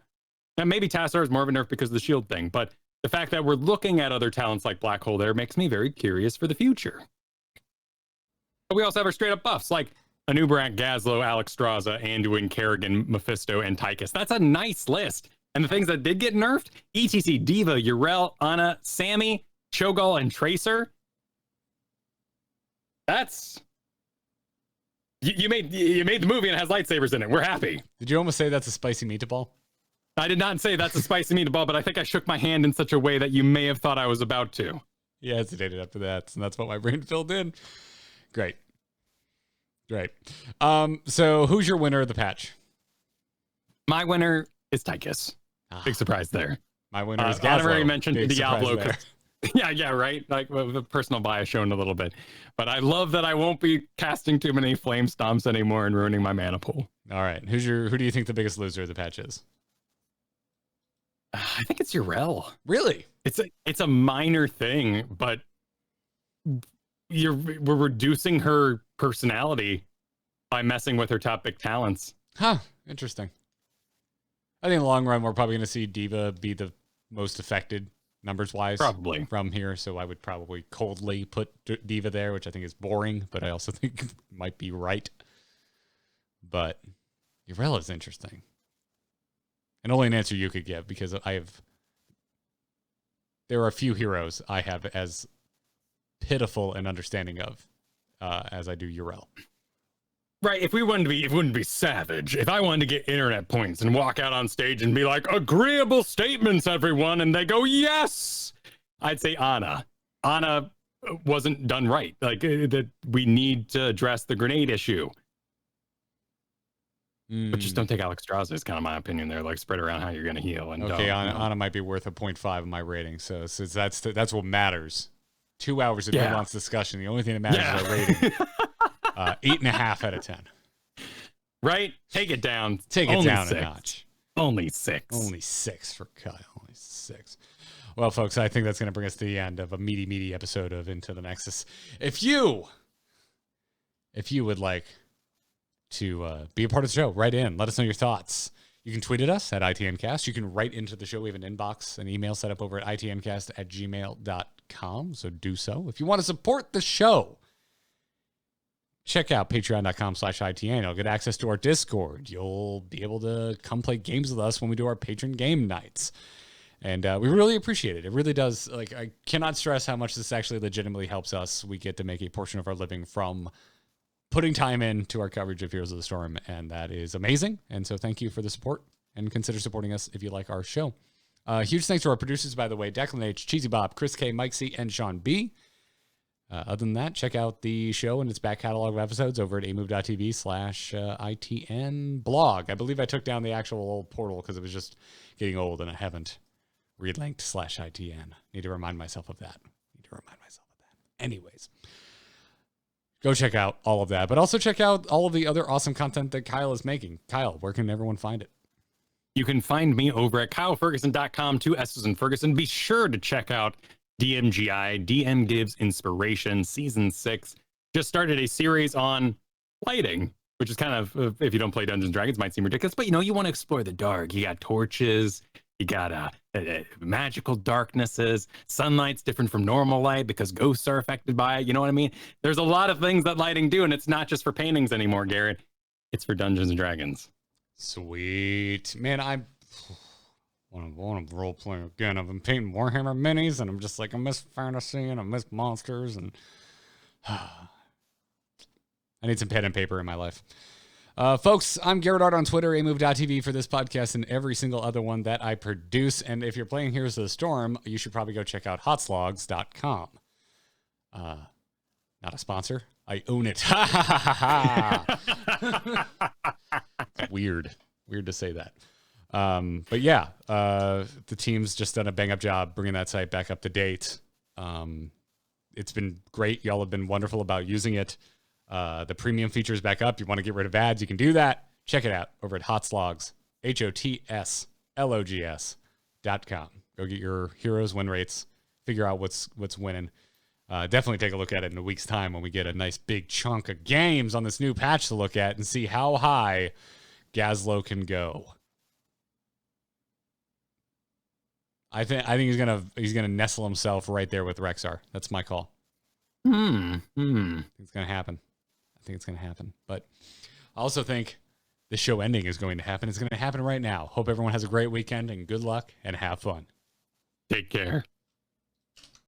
Now, maybe Tassadar is more of a nerf because of the shield thing, but the fact that we're looking at other talents like Black Hole there makes me very curious for the future. But we also have our straight up buffs like Anubarak, Gaslow, Alexstrasza, Anduin, Kerrigan, Mephisto, and Tychus. That's a nice list. And the things that did get nerfed, ETC, Diva, Yrel, Ana, Sammy, Cho'Gall, and Tracer. That's... You made the movie and it has lightsabers in it. We're happy. Did you almost say that's a spicy meatball? I did not say that's a spicy meatball, but I think I shook my hand in such a way that you may have thought I was about to. Yeah, I hesitated after that, and that's what my brain filled in. Great. So who's your winner of the patch? My winner is Tychus. Big surprise there. My winner is Gaslow. I've already mentioned Big Diablo. Yeah, right. Like with a personal bias shown a little bit. But I love that I won't be casting too many flame stomps anymore and ruining my mana pool. All right. Who do you think the biggest loser of the patch is? I think it's Yrel. Really? It's a minor thing, but we're reducing her personality by messing with her top big talents. Huh. Interesting. I think in the long run, we're probably going to see Diva be the most affected numbers-wise. Probably. From here, so I would probably coldly put Diva there, which I think is boring, but I also think might be right. But Yrel is interesting. And only an answer you could give, because there are a few heroes I have as pitiful an understanding of as I do Yrel. Right. If we wouldn't be savage, if I wanted to get internet points and walk out on stage and be like, agreeable statements, everyone, and they go, yes, I'd say Anna. Anna wasn't done right. Like that, we need to address the grenade issue. But just don't take Alex Strauss is kind of my opinion there. Like spread around how you're going to heal. And okay, don't, Anna might be worth a 0.5 in my rating. So that's what matters. 2 hours of nuanced discussion. The only thing that matters is our rating. 8.5 out of 10. Right? Take it down. Take it down a notch. Only 6. Only 6 for Kyle. Only 6. Well, folks, I think that's going to bring us to the end of a meaty episode of Into the Nexus. If you would like to be a part of the show, write in. Let us know your thoughts. You can tweet at us at itncast. You can write into the show. We have an inbox, an email set up over at itncast@gmail.com. So do so. If you want to support the show, check out patreon.com/ITN. You'll get access to our Discord. You'll be able to come play games with us when we do our patron game nights. And we really appreciate it. It really does. Like, I cannot stress how much this actually legitimately helps us. We get to make a portion of our living from putting time into our coverage of Heroes of the Storm, and that is amazing. And so thank you for the support, and consider supporting us if you like our show. Huge thanks to our producers, by the way, Declan H, Cheesy Bob, Chris K, Mike C, and Sean B. Other than that, check out the show and its back catalog of episodes over at amove.tv/ITN blog. I believe I took down the actual old portal because it was just getting old, and I haven't relinked /ITN. Need to remind myself of that. Anyways. Go check out all of that, but also check out all of the other awesome content that Kyle is making. Kyle, where can everyone find it? You can find me over at kyleferguson.com, 2 S's in Fergusson. Be sure to check out DMGI, DM Gives Inspiration, Season 6. Just started a series on lighting, which is kind of, if you don't play Dungeons & Dragons, might seem ridiculous, but you want to explore the dark. You got torches, you got magical darknesses, sunlight's different from normal light because ghosts are affected by it. You know what I mean? There's a lot of things that lighting do, and it's not just for paintings anymore, Garrett. It's for Dungeons & Dragons. Sweet. Man, I want to role play again. I've been painting Warhammer minis, and I'm just like, I miss fantasy, and I miss monsters, and I need some pen and paper in my life. Folks, I'm Garrett Art on Twitter, amove.tv for this podcast and every single other one that I produce. And if you're playing Heroes of the Storm, you should probably go check out hotslogs.com. Not a sponsor. I own it. Weird to say that. But yeah, the team's just done a bang up job bringing that site back up to date. It's been great. Y'all have been wonderful about using it. The premium features back up. You want to get rid of ads, you can do that. Check it out over at hotslogs, HOTSLOGS.com. Go get your heroes win rates, figure out what's winning. Definitely take a look at it in a week's time when we get a nice big chunk of games on this new patch to look at and see how high Gaslow can go. I think he's gonna nestle himself right there with Rexar. That's my call. It's gonna happen. I think it's going to happen. But I also think the show ending is going to happen. It's going to happen right now. Hope everyone has a great weekend and good luck and have fun. Take care.